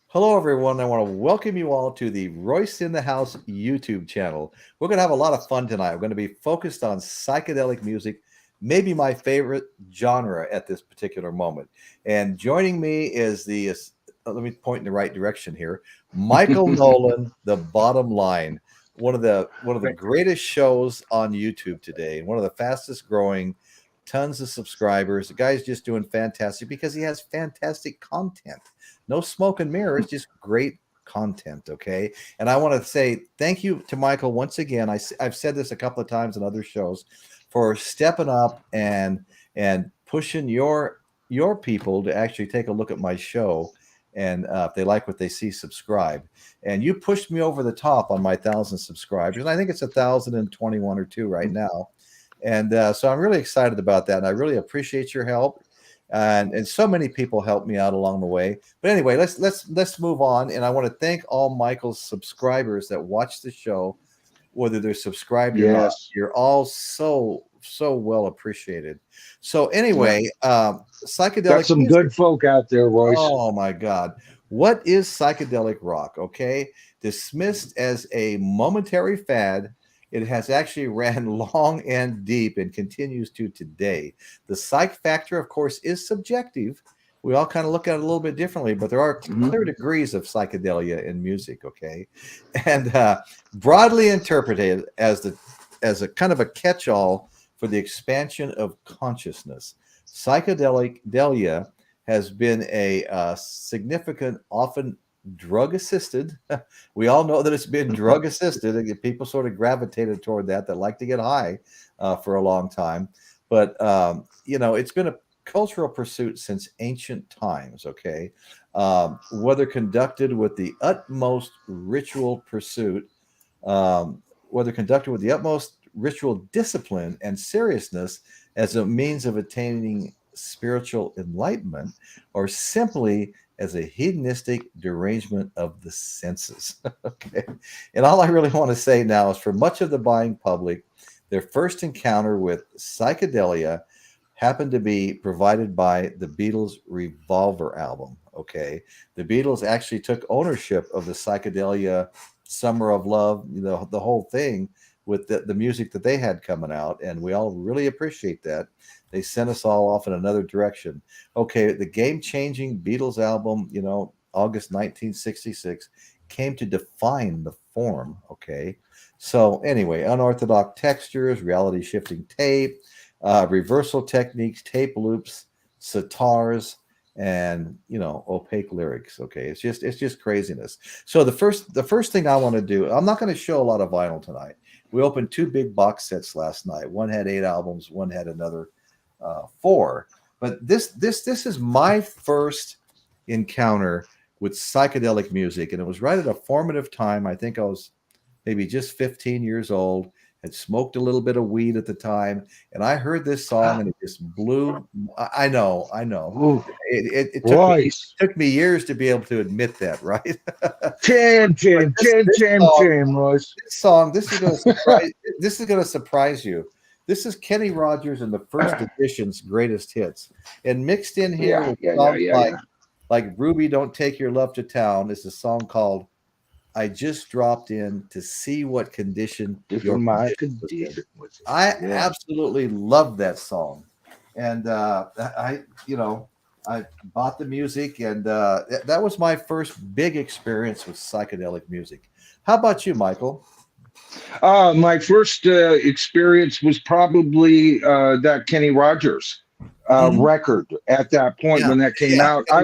Hello, everyone. I want to welcome you all to the Royce in the House YouTube channel. We're going to have a lot of fun tonight. We're going to be focused on psychedelic music, maybe my favorite genre at this particular moment. And joining me is let me point in the right direction here, Michael Nolan, The Bottom Line, one of the greatest shows on YouTube today, one of the fastest growing, tons of subscribers. The guy's just doing fantastic because he has fantastic content. No smoke and mirrors, just great content. Okay. And I want to say thank you to Michael once again. I've said this a couple of times in other shows for stepping up and pushing your people to actually take a look at my show. And if they like what they see, subscribe. And you pushed me over the top on my 1,000 subscribers. And I think it's 1,021 or two right now. And so I'm really excited about that. And I really appreciate your help. And so many people helped me out along the way. But anyway, let's move on. And I want to thank all Michael's subscribers that watch the show, whether they're subscribed or not. You're all so well appreciated. So anyway, psychedelic. Got some good folk out there, Royce. Oh my God. What is psychedelic rock? Okay. Dismissed as a momentary fad, it has actually ran long and deep and continues to today. The Psych Factor, of course, is subjective. We all kind of look at it a little bit differently, but there are clear degrees of psychedelia in music, okay? And broadly interpreted as a kind of a catch-all for the expansion of consciousness. Psychedelia has been a significant, often drug assisted. We all know that it's been drug assisted, and people sort of gravitated toward that like to get high for a long time. But it's been a cultural pursuit since ancient times. Okay, whether conducted with the utmost ritual pursuit, whether conducted with the utmost ritual discipline and seriousness as a means of attaining spiritual enlightenment, or simply as a hedonistic derangement of the senses. Okay. And all I really want to say now is for much of the buying public, their first encounter with psychedelia happened to be provided by the Beatles' Revolver album. Okay. The Beatles actually took ownership of the psychedelia Summer of Love, the whole thing with the music that they had coming out. And we all really appreciate that. They sent us all off in another direction. Okay, the game-changing Beatles album, August 1966, came to define the form, okay? So anyway, unorthodox textures, reality-shifting tape, reversal techniques, tape loops, sitars, and opaque lyrics. Okay, it's just craziness. So the first thing I want to do, I'm not going to show a lot of vinyl tonight. We opened two big box sets last night. One had 8 albums, one had another 4. But this is my first encounter with psychedelic music, and it was right at a formative time. I think I was maybe just 15 years old, had smoked a little bit of weed at the time, and I heard this song and it just blew. I know. It took me years to be able to admit that, right? Royce. This song, this is going to surprise you. This is Kenny Rogers and the first edition's greatest hits, and mixed in here with songs like "Ruby, Don't Take Your Love to Town" is a song called "I Just Dropped In to See What Condition Your Condition Was In." I absolutely love that song, and I bought the music, and that was my first big experience with psychedelic music. How about you, Michael? My first experience was probably that Kenny Rogers record at that point when that came out. I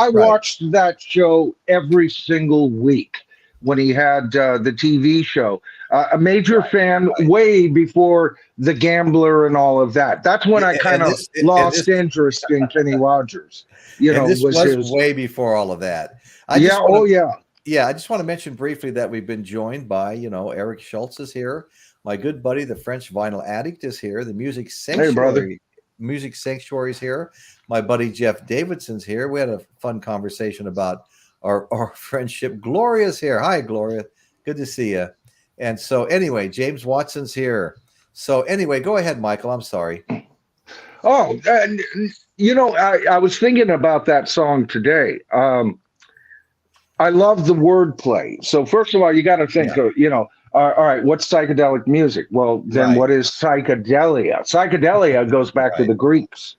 watched that show every single week when he had the TV show. A major fan way before The Gambler and all of that. That's when I kind of lost interest in Kenny Rogers. This was way before all of that. I just want to mention briefly that we've been joined by, Eric Schultz is here. My good buddy, the French Vinyl Addict, is here. The Music Sanctuary, hey, brother. Music Sanctuary is here. My buddy Jeff Davidson's here. We had a fun conversation about our friendship. Gloria's here. Hi, Gloria. Good to see you. And so anyway, James Watson's here. So anyway, go ahead, Michael. I'm sorry. Oh, I was thinking about that song today. I love the wordplay. So first of all, you got to think of, all right, what's psychedelic music? Well, then what is psychedelia? Psychedelia goes back to the Greeks.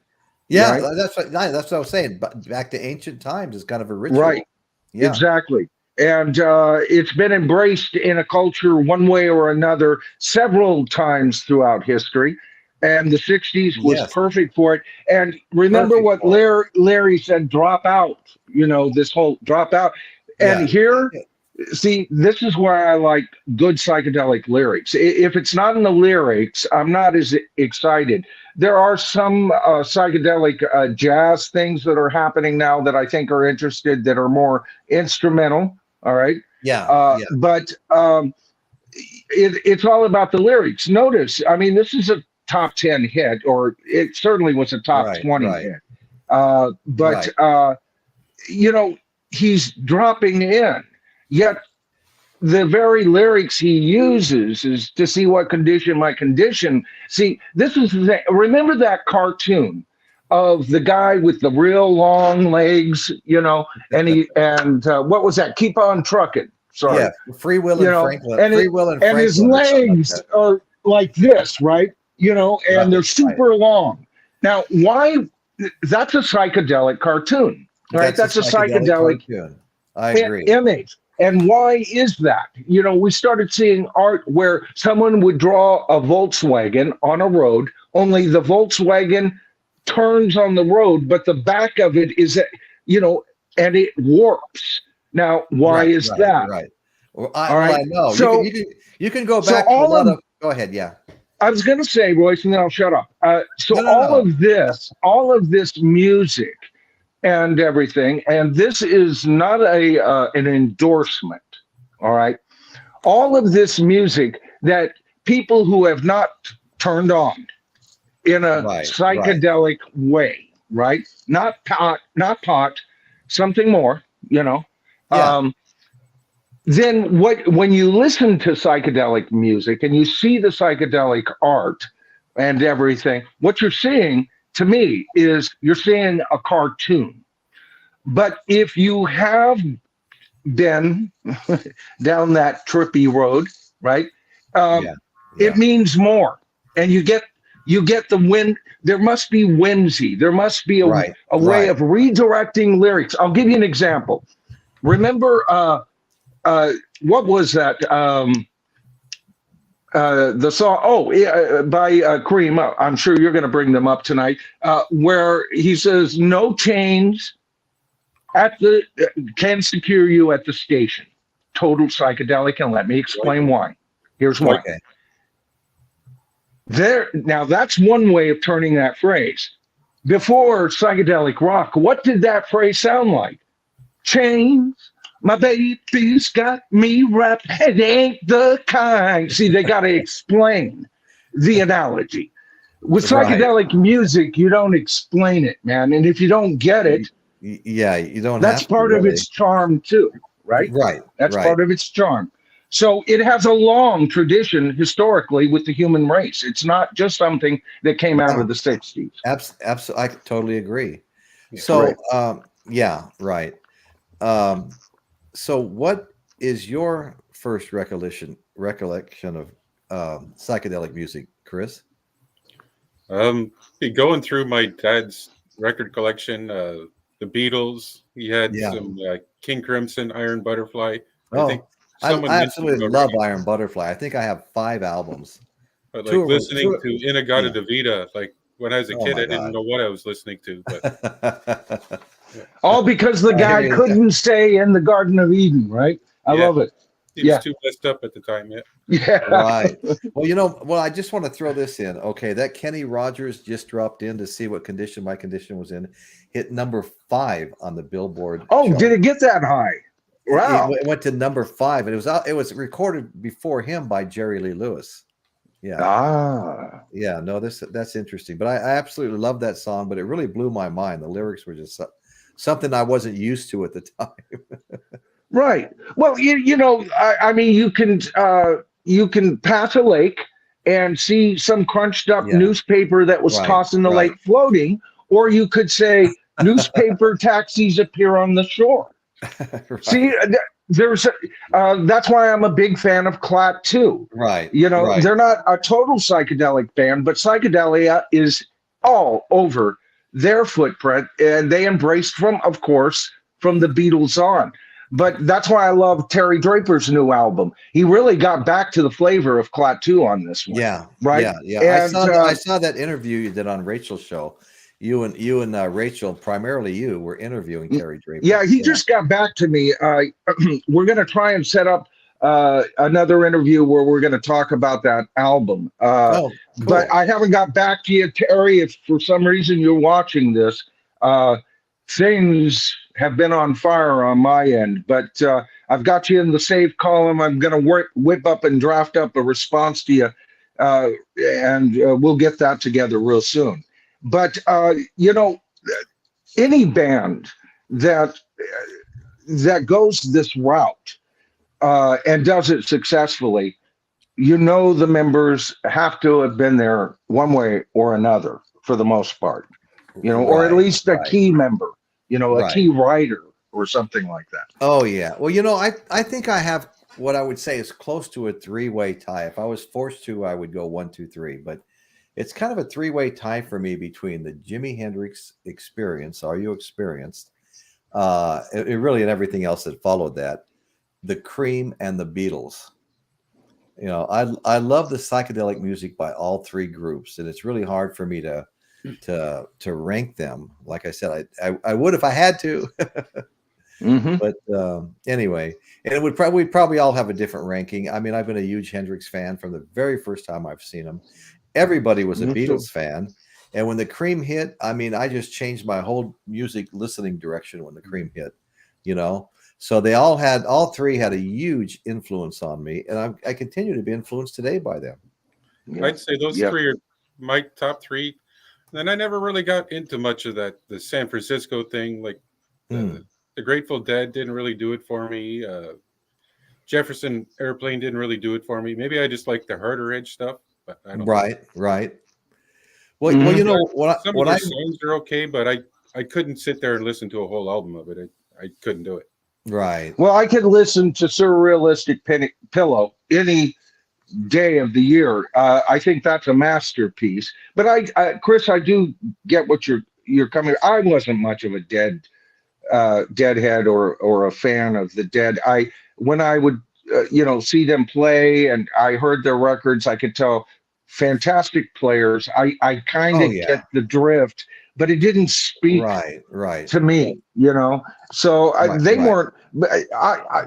Yeah, right? that's what I was saying. But back to ancient times is kind of a ritual. Right. Yeah. Exactly. And it's been embraced in a culture one way or another several times throughout history. And the 60s was perfect for it. And remember what Larry said, drop out, this whole drop out. And here, see, this is where I like good psychedelic lyrics. If it's not in the lyrics, I'm not as excited. There are some psychedelic jazz things that are happening now that I think are interested, that are more instrumental. All right. But it's all about the lyrics. Notice, I mean, this is a top 10 hit, or it certainly was a top 20 hit. He's dropping in, yet the very lyrics he uses is to see what condition my condition. See, this is remember that cartoon of the guy with the real long legs, and what was that? Keep on trucking. Sorry. Yeah, Free Will and Franklin. And his legs are like this, right? And they're super long. Now, why? That's a psychedelic cartoon, right? That's a psychedelic cartoon. I agree. Image. And why is that? We started seeing art where someone would draw a Volkswagen on a road, only the Volkswagen turns on the road, but the back of it is, and it warps. Now, why is that? Right. Well, I know. So you can go back to a lot of. Go ahead. Yeah. I was going to say, Royce, and then I'll shut up. All of this music and everything, and this is not an endorsement. All right. All of this music that people who have not turned on in a psychedelic way, right? Not pot, something more, then when you listen to psychedelic music and you see the psychedelic art and everything, what you're seeing, to me, is you're seeing a cartoon. But if you have been down that trippy road, right? It means more. And you get the wind. There must be whimsy. There must be a way of redirecting lyrics. I'll give you an example. Remember, what was that? The song, by Cream. I'm sure you're going to bring them up tonight, where he says, "No chains can secure you at the station." Total psychedelic, and let me explain why. Here's why. Okay. Now that's one way of turning that phrase. Before psychedelic rock, what did that phrase sound like? Chains, my baby's got me wrapped. It ain't the kind. See, they got to explain the analogy. With psychedelic music, you don't explain it, man. And if you don't get it, you don't. That's part of its charm too, right? Right. That's part of its charm. So it has a long tradition historically with the human race. It's not just something that came out of the 60s. Absolutely, I totally agree. So, so what is your first recollection of psychedelic music, Chris? Going through my dad's record collection, the Beatles. He had some King Crimson, Iron Butterfly. I absolutely love Iron Butterfly. I think I have 5 albums. But listening to Inagata Davida, like when I was a kid, I didn't know what I was listening to. But all because the guy couldn't stay in the Garden of Eden, right? I love it. He was too messed up at the time. Right. Well, I just want to throw this in. Okay, that Kenny Rogers just dropped in to see what condition my condition was in. Hit number 5 on the Billboard. Oh, chart. Did it get that high? Wow. It went to number 5, and it was recorded before him by Jerry Lee Lewis. Yeah. Yeah. No, that's interesting. But I absolutely love that song. But it really blew my mind. The lyrics were just something I wasn't used to at the time. Right. Well, I mean, you can pass a lake and see some crunched up newspaper that was tossed in the lake floating, or you could say newspaper taxis appear on the shore. Right. See, there's that's why I'm a big fan of Clat too. Right. You know, right. they're not a total psychedelic band, but psychedelia is all over their footprint, and they embraced of course, from the Beatles on. But that's why I love Terry Draper's new album. He really got back to the flavor of Clat 2 on this one. Yeah. Right. Yeah. And, I saw that interview you did on Rachel's show. You and Rachel, primarily you, were interviewing Terry Draper. Yeah, he just got back to me. We're going to try and set up another interview where we're going to talk about that album. Cool. But I haven't got back to you, Terry. If for some reason you're watching this, things have been on fire on my end. But I've got you in the save column. I'm going to whip up and draft up a response to you, and we'll get that together real soon. But you know, any band that goes this route and does it successfully, you know, the members have to have been there one way or another for the most part, you know, or at least a key member, you know, a key writer or something like that. Oh yeah. Well, you know, I think I have what I would say is close to a three-way tie. If I was forced to, I would go 1, 2, 3, but it's kind of a three-way tie for me between the Jimi Hendrix experience, Are You Experienced? It really, and everything else that followed that, the Cream and the Beatles. You know, I love the psychedelic music by all three groups, and it's really hard for me to rank them. Like I said, I would if I had to. But anyway, and we'd probably all have a different ranking. I mean, I've been a huge Hendrix fan from the very first time I've seen him. Everybody was a Beatles fan. And when the Cream hit, I mean, I just changed my whole music listening direction when the Cream hit, you know? So all three had a huge influence on me. And I continue to be influenced today by them. Yeah. I'd say those three are my top three. And I never really got into much of that, the San Francisco thing. Like the Grateful Dead didn't really do it for me. Jefferson Airplane didn't really do it for me. Maybe I just like the harder edge stuff. But I don't Right. Well, you know some of the songs are okay, but I couldn't sit there and listen to a whole album of it. I couldn't do it. Right. Well, I could listen to Surrealistic Pillow any day of the year. I think that's a masterpiece. But Chris, I do get what you're coming. I wasn't much of a Deadhead or a fan of the Dead. When I would see them play and I heard their records, I could tell fantastic players. I kind of get the drift, but it didn't speak to me, you know. So they weren't. I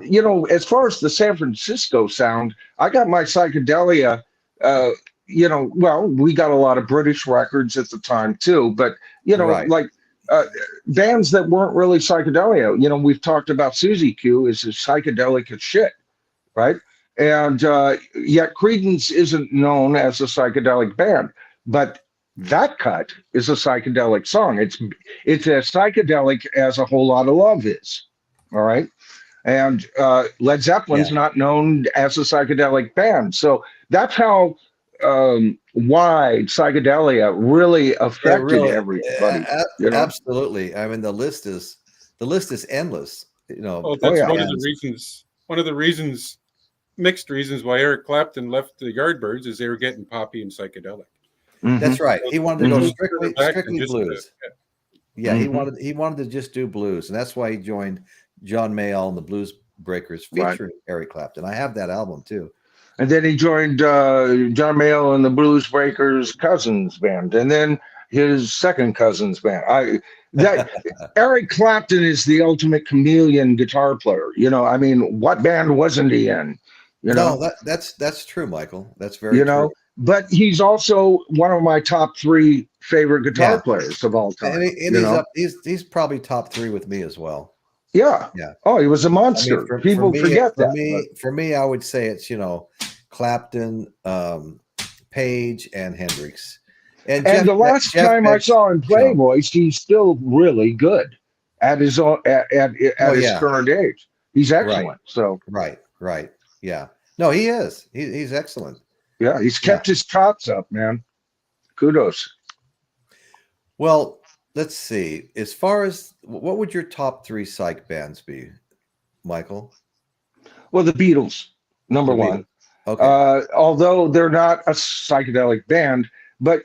as far as the San Francisco sound, I got my psychedelia. Well, we got a lot of British records at the time too, but like bands that weren't really psychedelia. You know, we've talked about Suzy Q is as psychedelic as shit, right? And yet Creedence isn't known as a psychedelic band, but that cut is a psychedelic song. It's as psychedelic as A Whole Lot of Love is. All right. And Led Zeppelin's not known as a psychedelic band. So that's how wide psychedelia really affected everybody. Absolutely. I mean, the list is endless. You know, that's one of the reasons, mixed reasons why Eric Clapton left the Yardbirds is they were getting poppy and psychedelic. That's right. He wanted to go strictly blues. He wanted to just do blues, and that's why he joined John Mayall and the Blues Breakers featuring Eric Clapton. I have that album too. And then he joined John Mayall and the Blues Breakers Cousins band, and then his second Cousins band. Eric Clapton is the ultimate chameleon guitar player. You know, I mean, what band wasn't he in? That's true, Michael. That's very true. But he's also one of my top 3 favorite guitar players of all time. And he's probably top 3 with me as well. Yeah. Oh, he was a monster. I mean, People forget that. For me, I would say it's Clapton, Page, and Hendrix. And the last time I saw him play, Royce, he's still really good at his current age. He's excellent. So right. Yeah. No, he is. He's excellent. Yeah, he's kept his chops up, man. Kudos. Well, let's see. As far as what would your top 3 psych bands be? Michael? Well, the Beatles, number one. Okay. Although they're not a psychedelic band, but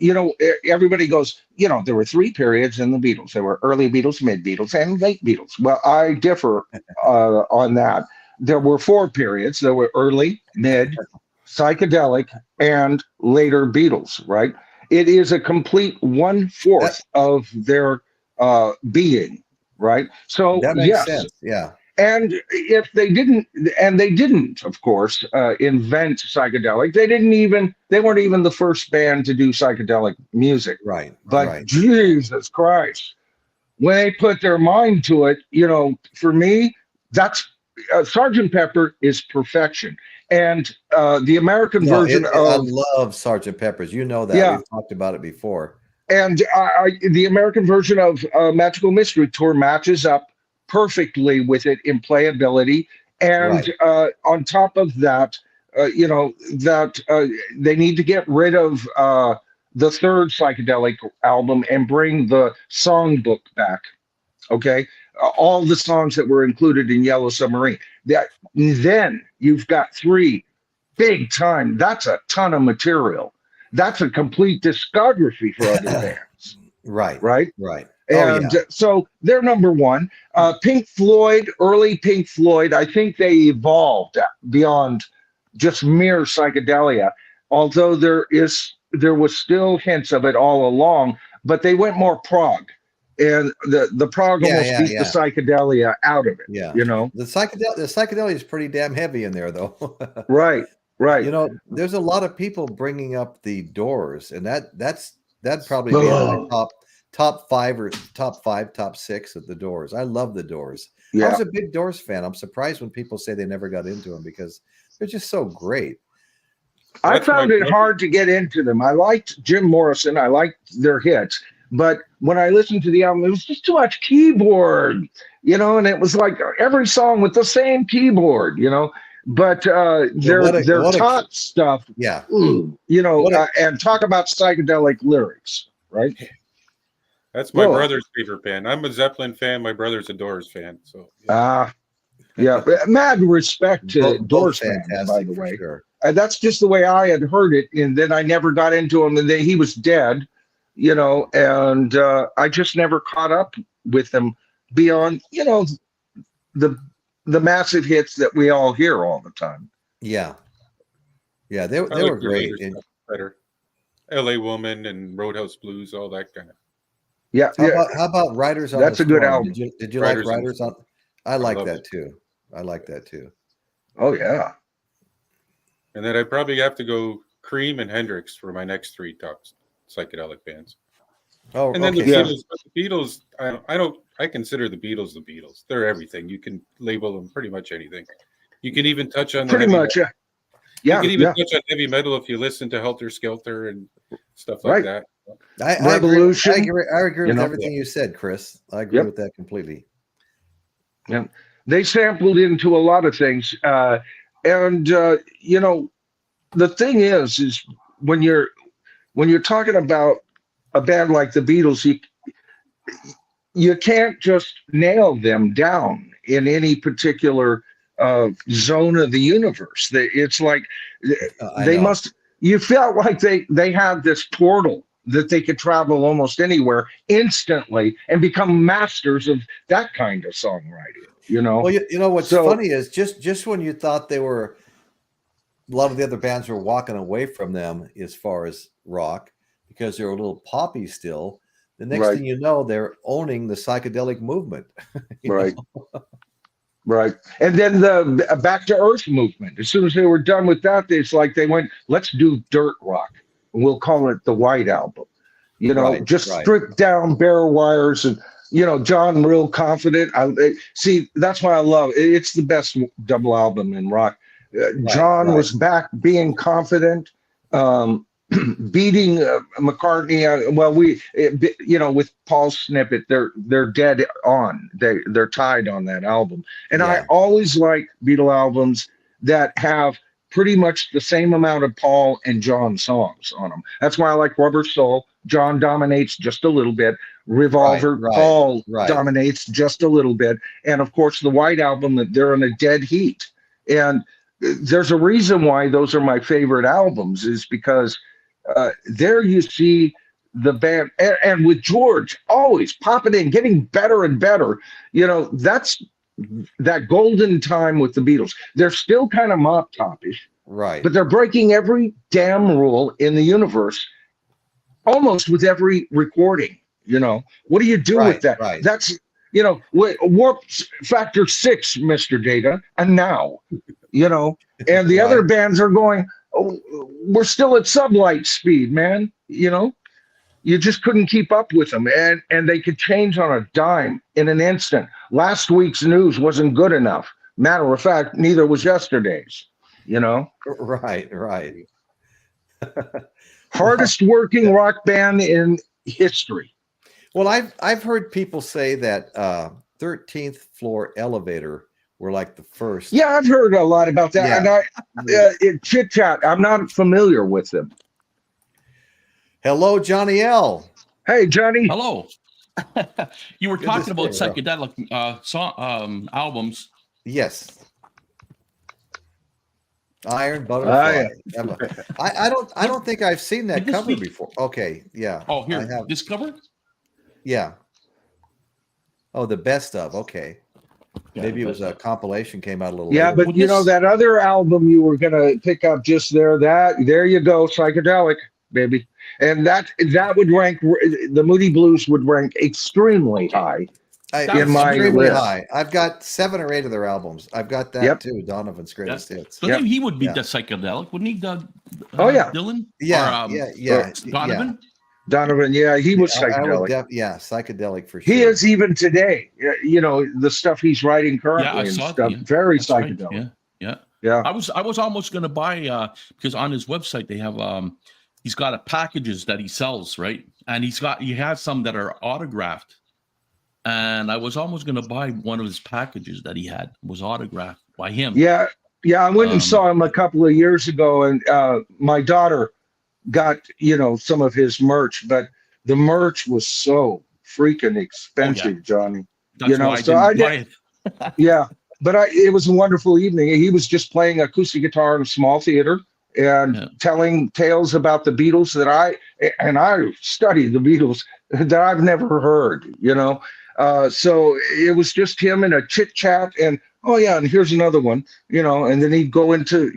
everybody goes, there were three periods in the Beatles. There were early Beatles, mid Beatles, and late Beatles. Well, I differ on that. There were four periods. There were early, mid, psychedelic, and later Beatles, right? It is a complete 1/4 of their being, right? So that makes sense. Yeah. And if they didn't, of course, invent psychedelic, they weren't even the first band to do psychedelic music. Right. But Jesus Christ, when they put their mind to it, for me, that's Sgt. Pepper is perfection. And the American version of I love Sgt. Pepper's. You know that. Yeah. We've talked about it before. And the American version of Magical Mystery Tour matches up perfectly with it in playability. And on top of that, they need to get rid of the third psychedelic album and bring the songbook back. Okay. All the songs that were included in Yellow Submarine. Then you've got three big time. That's a ton of material. That's a complete discography for other bands. Right. And so they're number one. Pink Floyd, early Pink Floyd, I think they evolved beyond just mere psychedelia, although there was still hints of it all along, but they went more prog. And the prog almost beat the psychedelia out of it. Yeah. The psychedelia is pretty damn heavy in there, though. Right. There's a lot of people bringing up the Doors, and that'd probably be my top five, top six of the Doors. I love the Doors. I was a big Doors fan. I'm surprised when people say they never got into them because they're just so great. I found it hard to get into them. I liked Jim Morrison. I liked their hits. But when I listened to the album, it was just too much keyboard, and it was like every song with the same keyboard, But their top stuff, and talk about psychedelic lyrics, right? That's my brother's favorite band. I'm a Zeppelin fan. My brother's a Doors fan. So mad respect to Doors fans, by the way. Sure. That's just the way I had heard it, and then I never got into him, and then he was dead. And I just never caught up with them beyond, the massive hits that we all hear all the time. Yeah, they were great. Better, L.A. Woman and Roadhouse Blues, all that kind of. Yeah. How about Riders on? That's a good album. Did you like Riders on? I like that too. I like that too. Oh yeah. And then I'd probably have to go Cream and Hendrix for my next three top psychedelic bands. Oh, and then the Beatles. I consider the Beatles. They're everything. You can label them pretty much anything. You can even touch on pretty much. You can even touch on heavy metal if you listen to Helter Skelter and stuff like that. Revolution. I agree with everything you said, Chris. I agree with that completely. Yeah, they sampled into a lot of things, and the thing is when you're talking about a band like the Beatles, you can't just nail them down in any particular zone of the universe. It's like you felt like they had this portal that they could travel almost anywhere instantly and become masters of that kind of songwriting. Well, what's funny is just when you thought a lot of the other bands were walking away from them as far as rock because they're a little poppy still, the next thing you know, they're owning the psychedelic movement. Right. And then the Back to Earth movement, as soon as they were done with that, it's like they went, let's do dirt rock. And we'll call it the White Album. Stripped down bare wires and, John real confident. That's why I love it. It's the best double album in rock. John was back being confident, beating McCartney. With Paul Snippet, they're dead on. They're tied on that album. And I always like Beatle albums that have pretty much the same amount of Paul and John songs on them. That's why I like Rubber Soul. John dominates just a little bit. Revolver Call dominates just a little bit. And of course, the White Album, they're in a dead heat. And there's a reason why those are my favorite albums, is because there you see the band, and with George always popping in, getting better and better. That's that golden time with the Beatles. They're still kind of mop topish, right? But they're breaking every damn rule in the universe, almost with every recording. What do you do with that? Right. That's Warp Factor 6, Mr. Data, and now, and the other bands are going, oh, we're still at sublight speed, man. You just couldn't keep up with them, and they could change on a dime in an instant. Last week's news wasn't good enough. Matter of fact, neither was yesterday's. Right. Hardest working rock band in history. Well, I've heard people say that 13th Floor Elevator were like the first. Yeah, I've heard a lot about that. Yeah. And chit chat, I'm not familiar with them. Hello, Johnny L. Hey, Johnny. Hello. You were talking about psychedelic albums. Yes. Iron Butterfly. I don't think I've seen that cover before. Okay, yeah. Oh, here, this cover? Yeah. Oh, the best of. Okay. Yeah, maybe it was a compilation came out a little later. But that other album you were gonna pick up just there you go, Psychedelic, baby. And that would rank, the Moody Blues would rank extremely high in my list. High. I've got 7 or 8 of their albums. I've got that too, Donovan's Greatest Hits. So he would be the Psychedelic, wouldn't he, Dylan? Yeah, Donovan? Donovan, he was psychedelic. Psychedelic for sure. He is even today. The stuff he's writing currently and stuff, very psychedelic. Right. Yeah. I was almost going to buy because on his website they have he's got packages that he sells, right? And he has some that are autographed. And I was almost going to buy one of his packages that he had was autographed by him. Yeah. I went and saw him a couple of years ago, and my daughter got some of his merch, but the merch was so freaking expensive, Johnny. That's why I didn't buy it. Yeah, but it was a wonderful evening. He was just playing acoustic guitar in a small theater and telling tales about the Beatles that I studied the Beatles that I've never heard. So it was just him and a chit chat, and and here's another one, and then he'd go into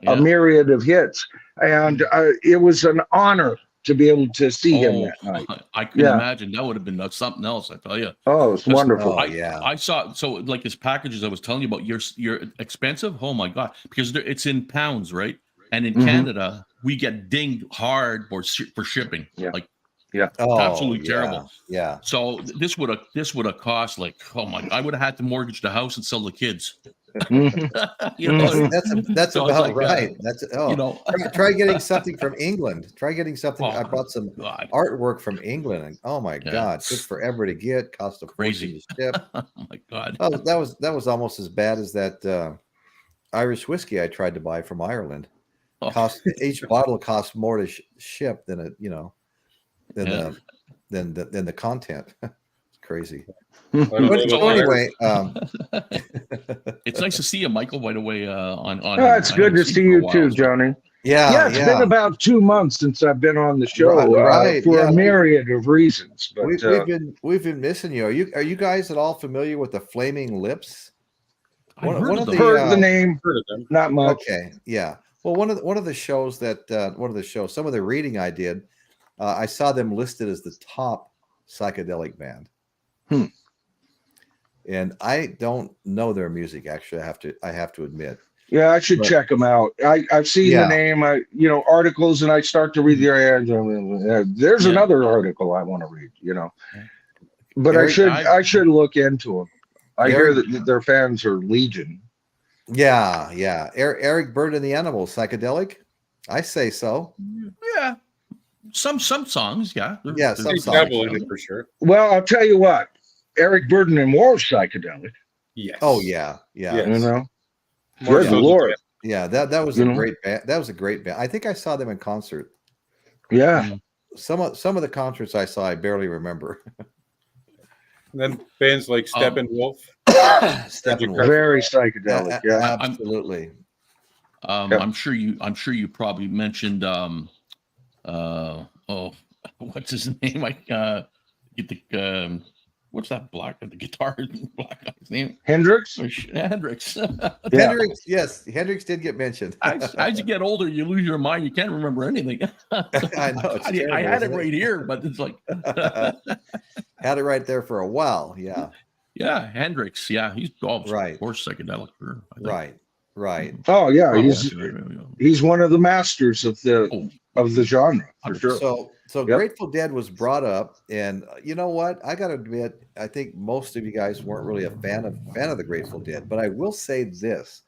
a myriad of hits. And it was an honor to be able to see him that night. I can imagine that would have been something else, I tell you. Oh, it's wonderful. I saw, so like his packages I was telling you about, you're expensive. Oh my God, because it's in pounds, right? And in Canada, we get dinged hard for shipping. Absolutely terrible. Yeah. So this would have cost like, I would have had to mortgage the house and sell the kids. That's so about right. Try getting something from England. Try getting something. I bought some artwork from England, and oh my God, took forever to get. Cost a fortune to ship. Oh my God. Oh, that was almost as bad as that Irish whiskey I tried to buy from Ireland. Each bottle cost more to ship than the content. It's crazy. Anyway, it's nice to see you, Michael. By the way, it's good to see you too, Johnny. Yeah, it's been about 2 months since I've been on the show, for a myriad of reasons. But we've been missing you. Are you guys at all familiar with the Flaming Lips? Heard the name, not much. Okay, yeah. Well, one of the shows some of the reading I did, I saw them listed as the top psychedelic band. And I don't know their music, actually. I have to admit. Yeah, I should check them out. I've seen the name, articles, and I start to read there's another article I want to read, But I should look into them. I hear that their fans are legion. Yeah. Eric Bird and the Animals, psychedelic? I say so. Yeah. Some songs, some songs for sure. Well, I'll tell you what. Eric Burden and War psychedelic. Yes. Oh yeah. Good Lord. Yeah, that was a great band. That was a great band. I think I saw them in concert. Yeah. Some of the concerts I saw, I barely remember. And then bands like Steppenwolf. Steppenwolf. Very psychedelic. Yeah, absolutely. I'm sure you probably mentioned what's his name? Get the what's that the guitar black guy's name? Hendrix. Hendrix. Hendrix, yes, Hendrix did get mentioned. As you get older, you lose your mind. You can't remember anything. I know. I had it right here, but it's like had it right there for a while. Yeah. Yeah, Hendrix. Yeah, he's right. Of course, psychedelic. Right. Oh yeah, he's one of the masters of the genre for sure. So Grateful Dead was brought up, and you know what? I got to admit, I think most of you guys weren't really a fan of the Grateful Dead, but I will say this: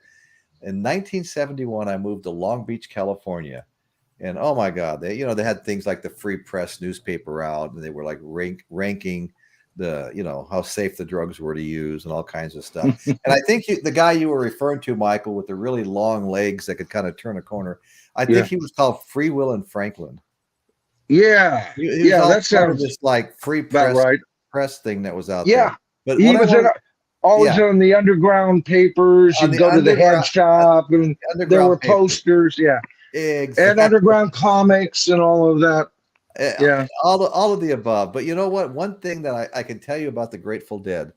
in 1971, I moved to Long Beach, California, and oh my God, they had things like the Free Press newspaper out, and they were like ranking the how safe the drugs were to use and all kinds of stuff. And I think the guy you were referring to, Michael, with the really long legs that could kind of turn a corner, I think he was called Free Will and Franklin. Yeah, that sounds just like free press thing that was out there. But he was always on the underground papers. You'd go to the head shop, and there were posters. Yeah, exactly. And underground comics and all of that. Yeah, all of the above. But you know what? One thing that I can tell you about the Grateful Dead,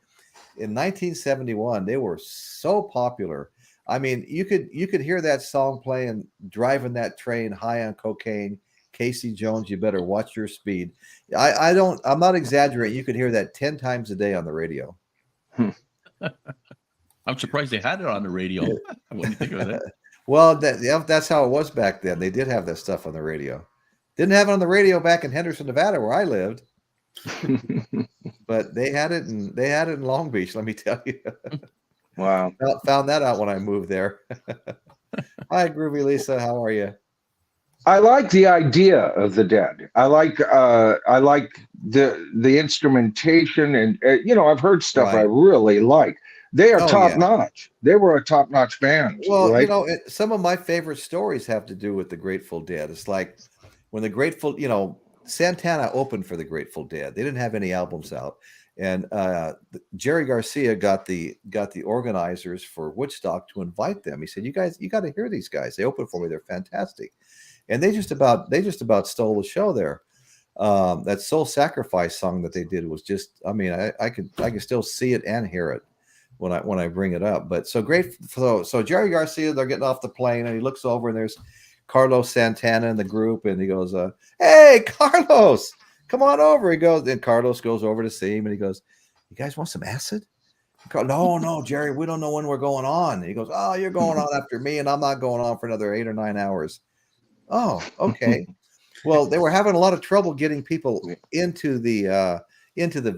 in 1971, they were so popular. I mean, you could hear that song playing, driving that train high on cocaine. Casey Jones, you better watch your speed. I'm not exaggerating. You could hear that 10 times a day on the radio. I'm surprised they had it on the radio. When you think of it. Well, that's how it was back then. They did have that stuff on the radio. Didn't have it on the radio back in Henderson, Nevada, where I lived. But they had it in Long Beach, let me tell you. Wow. Found that out when I moved there. Hi, Groovy Lisa. How are you? I like the idea of the Dead. I like the instrumentation, and I've heard stuff I really like. They are top notch. They were a top notch band. Well, right? Some of my favorite stories have to do with the Grateful Dead. It's like when the Grateful, Santana opened for the Grateful Dead. They didn't have any albums out, and Jerry Garcia got the organizers for Woodstock to invite them. He said, "You guys, you got to hear these guys. They opened for me. They're fantastic." And they just about stole the show there. That Soul Sacrifice song that they did was just, I mean, I can still see it and hear it when I bring it up. But so great. So Jerry Garcia, they're getting off the plane, and he looks over, and there's Carlos Santana in the group, and he goes, "Hey, Carlos, come on over." He goes, and Carlos goes over to see him, and he goes, "You guys want some acid?" No, Jerry, we don't know when we're going on. And he goes, "Oh, you're going on after me, and I'm not going on for another 8 or 9 hours." Oh, okay. Well, they were having a lot of trouble getting people into the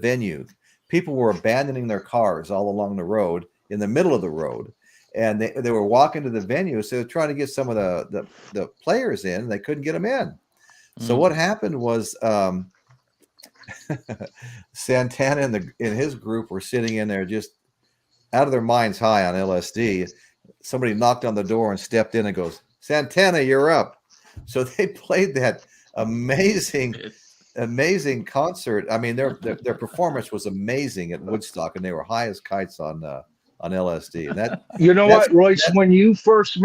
venue. People were abandoning their cars all along the road, in the middle of the road, and they were walking to the venue. So they're trying to get some of the players in, and they couldn't get them in. So what happened was Santana and his group were sitting in there just out of their minds high on LSD. Somebody knocked on the door and stepped in and goes, "Santana, you're up." So they played that amazing concert. I mean, their performance was amazing at Woodstock, and they were high as kites on LSD. And that, what, Royce, when you first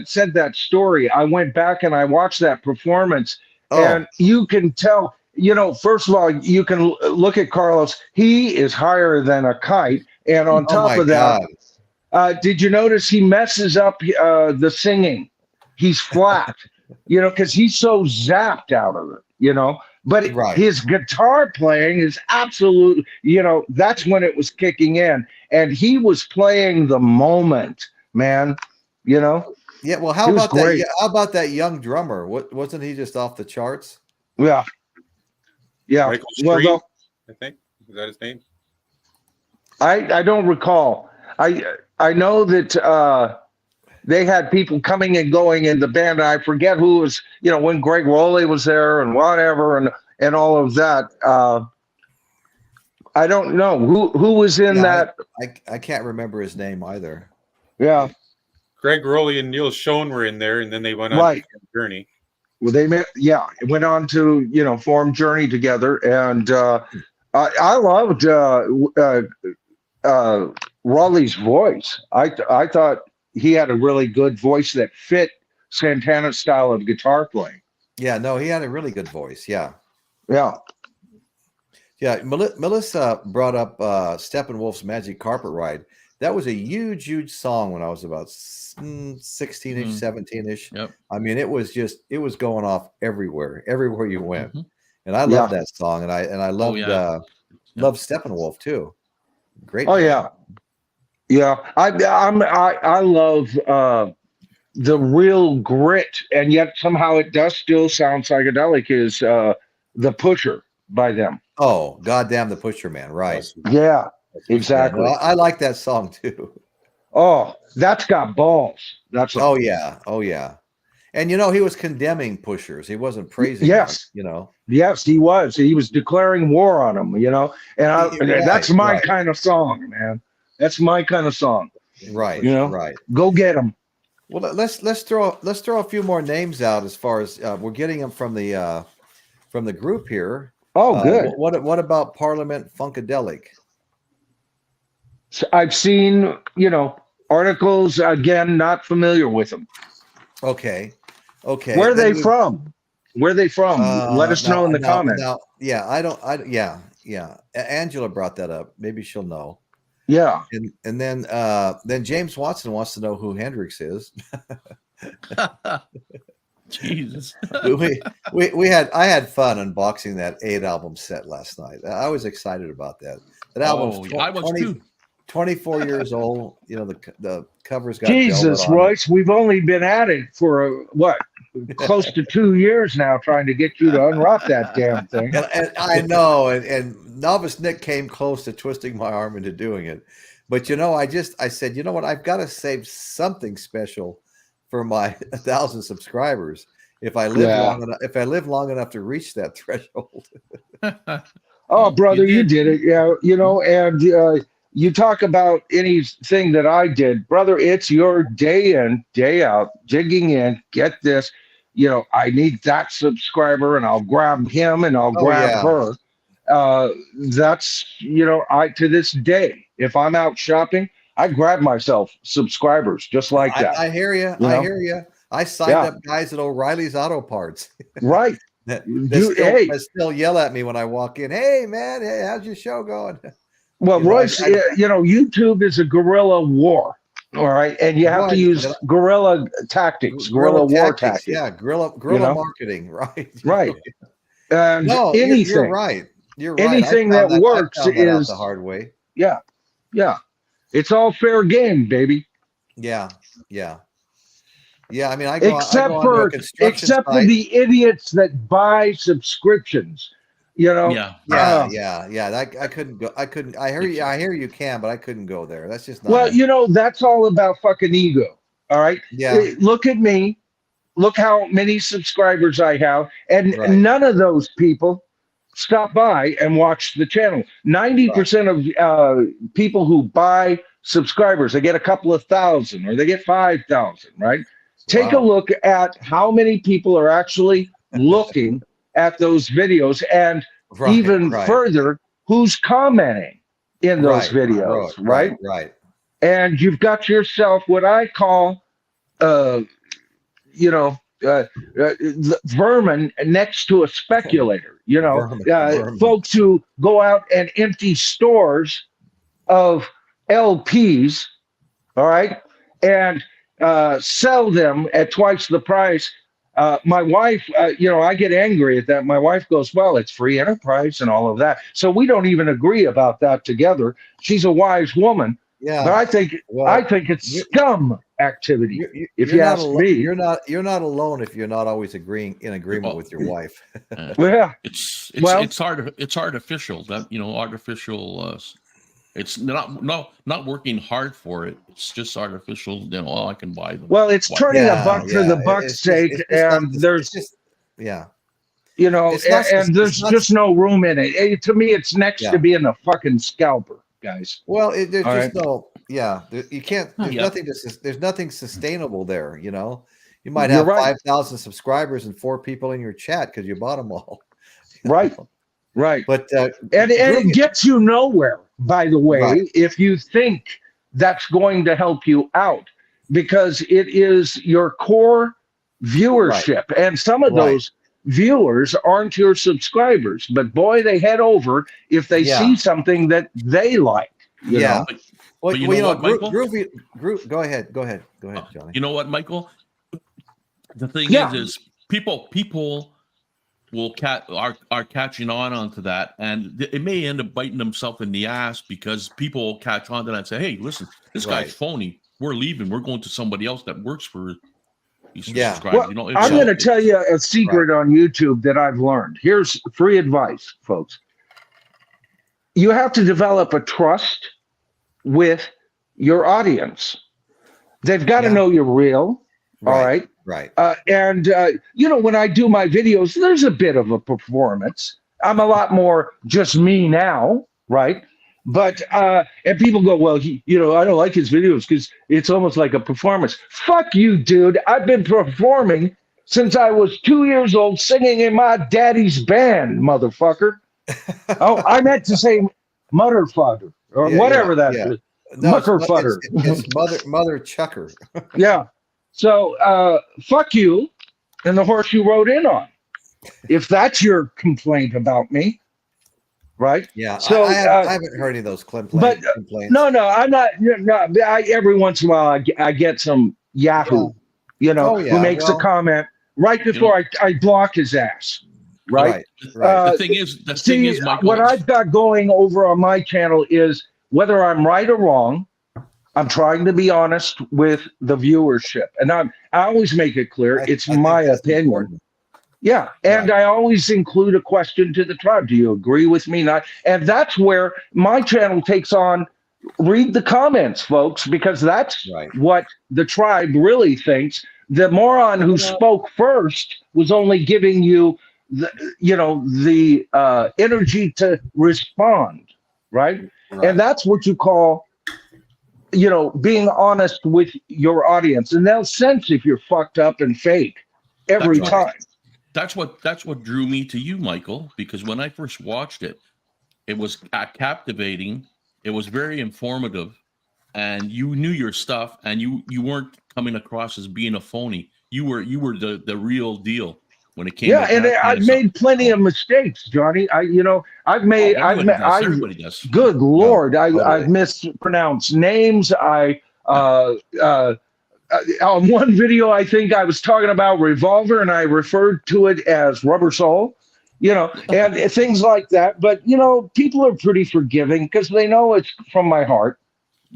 said that story, I went back and I watched that performance, and you can tell. First of all, you can look at Carlos. He is higher than a kite, and on top of that, did you notice he messes up the singing? He's flat. Because he's so zapped out of it, but his guitar playing is absolute, that's when it was kicking in, and he was playing the moment, man, Yeah, well, how about that? Yeah, how about that young drummer? Wasn't he just off the charts? Yeah. Michael Street, I think. Is that his name? I don't recall. I know that they had people coming and going in the band. I forget who was, when Greg Rowley was there and whatever, and all of that. I don't know who was in that. I can't remember his name either. Yeah. Greg Rowley and Neil Schon were in there, and then they went on Journey. Well, they went on to, form Journey together. And I loved Raleigh's voice. I thought he had a really good voice that fit Santana's style of guitar playing. Yeah, no, he had a really good voice. Yeah. Yeah. Yeah. Melissa brought up Steppenwolf's Magic Carpet Ride. That was a huge, huge song when I was about 16-ish, 17-ish. Yep. I mean, it was going off everywhere you went. Mm-hmm. And I love that song. And I loved loved Steppenwolf too. Great. Oh, yeah. Yeah. I love the real grit, and yet somehow it does still sound psychedelic, is The Pusher by them. Oh, goddamn the Pusher, man. Right. Yeah, exactly. Yeah, no, I like that song too. Oh, that's got balls. Oh yeah. And he was condemning pushers. He wasn't praising yes them, Yes, he was declaring war on them, and that's my kind of song, man. That's my kind of song. Right. Right. Go get them. Well, let's throw a few more names out as far as we're getting them from the group here. Oh, good. What about Parliament Funkadelic? So I've seen, articles. Again, not familiar with them. Okay. Where are they from? Let us know in the comments. Yeah, Angela brought that up. Maybe she'll know. Yeah. And then James Watson wants to know who Hendrix is. Jesus. I had fun unboxing that 8-album set last night. I was excited about that. That album's I was too. 24 years old. The covers got Jesus, Royce. We've only been at it for close to 2 years now, trying to get you to unwrap that damn thing. And I know, and Novice Nick came close to twisting my arm into doing it. But I said, you know what? I've got to save something special for my 1,000 subscribers if I live long enough to reach that threshold. Oh, brother, you did it. Yeah, and you talk about anything that I did, brother. It's your day in, day out, digging in. Get this, I need that subscriber, and I'll grab him, and I'll grab her. That's to this day, if I'm out shopping, I grab myself subscribers just like that. I hear you. I hear you. I signed up guys at O'Reilly's Auto Parts. Right. They still yell at me when I walk in. Hey, man. Hey, how's your show going? Well, Royce, YouTube is a guerrilla war. All right. And you have to use guerrilla tactics, guerrilla war tactics. Yeah. Guerrilla marketing. Right. Right. And anything. You're right. You're right. Anything that works is the hard way. Yeah. Yeah. It's all fair game, baby. Yeah. Yeah. Yeah. I mean, except for the idiots that buy subscriptions. Yeah. I couldn't go. I hear you can, but I couldn't go there. That's just not. Well, that's all about fucking ego. All right. Yeah. Look at me. Look how many subscribers I have, and none of those people stop by and watch the channel. 90% of people who buy subscribers, they get a couple of thousand, or they get 5,000. Right. Take a look at how many people are actually looking at those videos, and even further, who's commenting in those videos, right? And you've got yourself what I call, vermin next to a speculator. Vermin. Folks who go out and empty stores of LPs, all right, and sell them at twice the price. My wife, I get angry at that. My wife goes, well, it's free enterprise and all of that. So we don't even agree about that together. She's a wise woman. Yeah. But I think it's scum activity. If you ask me, you're not alone if you're not always in agreement with your wife. It's artificial. That artificial. It's not working hard for it. It's just artificial. I can buy them. Well, it's turning a buck for the buck's sake, and there's there's just no room in it. To me, it's next to being a fucking scalper, guys. Well, there's just no. Yeah, you can't. There's nothing sustainable there. You might have 5,000 subscribers and 4 people in your chat because you bought them all. Right. Right. But and it gets you nowhere, by the way, if you think that's going to help you out, because it is your core viewership. And some of those viewers aren't your subscribers, but boy, they head over if they see something that they like. You know? Well, you know what, Michael? Go ahead, Johnny. You know what, Michael? The thing is people will are catching onto that, and it may end up biting themselves in the ass because people catch on to that and say, "Hey, listen, this guy's phony. We're leaving. We're going to somebody else that works for these subscribers." Well, you know, I'm going to tell you a secret on YouTube that I've learned. Here's free advice, folks. You have to develop a trust with your audience. They've got to know you're real. All right. Right. And when I do my videos, there's a bit of a performance. I'm a lot more just me now. Right. But and people go, well, I don't like his videos because it's almost like a performance. Fuck you, dude. I've been performing since I was 2 years old, singing in my daddy's band, motherfucker. Oh, I meant to say motherfucker or whatever that is. No, Muckerfutter. It's mother chucker. Yeah. So fuck you and the horse you rode in on. If that's your complaint about me. Right. Yeah. So I haven't heard any of those complaints. No, I'm not. Every once in a while, I get some Yahoo, who makes a comment right before I block his ass. Right. The thing is, Michael, what I've got going over on my channel is whether I'm right or wrong, I'm trying to be honest with the viewership, and I always make it clear it's my opinion. Important. Yeah, and I always include a question to the tribe. Do you agree with me? Not, and that's where my channel takes on. Read the comments, folks, because that's what the tribe really thinks. The moron who spoke first was only giving you the energy to respond, right? And that's what you call, being honest with your audience, and they'll sense if you're fucked up and fake every time. That's what drew me to you, Michael, because when I first watched it, it was captivating. It was very informative, and you knew your stuff, and you weren't coming across as being a phony. You were the real deal when it came. Yeah, and I've made plenty of mistakes, Johnny. Everybody does. Good Lord, I've mispronounced names. On one video, I think I was talking about Revolver, and I referred to it as Rubber Soul, and things like that. But people are pretty forgiving because they know it's from my heart.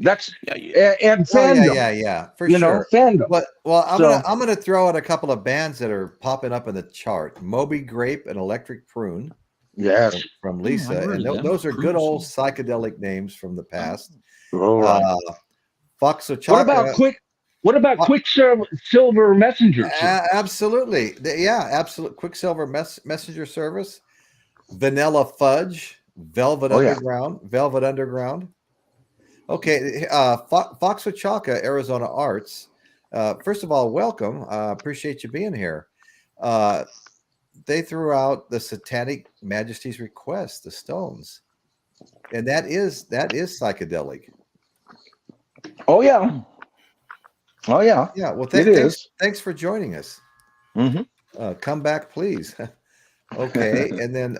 That's and fandom. For sure. Fandom. Well, I'm gonna throw out a couple of bands that are popping up in the chart: Moby Grape and Electric Prune. Yes, from Lisa, and those are good old psychedelic names from the past. Fox Ochaka. What about Quicksilver Messenger? Absolutely. Absolute Quicksilver Messenger Service. Vanilla Fudge. Velvet Underground. Okay. Fox Ochaka, Arizona Arts. First of all, welcome. Appreciate you being here. They threw out the Satanic Majesty's Request, the Stones. And that is psychedelic. Oh, yeah. Oh yeah, yeah. Well, thanks for joining us. Mm-hmm. Come back, please. Okay, and then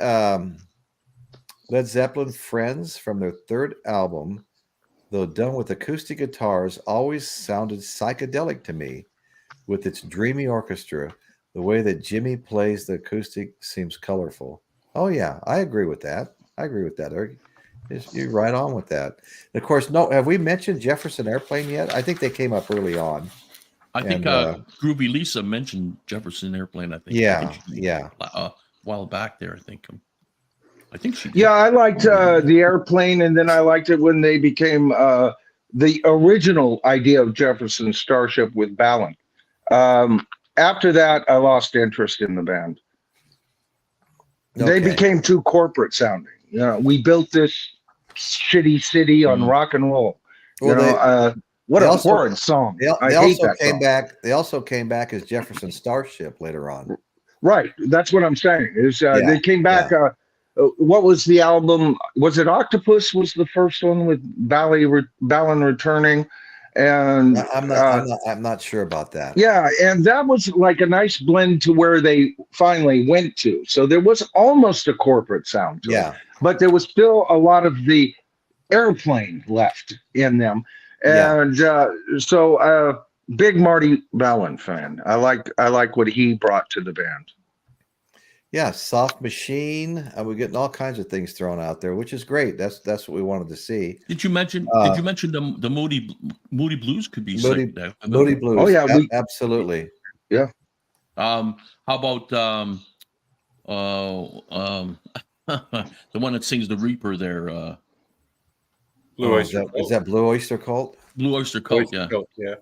Led Zeppelin Friends from their third album, though done with acoustic guitars, always sounded psychedelic to me, with its dreamy orchestra. The way that Jimmy plays the acoustic seems colorful. Oh yeah, I agree with that. Eric. You're right on with that. And of course, have we mentioned Jefferson Airplane yet? I think they came up early on. I think Groovy Lisa mentioned Jefferson Airplane. I think. Yeah. A while back there, I think she did. Yeah, I liked the Airplane, and then I liked it when they became the original idea of Jefferson Starship with Ballin. After that, I lost interest in the band. Okay. They became too corporate sounding. We built this shitty city on rock and roll. What a horrid song. They also came back as Jefferson Starship later on. Right. That's what I'm saying. They came back what was the album? Was it Octopus was the first one with Balin returning? And I'm not sure about that. Yeah, and that was like a nice blend to where they finally went to. So there was almost a corporate sound to it, but there was still a lot of the airplane left in them. And so big Marty Balin fan. I like what he brought to the band. Yeah, Soft Machine. We're getting all kinds of things thrown out there, which is great. That's what we wanted to see. Did you mention the Moody Blues could be Moody Blues? Oh yeah, absolutely. Yeah. How about the one that sings the Reaper there? Blue Oyster Cult. Is that Blue Oyster Cult? Blue Oyster Cult, yeah.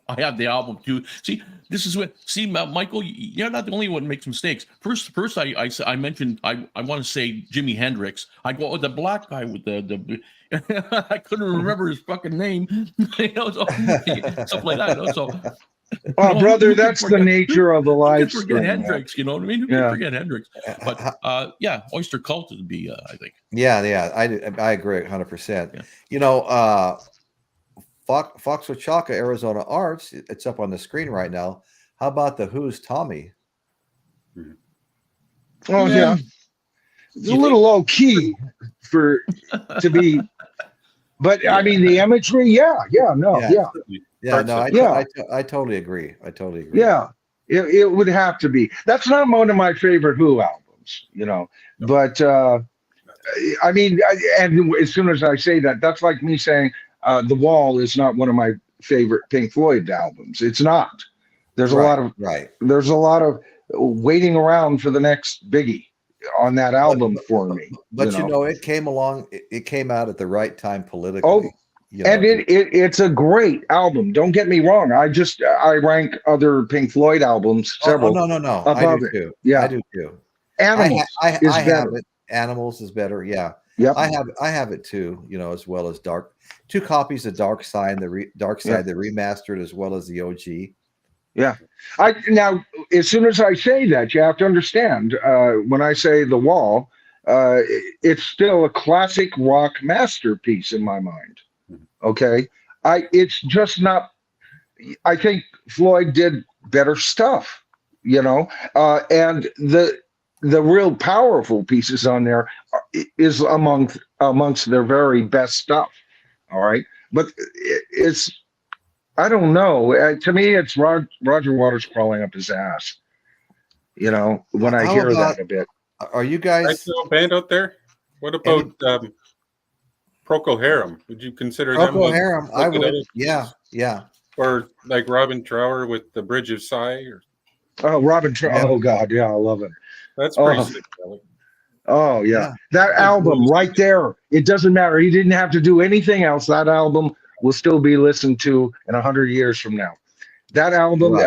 I have the album too. See, this is what. See, Michael, you're not the only one who makes mistakes. First, I mentioned I want to say Jimi Hendrix. I go with the black guy with the I couldn't remember his fucking name. Stuff like that. So, brother, that's the nature of the live stream. Forget Hendrix, you know what I mean? Who can forget Hendrix? But Oyster Cult would be, I think. Yeah, I agree 100%. Yeah. You know, Foxwachaka Arizona Arts, it's up on the screen right now. How about the Who's Tommy? Oh yeah. It's a little low key to be, but I mean the imagery, I totally agree. Yeah, it would have to be. That's not one of my favorite Who albums, but I mean, and as soon as I say that, that's like me saying The Wall is not one of my favorite Pink Floyd albums. It's not. There's a lot of There's a lot of waiting around for the next Biggie on that album for me. But it came along. It came out at the right time politically. And it's a great album. Don't get me wrong. I rank other Pink Floyd albums several. No. Above I do too. Yeah, I do too. Animals is better. Have it. Animals is better. Yeah. Yep. I have it too. As well as two copies of Dark Side, the remastered, as well as the OG. Yeah. Now, as soon as I say that, you have to understand, when I say The Wall, it's still a classic rock masterpiece in my mind. Okay. It's just not, I think Floyd did better stuff, and the real powerful pieces on there is amongst their very best stuff. All right. But it's, I don't know. To me, it's Roger Waters crawling up his ass, when I hear that a bit. Are you guys a band out there? What about Procol Harum? Would you consider Procol Harum? I would. Yeah. Or like Robin Trower with The Bridge of Sighs? Robin Trower. Oh God, yeah, I love it. That's pretty sick. Oh yeah. That album right there. It doesn't matter. He didn't have to do anything else. That album will still be listened to in 100 years from now. That album,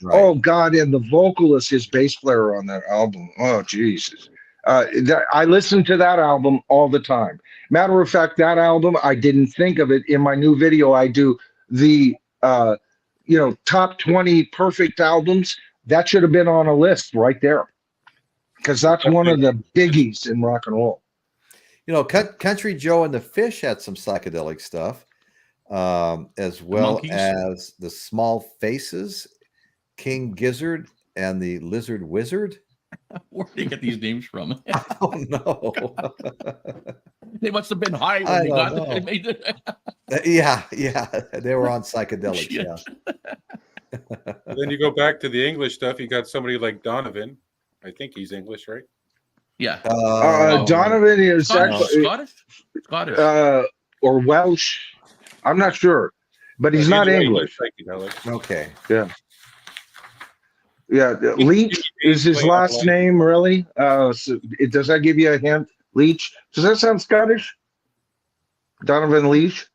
oh God, and the vocalist, his bass player on that album. Oh Jesus. I listen to that album all the time. Matter of fact, that album, I didn't think of it in my new video. I do the top 20 perfect albums. That should have been on a list right there, because that's one of the biggies in rock and roll. Country Joe and the Fish had some psychedelic stuff, as well as the Small Faces, King Gizzard, and the Lizard Wizard. Where do you get these names from? I don't know. They must have been high when they got them. They made it. Yeah, they were on psychedelics. Yeah. Then you go back to the English stuff. You got somebody like Donovan. I think he's English, right? Yeah. Donovan is Scottish or Welsh. I'm not sure, but he's not English. Okay. Yeah. Leach is his last name, really? Does that give you a hint? Leach. Does that sound Scottish? Donovan Leach.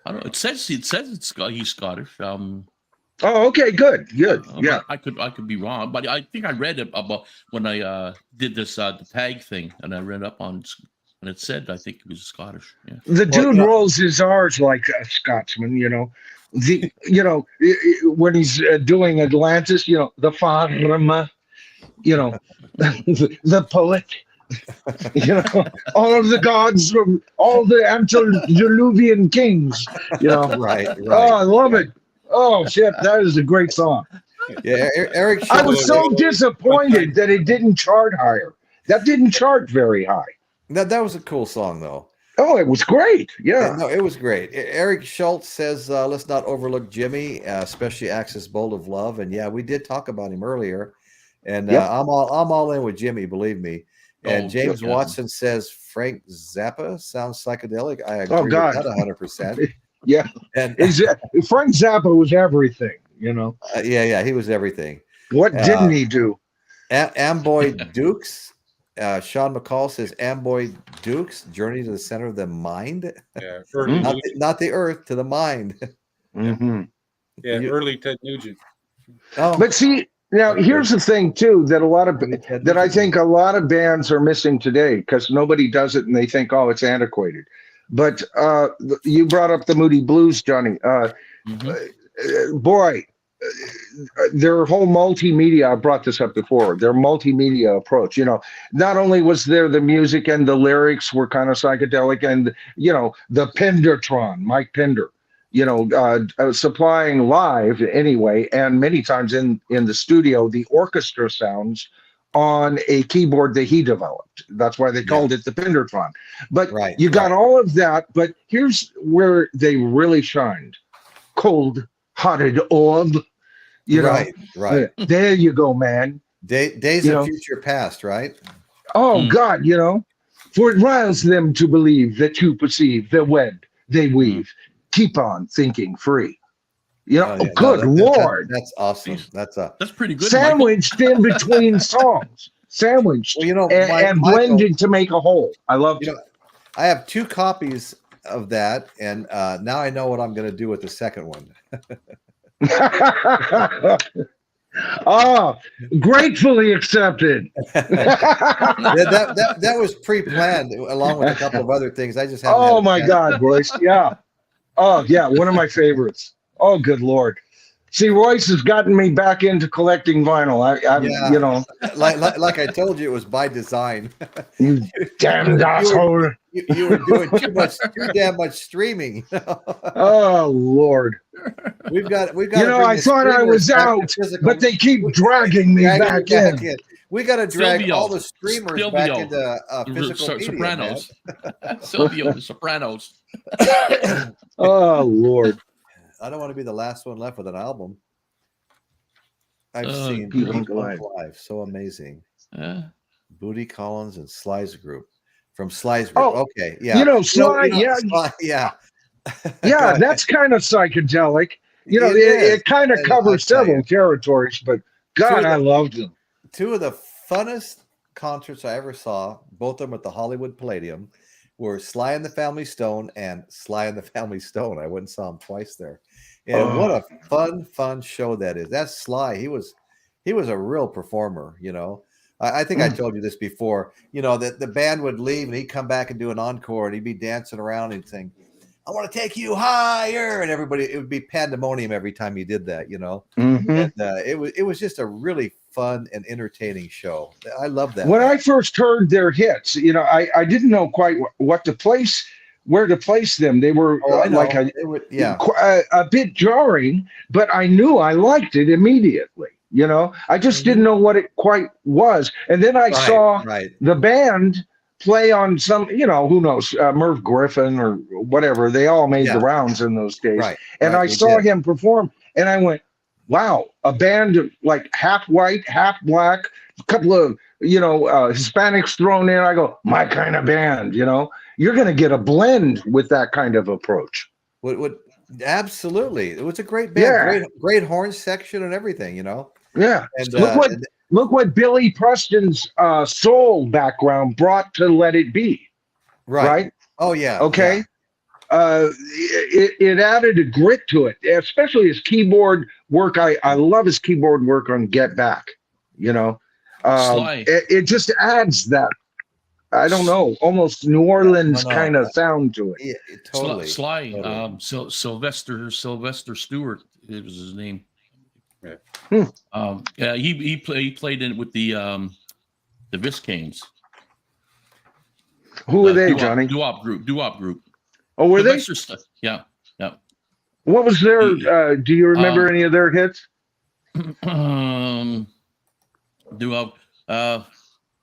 I don't know. It says he's Scottish. Oh, okay, good. Yeah, I could be wrong, but I think I read it about when I did this the tag thing, and I read up on, and it said I think it was Scottish. Yeah. The dude rolls his R's like a Scotsman, when he's doing Atlantis, the farmer, the poet. You know, all of the gods from all the antediluvian kings. You know, right. Oh, I love it. Oh shit, that is a great song. Yeah, Eric. I was so disappointed that it didn't chart higher. That didn't chart very high. That was a cool song, though. Oh, it was great. Yeah. No, it was great. Eric Schultz says, let's not overlook Jimmy, especially Axis Bolt of Love. And yeah, we did talk about him earlier. And I'm all in with Jimmy, believe me. And James Watson says Frank Zappa sounds psychedelic. I agree with that 100%. Yeah. And Frank Zappa was everything, you know. Yeah, he was everything. What didn't he do? Amboy Dukes. Sean McCall says Amboy Dukes, Journey to the Center of the Mind. Yeah, not the earth, to the mind. Mm-hmm. Yeah, early Ted Nugent. Oh. But see, now here's the thing too that I think a lot of bands are missing today because nobody does it and they think, oh, it's antiquated. But you brought up the Moody Blues, Johnny. Boy, their whole multimedia, I brought this up before, their multimedia approach, you know, not only was there the music and the lyrics were kind of psychedelic and, you know, the Pendertron, Mike Pender, you know, supplying live anyway, and many times in the studio, the orchestra sounds on a keyboard that he developed. That's why they called it the Pendertron. But you got all of that, but here's where they really shined. Cold-hearted orb. You know, right. There you go, man. Days of future past, right? Oh God, you know, for it riles them to believe that you perceive the web they weave. Keep on thinking free. You know, good Lord, that's awesome. That's pretty good. Sandwiched in between songs, sandwiched, well, you know, and blended to make a whole. I love it. I have 2 copies of that, and now I know what I'm going to do with the second one. Gratefully accepted. that was pre-planned along with a couple of other things. I just haven't. Oh my God, Royce! Yeah. Oh yeah, one of my favorites. Oh, good Lord. See, Royce has gotten me back into collecting vinyl. You know, like I told you, it was by design. You damn asshole! You were doing too damn much streaming. Oh Lord, we've got. You know, I thought I was out, but they keep dragging me back in. We got to drag all the streamers back into physical media. Sopranos. Silvio, the Sopranos. Oh Lord. I don't want to be the last one left with an album. I've seen live. So amazing. Booty Collins and Sly's Group. From Sly's Group. Oh, okay. Yeah. You know, Sly, Sly, yeah. Yeah, that's kind of psychedelic. You know, it kind of covers several territories, but God, I loved them. 2 of the funnest concerts I ever saw, both of them at the Hollywood Palladium, were Sly and the Family Stone and Sly and the Family Stone. I went and saw him twice there. And what a fun show that is. That's Sly. He was a real performer, you know. I think I told you this before, you know, that the band would leave and he'd come back and do an encore and he'd be dancing around and saying, I want to take you higher. And everybody, it would be pandemonium every time he did that, you know. And it was just a really fun and entertaining show. I love that. When I first heard their hits, you know, I didn't know quite where to place them. They were like a bit jarring, but I knew I liked it immediately. You know, I just didn't know what it quite was. And then I saw the band play on some, you know, who knows, Merv Griffin or whatever. They all made the rounds in those days. And I saw him perform and I went, wow, a band like half white, half black, a couple of, you know, Hispanics thrown in. I go, my kind of band, you know, you're going to get a blend with that kind of approach. Absolutely. It was a great band, great horn section and everything, you know? Yeah. And look what Billy Preston's soul background brought to Let It Be. Right? Oh, yeah. Okay. Yeah. It added a grit to it, especially his keyboard work. I love his keyboard work on Get Back, you know. It just adds that, I don't know, almost New Orleans kind of sound to it. Yeah, totally. Sly, totally. Sylvester Stewart, it was his name. Yeah. He played in with the Viscanes. Who were they, doo-wop, Johnny? Doo-wop group. Oh, were they? Yeah. What was their? Do you remember any of their hits? Doo-wop.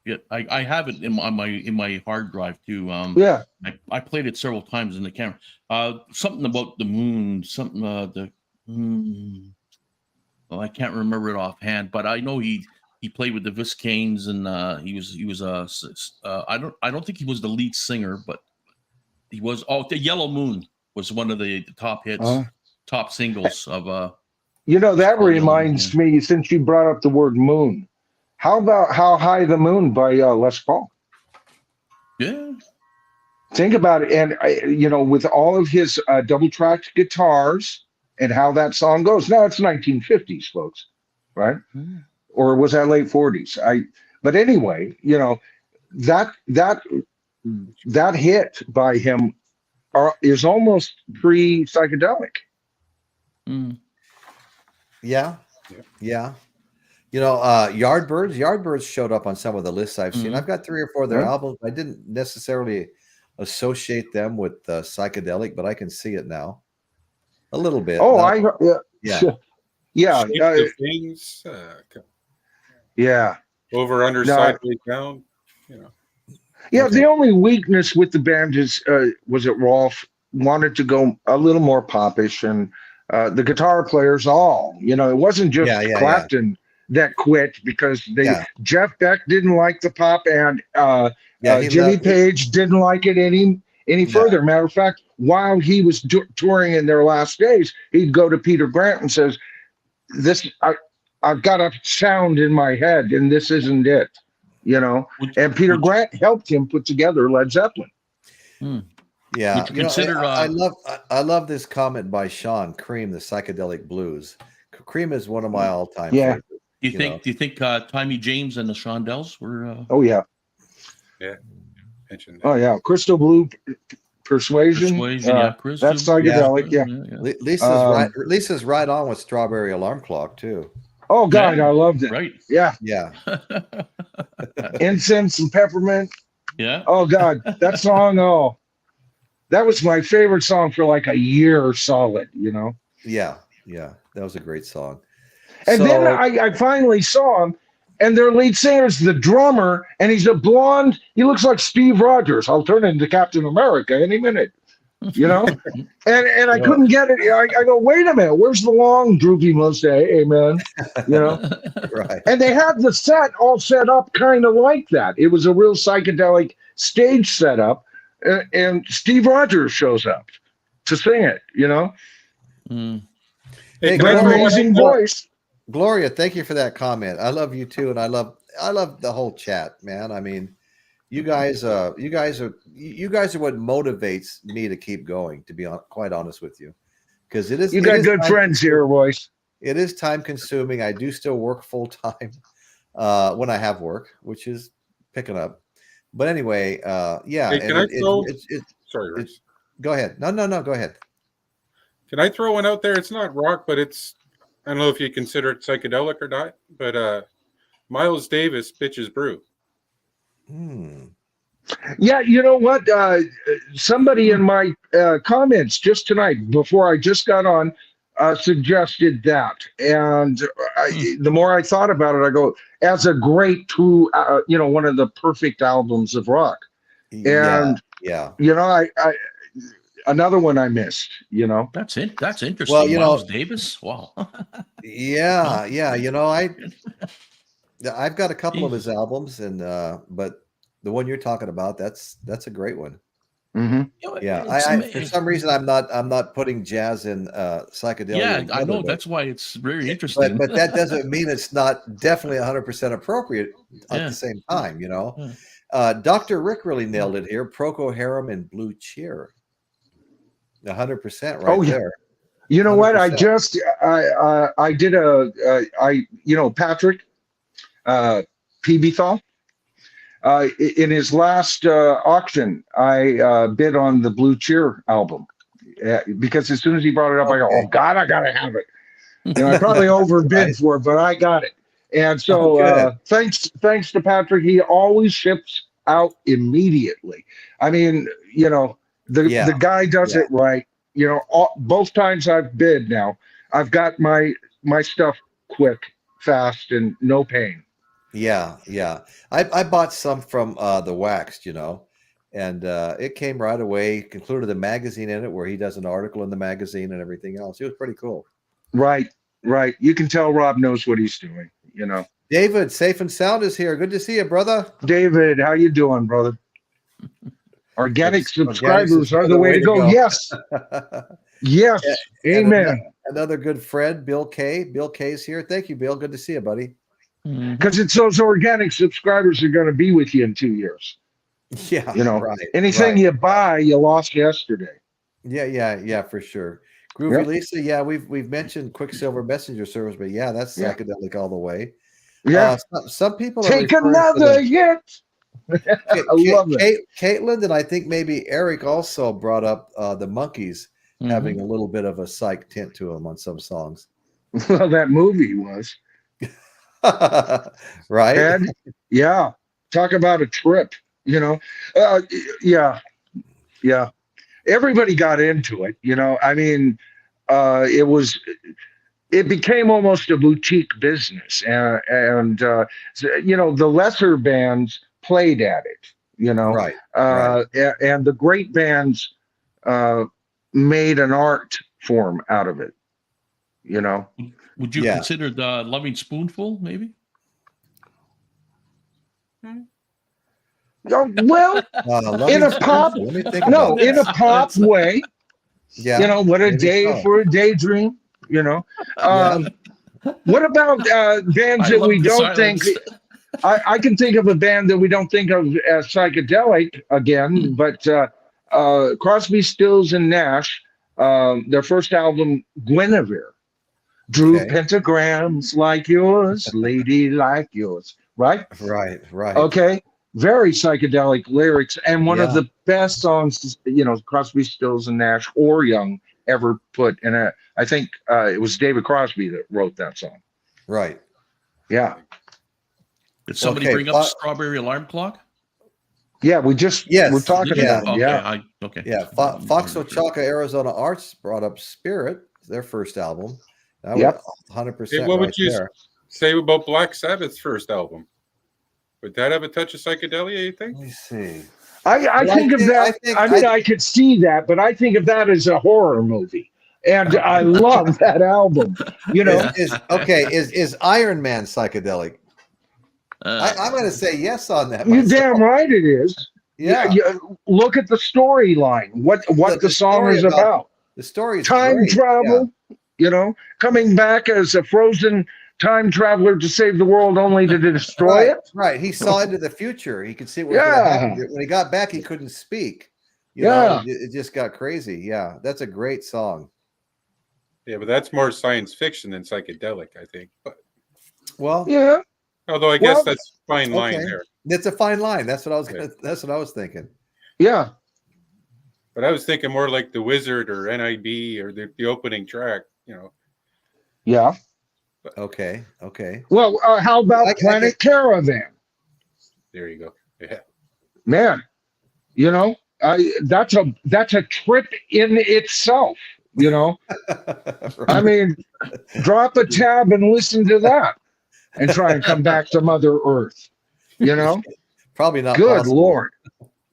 Yeah, I have it in my hard drive too. Yeah. I played it several times in the camera. Something about the moon. Something well, I can't remember it offhand, but I know he played with the Viscanes, and he was I don't think he was the lead singer, but he was. Oh, the Yellow Moon was one of the top hits, top singles of. That reminds me, since you brought up the word moon, how about How High the Moon by Les Paul? Yeah. Think about it, and with all of his double-tracked guitars and how that song goes. Now it's 1950s, folks, right? Or was that late 40s? But anyway, that hit by him is almost pre-psychedelic. Yeah. Yardbirds showed up on some of the lists I've seen. I've got 3 or 4 of their albums. I didn't necessarily associate them with psychedelic, but I can see it now a little bit. Oh, Things, over under sideways down. Yeah, okay. The only weakness with the band is was it Rolf wanted to go a little more popish, and the guitar players it wasn't just Clapton that quit because Jeff Beck didn't like the pop, and Jimmy Page didn't like it any further. Matter of fact, while he was touring in their last days, he'd go to Peter Grant and says, I've got a sound in my head and this isn't it, and Peter Grant helped him put together Led Zeppelin. Yeah. I love this comment by Sean Cream, the Psychedelic Blues. Cream is one of my all-time favorites. Do you think Tommy James and the Shondells were Oh yeah, Crystal Blue Persuasion. That's psychedelic. Yeah. Lisa's right on with Strawberry Alarm Clock too. Oh God, I loved it. Right. Yeah. Incense and Peppermint. Yeah. Oh God, that song. Oh, that was my favorite song for like a year solid. Yeah. That was a great song. And then I finally saw him. And their lead singer is the drummer, and he's a blonde. He looks like Steve Rogers. I'll turn into Captain America any minute, And I couldn't get it. I go, wait a minute, where's the long droopy mustache? Amen. Right. And they had the set all set up kind of like that. It was a real psychedelic stage setup, and Steve Rogers shows up to sing it. Hey, amazing voice. Gloria, thank you for that comment. I love you too, and I love the whole chat, man. I mean, you guys are what motivates me to keep going. To be quite honest with you, because it is. You got good friends here, boys. It is time consuming. I do still work full time when I have work, which is picking up. But anyway, Hey, sorry, Rich. Go ahead. No, go ahead. Can I throw one out there? It's not rock, but it's. I don't know if you consider it psychedelic or not, but Miles Davis, Bitches Brew. Yeah, you know what? Somebody in my comments just tonight, before I just got on, suggested that. And the more I thought about it, I go, as a great true, one of the perfect albums of rock. And, I another one I missed, That's it. That's interesting. Well, Miles Davis. Wow. Yeah. I've got a couple of his albums, and but the one you're talking about, that's a great one. Mm-hmm. For some reason I'm not putting jazz in psychedelia. Yeah, I know. That's why it's very interesting. But that doesn't mean it's not definitely 100% appropriate at the same time. Dr. Rick really nailed it here. Procol Harum and Blue Cheer. 100% right there. You know 100%. What? I just I did Patrick Pbethal in his last auction. I bid on the Blue Cheer album because as soon as he brought it up, I go, oh God, I gotta have it. I probably overbid for it, but I got it. And so thanks to Patrick, he always ships out immediately. I mean, you know, the guy does it right. You know, both times I've bid now, I've got my stuff quick, fast, and no pain. Yeah, yeah. I bought some from the Waxed, you know, and it came right away. Included a magazine in it where he does an article in the magazine and everything else. It was pretty cool. Right, right. You can tell Rob knows what he's doing, you know. David, Safe and Sound is here. Good to see you, brother. David, how you doing, brother? Organic subscribers are the way to go. Yes. Yes. Amen. Another good friend, Bill K. Bill K's here. Thank you, Bill. Good to see you, buddy. Because it's those organic subscribers are going to be with you in 2 years. Yeah. You know, right, anything you buy, you lost yesterday. Yeah, for sure. Groovy Lisa, yeah, we've mentioned Quicksilver Messenger Service, but yeah, that's psychedelic all the way. Yeah. Some people take another hit. I love it. Caitlin, and I think maybe Eric also brought up the Monkees having a little bit of a psych tint to them on some songs. Well, that movie was. Right? And, yeah. Talk about a trip, you know. Yeah. Everybody got into it, you know. I mean, it became almost a boutique business, and you know, the lesser bands played at it, you know, right. And the great bands made an art form out of it, you know. Would you consider the Loving Spoonful, maybe? Well, in a pop, in a pop way. Yeah, you know, what a day for a daydream. You know, what about bands that we don't think? I can think of a band that we don't think of as psychedelic again, but Crosby, Stills, and Nash, their first album, Guinevere, drew pentagrams like yours, lady like yours, right? Right. Okay, very psychedelic lyrics, and one of the best songs, you know, Crosby, Stills, and Nash or Young ever put in a. I think it was David Crosby that wrote that song. Right. Yeah. Did somebody bring up Strawberry Alarm Clock? Yeah, we're talking about it. Yeah. Fox Ochaka Arizona Arts brought up Spirit, their first album. That was 100%. Hey, what would you say about Black Sabbath's first album? Would that have a touch of psychedelia, you think? Let me see. I think of that. I could see that, but I think of that as a horror movie. And I love that album. You know, is Iron Man psychedelic? I'm going to say yes on that. You're damn right it is. Yeah. Look at the storyline. What the song is about. The story is time travel. Yeah. You know, coming back as a frozen time traveler to save the world, only to destroy it. Right. He saw into the future. He could see what was going to happen. When he got back, he couldn't speak. You know, it just got crazy. Yeah, that's a great song. Yeah, but that's more science fiction than psychedelic, I think. But yeah. Although I guess that's a fine line there. It's a fine line. That's what I was. That's what I was thinking. Yeah. But I was thinking more like The Wizard or NIB or the opening track. You know. Yeah. But, okay. Well, how about Planet Caravan? There you go. Yeah. Man, you know, that's a trip in itself. You know, right. I mean, drop a tab and listen to that, and try and come back to Mother Earth. You know, probably not. Good possible. Lord.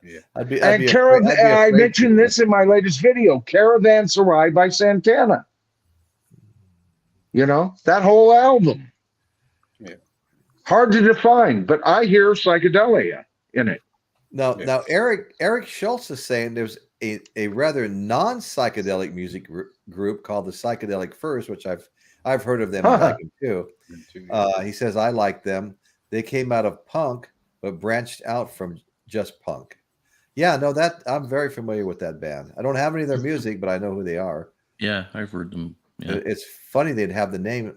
Yeah. I mentioned this in my latest video. Caravanserai by Santana. You know, that whole album. Yeah. Hard to define, but I hear psychedelia in it. Now, Eric Schultz is saying there's a rather non-psychedelic music group called the Psychedelic Furs, which I've heard of them. I like them too. He says I like them. They came out of punk, but branched out from just punk. Yeah, no, that I'm very familiar with that band. I don't have any of their music, but I know who they are. Yeah, I've heard them. Yeah. It's funny they'd have the name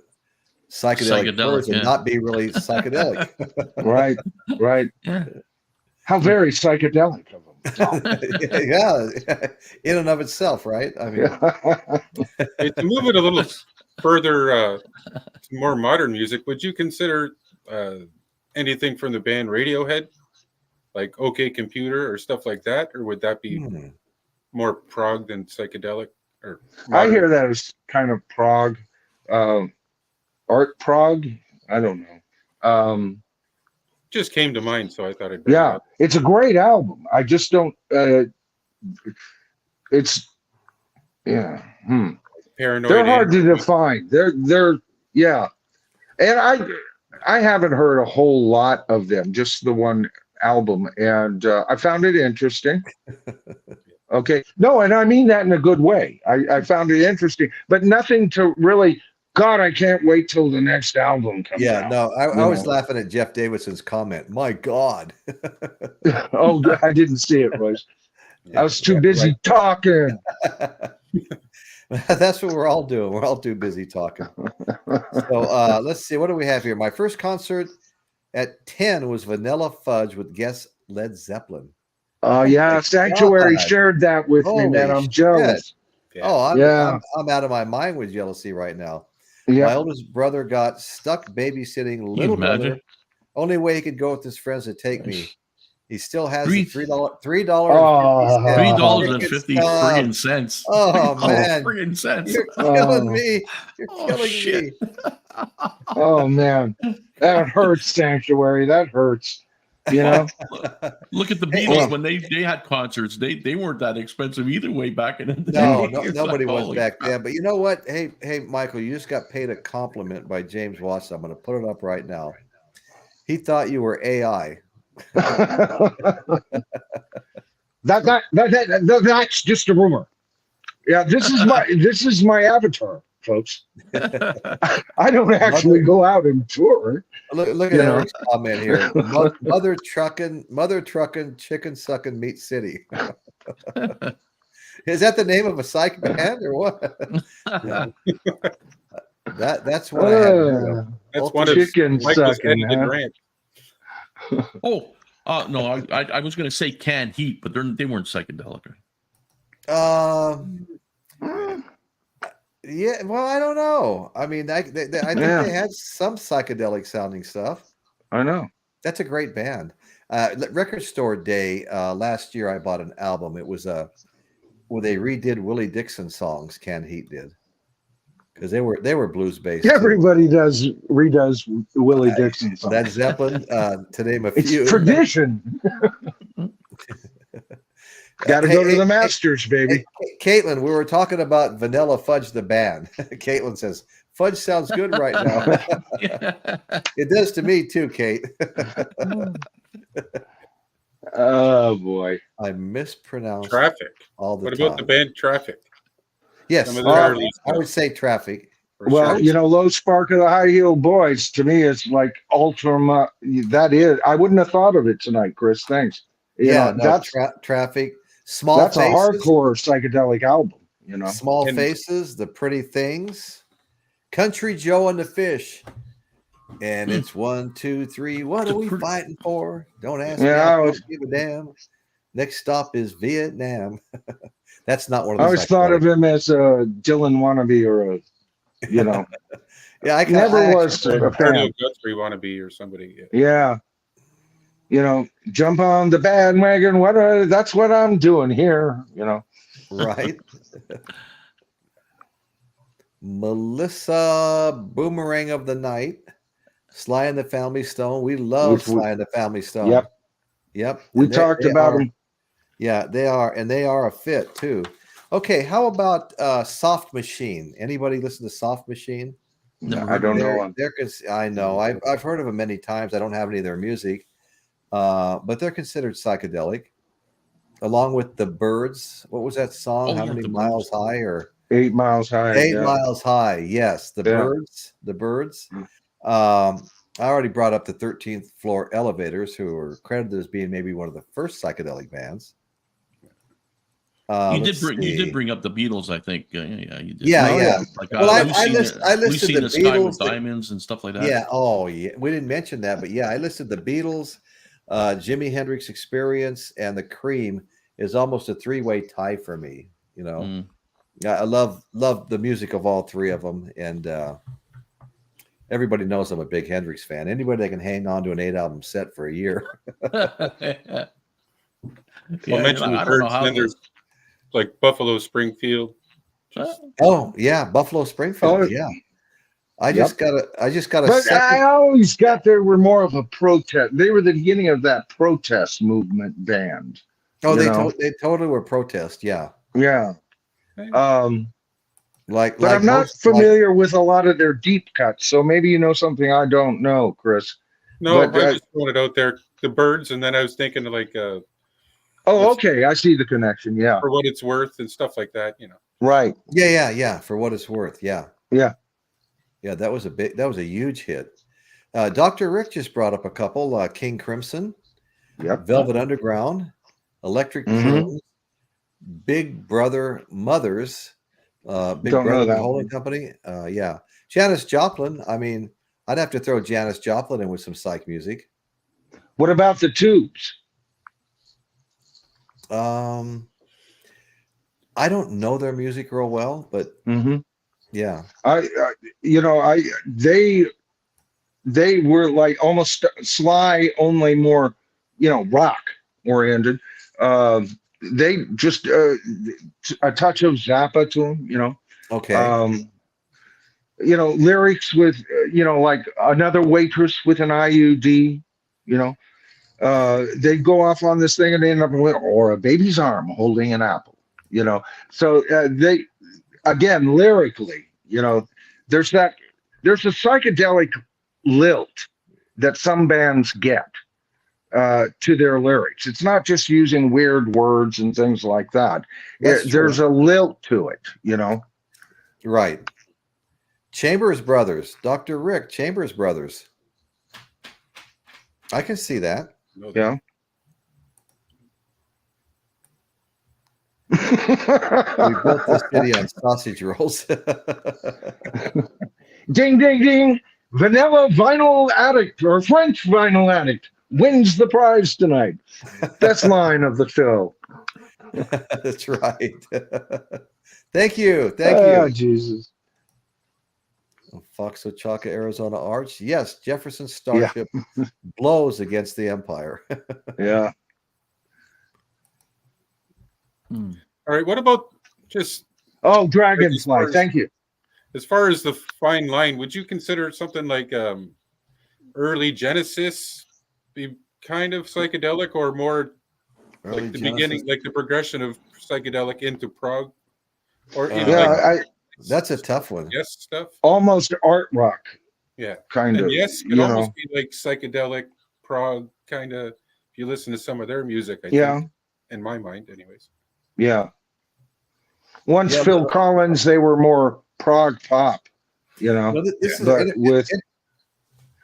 Psychedelic Furs and not be really psychedelic. Right. Yeah. How very psychedelic of them. Yeah, in and of itself, right? I mean, to move it a little further, more modern music, would you consider anything from the band Radiohead like OK Computer or stuff like that, or would that be more prog than psychedelic? Or I hear that as kind of prog, art prog. I don't know. Just came to mind, so I thought I'd bring it up. It's a great album. I just don't. It's Paranoid. They're hard to define. They're yeah, and I haven't heard a whole lot of them. Just the one album, and I found it interesting. Okay, no, and I mean that in a good way. I found it interesting, but nothing to really. God, I can't wait till the next album comes out. Yeah, no, I was laughing at Jeff Davidson's comment. My God. Oh, I didn't see it, Royce. I was too busy talking. That's what we're all doing. We're all too busy talking. So let's see. What do we have here? My first concert at 10 was Vanilla Fudge with guest Led Zeppelin. Oh, yeah. Sanctuary shared that with me, man. I'm jealous. Yeah. Oh, I'm out of my mind with jealousy right now. Yeah. My oldest brother got stuck babysitting little brother. Only way he could go with his friends to take me. He still has the $3.50. Oh man, friggin' cents! You're killing me. You're killing me. Oh man, that hurts, Sanctuary. That hurts. You know, look at the Beatles when they had concerts. They weren't that expensive either way back in the day. No, nobody was back then. But you know what? Hey, Michael, you just got paid a compliment by James Watson. I'm going to put it up right now. He thought you were AI. That's just a rumor. Yeah, this is my avatar, folks. I don't actually go out and tour. Look at Eric's comment here. Mother trucking, chicken sucking, meat city. Is that the name of a psych band or what? That's what I had. That's one of chicken sucking. No, I was going to say canned heat, but they weren't psychedelic. Yeah, well, I don't know. I mean, I think they had some psychedelic sounding stuff. I know. That's a great band. Record Store Day last year, I bought an album. It was where they redid Willie Dixon songs. Canned Heat did, because they were blues based. Everybody redoes Willie Dixon songs. Led Zeppelin, to name a few. It's tradition. Got to go to the Masters, baby. Caitlin, we were talking about Vanilla Fudge, the band. Caitlin says, Fudge sounds good right now. It does to me too, Kate. Oh, boy. I mispronounced Traffic. All the time. What about the band Traffic? Yes, I would say Traffic. Well, Low Spark of the High Heel Boys, to me, it's like ultra. That is. I wouldn't have thought of it tonight, Chris. Thanks. That's Traffic. Small That's Faces, a hardcore psychedelic album, Small Faces, The Pretty Things, Country Joe and the Fish, and it's 1, 2, 3. What are we fighting for? Don't ask me. I don't give a damn. Next stop is Vietnam. That's not one of those. I always thought of him as a Dylan wannabe or a, Yeah, I never was a fan. Guthrie wannabe or somebody. Yeah. Jump on the bandwagon. That's what I'm doing here. Right. Melissa, Boomerang of the Night, Sly and the Family Stone. We love Sly and the Family Stone. Yep. We talked about them. Yeah, they are, and they are a fit too. Okay, how about Soft Machine? Anybody listen to Soft Machine? No, I don't know. I know. I've heard of them many times. I don't have any of their music. But they're considered psychedelic, along with the Birds. What was that song? How many miles high? Or 8 miles high. 8 miles high. Yes, the Birds. The Birds. I already brought up the 13th Floor Elevators, who are credited as being maybe one of the first psychedelic bands. You did bring up the Beatles, I think. Yeah, you did. Yeah. Well, I listed the Beatles, with diamonds and stuff like that. Yeah. Oh, yeah. We didn't mention that, but yeah, I listed the Beatles. Jimi Hendrix Experience and the Cream is almost a 3-way tie for me. I love the music of all three of them, and Everybody knows I'm a big Hendrix fan. Anybody that can hang on to an 8-album set for a year. Yeah, I'll mention the I don't know birds. how Then there's like Buffalo Springfield. Oh yeah, Buffalo Springfield. Oh, yeah, I just got a But second. I always got they were more of a protest. They were the beginning of that protest movement band. Oh, they totally were protest. Yeah. Yeah. But I'm not familiar with a lot of their deep cuts, so maybe you know something I don't know, Chris. No, I just thrown it out there. The birds, and then I was thinking like oh, okay, I see the connection. Yeah. For What It's Worth and stuff like that, you know. Right. Yeah. For What It's Worth. Yeah. Yeah. Yeah, that was a huge hit. Dr. Rick just brought up a couple, King Crimson, Velvet Underground, Electric Prunes, Big Brother Mothers, Big Brother Holding Company. Yeah. Janis Joplin. I mean, I'd have to throw Janis Joplin in with some psych music. What about the Tubes? I don't know their music real well, but yeah. They were like almost Sly, only more, rock oriented. They just a touch of Zappa to them, Okay. Lyrics with like Another Waitress with an IUD, they go off on this thing and they end up with, or a baby's arm holding an apple, so they, again, lyrically, there's a psychedelic lilt that some bands get to their lyrics. It's not just using weird words and things like that. There's a lilt to it, Right. Chambers Brothers, Dr. Rick, Chambers Brothers. I can see that. Yeah. We built this city on sausage rolls. Ding, ding, ding. Vanilla vinyl addict or French vinyl addict wins the prize tonight. Best line of the show. That's right. Thank you. Oh, Jesus. Fox Ochaka, Arizona Arch. Yes, Jefferson Starship blows against the Empire. Yeah. All right. What about just Dragonfly? Thank you. As far as the fine line, would you consider something like early Genesis be kind of psychedelic, or more early like the Genesis? Beginning, like the progression of psychedelic into prog? Or that's a tough one. Yes, stuff. Almost art rock. Yeah, kind of. Yes, could almost be like psychedelic prog kind of. If you listen to some of their music, I think, in my mind, anyways. Yeah. Once Phil Collins, they were more prog pop, But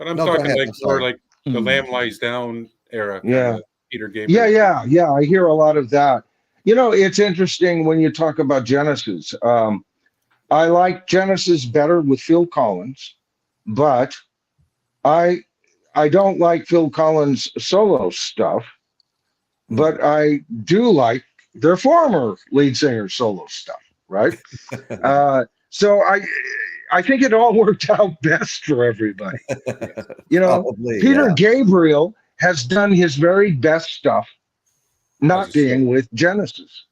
I'm talking like more like the Lamb Lies Down era. Peter Gabriel. Yeah. I hear a lot of that. It's interesting when you talk about Genesis. I like Genesis better with Phil Collins, but I don't like Phil Collins' solo stuff, but I do like their former lead singer solo stuff, right? So I think it all worked out best for everybody. Peter Gabriel has done his very best stuff, not being with Genesis,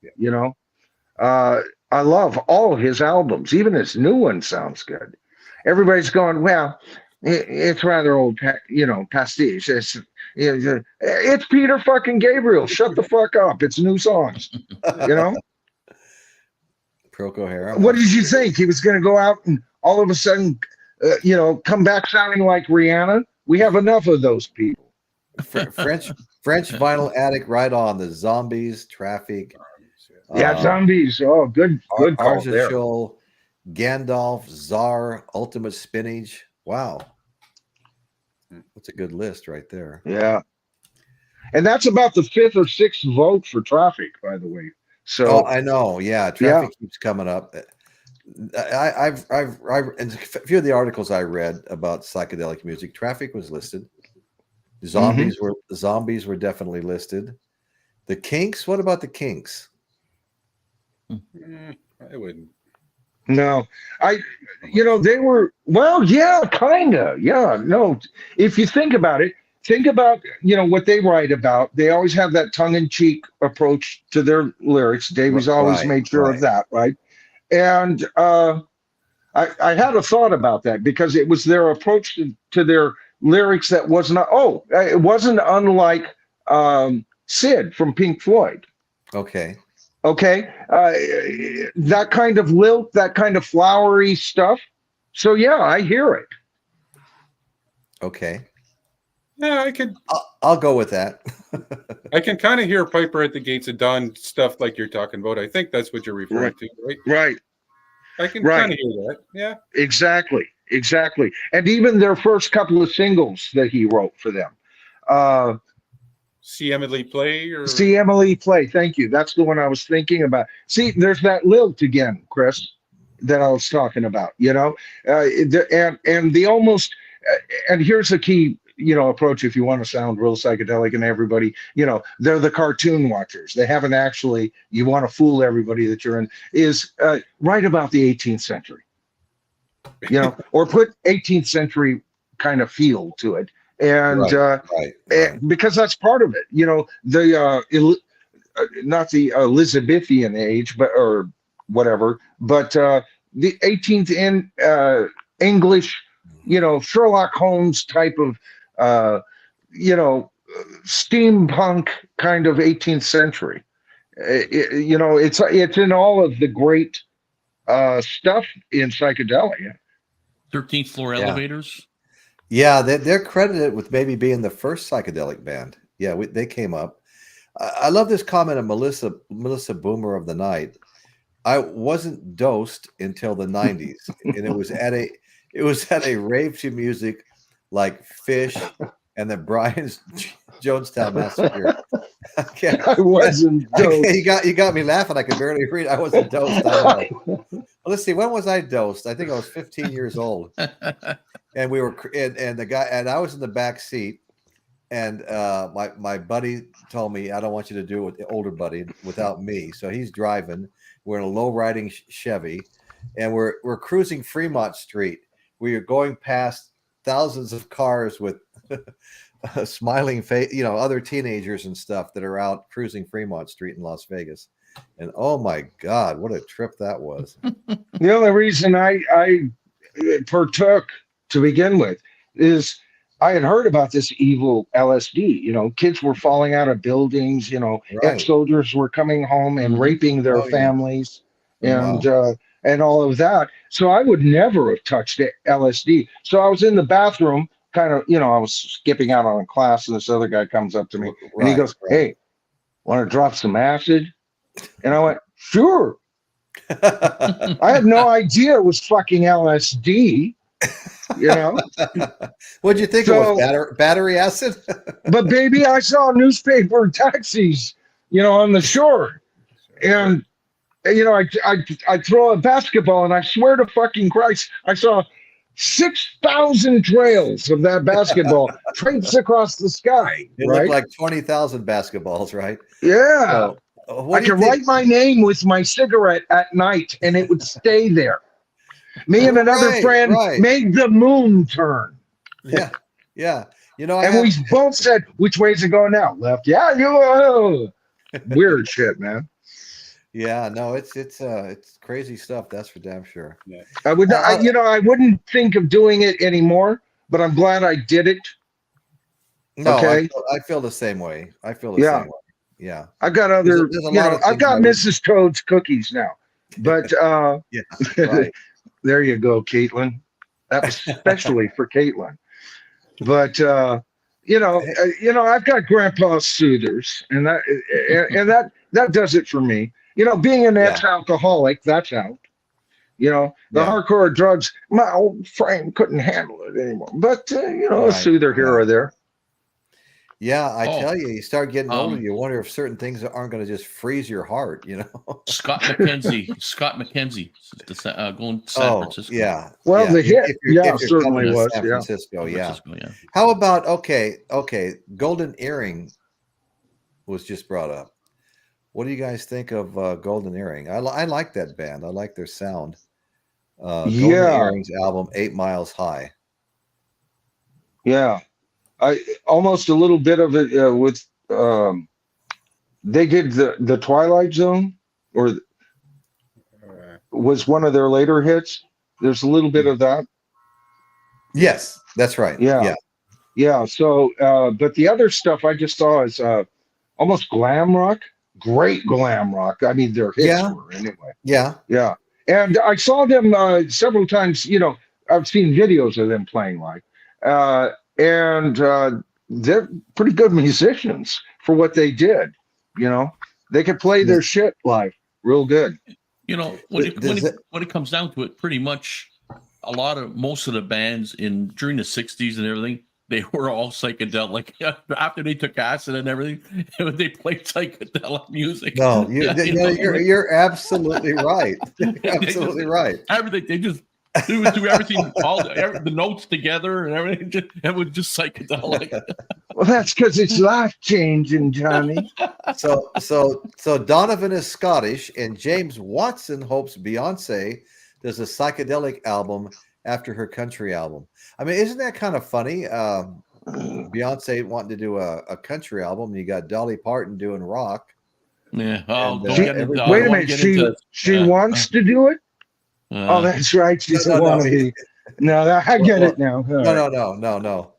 I love all of his albums. Even his new one sounds good. Everybody's going, well, it's rather old, pastiche. It's Peter fucking Gabriel. Shut the fuck up. It's new songs, Procol Harum. What did you think? He was going to go out and all of a sudden, come back sounding like Rihanna? We have enough of those people. French vinyl addict, right on. The Zombies, Traffic. Zombies. Oh, good call there. Gandalf, Czar, Ultimate Spinach. Wow. That's a good list right there. Yeah. And that's about the 5th or 6th vote for Traffic, by the way. So I know. Yeah. Traffic keeps coming up. I've in a few of the articles I read about psychedelic music, Traffic was listed. Zombies were definitely listed. The Kinks. What about the Kinks? I wouldn't. No, they were, well, yeah, kind of. Yeah, no, if you think about it, think about, what they write about. They always have that tongue-in-cheek approach to their lyrics. Davies always Right, made sure of right. that, right? And I had a thought about that because it was their approach to their lyrics that was not, it wasn't unlike Sid from Pink Floyd. Okay. Okay, that kind of lilt, that kind of flowery stuff. So yeah, I hear it. Okay. Yeah, I could. I'll go with that. I can kind of hear Piper at the Gates of Dawn stuff like you're talking about. I think that's what you're referring to, right? Right. I can kind of hear that. Yeah. Exactly. And even their first couple of singles that he wrote for them. See Emily Play or See Emily Play. Thank you. That's the one I was thinking about. See, there's that lilt again, Chris, that I was talking about, and the almost, and here's the key, approach. If you want to sound real psychedelic and everybody, they're the cartoon watchers. They haven't actually, you want to fool everybody that you're in, is right about the 18th century, or put 18th century kind of feel to it. And right. Because that's part of it, not the Elizabethan age, or whatever, but the 18th in English, Sherlock Holmes type of, steampunk kind of 18th century. It's in all of the great stuff in psychedelia. 13th Floor Elevators. Yeah, they're credited with maybe being the first psychedelic band. Yeah, they came up. I love this comment of Melissa Boomer of the Night. I wasn't dosed until the 90s, and it was at a rave to music like Fish and the Brian Jonestown Massacre. I wasn't dosed. You got me laughing. I could barely read. I wasn't dosed. Well, let's see. When was I dosed? I think I was 15 years old. And we were, and the guy, and I was in the back seat, and my buddy told me, I don't want you to do it with the older buddy without me. So he's driving. We're in a low riding Chevy, and we're cruising Fremont Street. We are going past thousands of cars with a smiling face, other teenagers and stuff that are out cruising Fremont Street in Las Vegas. And oh my God, what a trip that was. The only reason I partook to begin with is I had heard about this evil LSD. Kids were falling out of buildings, ex-soldiers were coming home and raping their families and all of that. So I would never have touched LSD. So I was in the bathroom, kind of, I was skipping out on a class, and this other guy comes up to me and he goes, "Hey, want to drop some acid?" And I went, "Sure." I had no idea it was fucking LSD. What'd you think it was? Battery acid? But baby, I saw newspaper taxis, on the shore, and I throw a basketball, and I swear to fucking Christ, I saw 6,000 trails of that basketball traipse across the sky. It looked like 20,000 basketballs, right? Yeah. So, I could write my name with my cigarette at night, and it would stay there. Me and another friend made the moon turn. Yeah. And we both said, "Which way is it going now? Left." Yeah, weird shit, man. Yeah, no, it's crazy stuff. That's for damn sure. Yeah. I wouldn't think of doing it anymore, but I'm glad I did it. No, okay. I feel the same way. I feel the same way. Yeah. I've got other. I've got Mrs. Toad's cookies now, but yeah. Right. There you go, Caitlin. That was especially for Caitlin. But I've got Grandpa's Soothers, and that does it for me. Being an ex-alcoholic, that's out. The hardcore drugs, my old frame couldn't handle it anymore. But a soother here or there. Yeah, I tell you, you start getting older, you wonder if certain things aren't going to just freeze your heart, Scott McKenzie going to San Francisco. Yeah. Well, the hit, if certainly was. San Francisco, yeah. How about, Golden Earring was just brought up. What do you guys think of Golden Earring? I like that band. I like their sound. Golden Earrings album, 8 Miles High. Yeah. I almost a little bit of it with they did the Twilight Zone, or was one of their later hits. There's a little bit of that. Yes, that's right. Yeah. So, but the other stuff I just saw is almost glam rock, great glam rock. I mean, their hits were anyway. Yeah. And I saw them several times. You know, I've seen videos of them playing live, and they're pretty good musicians for what they did. You know, they could play their shit live real good. You know, when it comes down to it, pretty much most of the bands during the 60s and everything, they were all psychedelic. After they took acid and everything, they played psychedelic music. No, you're absolutely right. You're absolutely right. Everything they just do everything, the notes together and everything. It was just psychedelic. Well, that's because it's life changing, Johnny. So Donovan is Scottish, and James Watson hopes Beyonce does a psychedelic album after her country album. I mean, isn't that kind of funny? Beyonce wanting to do a country album, and you got Dolly Parton doing rock. Yeah. Wait a minute. She wants to do it. Oh, that's right. She doesn't want to be. No, I get it now. No.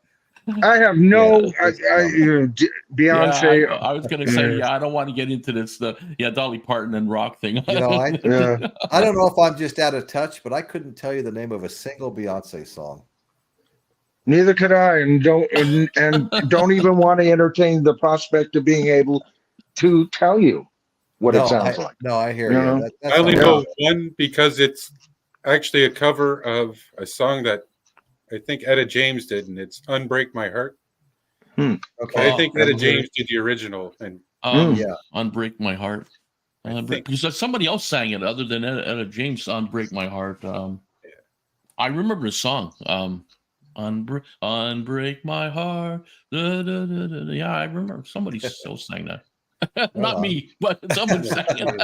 I have Beyonce. Yeah, I was going to say, I don't want to get into this. Dolly Parton and rock thing. I don't know if I'm just out of touch, but I couldn't tell you the name of a single Beyonce song. Neither could I, and don't even want to entertain the prospect of being able to tell you what it sounds like. No, I hear you. I only know one because it's actually a cover of a song that I think Etta James did, and it's "Unbreak My Heart." Okay, I think Etta James did the original, and "Unbreak My Heart." Because somebody else sang it other than Etta James. "Unbreak My Heart." I remember the song. Unbreak my heart. Da, da, da, da, da. Yeah, I remember somebody still sang that. Not me, but someone sang it.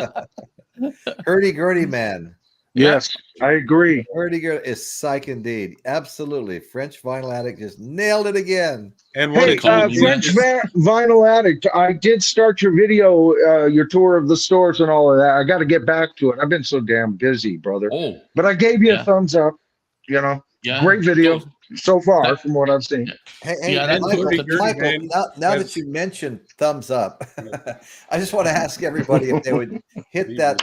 Hurdy-gurdy man. Yes, I agree. Hurdy-gurdy is psych indeed. Absolutely. French Vinyl Addict just nailed it again. And French Vinyl Addict, I did start your video, your tour of the stores and all of that. I got to get back to it. I've been so damn busy, brother. But I gave you a thumbs up. You know, great video so far from what I've seen. Hey, Michael, now that you mentioned thumbs up, I just want to ask everybody if they would hit that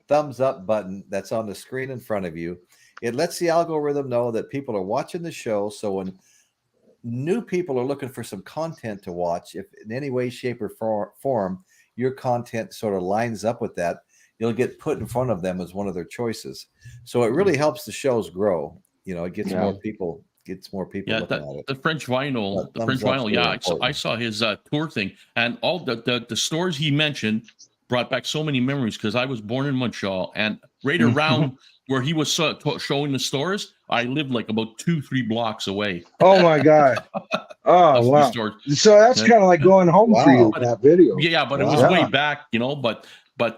thumbs up button that's on the screen in front of you. It lets the algorithm know that people are watching the show. So when new people are looking for some content to watch, if in any way, shape, or form your content sort of lines up with that, you'll get put in front of them as one of their choices. So it really helps the shows grow. You know, it gets more people. Looking at it. The French Vinyl, I saw his tour thing, and all the stores he mentioned brought back so many memories because I was born in Montreal, and right around where he was showing the stores, I lived like about 2-3 blocks away. Oh my God! Oh wow! So that's kind of like going home for you in that video. Yeah, but it was way back, you know. But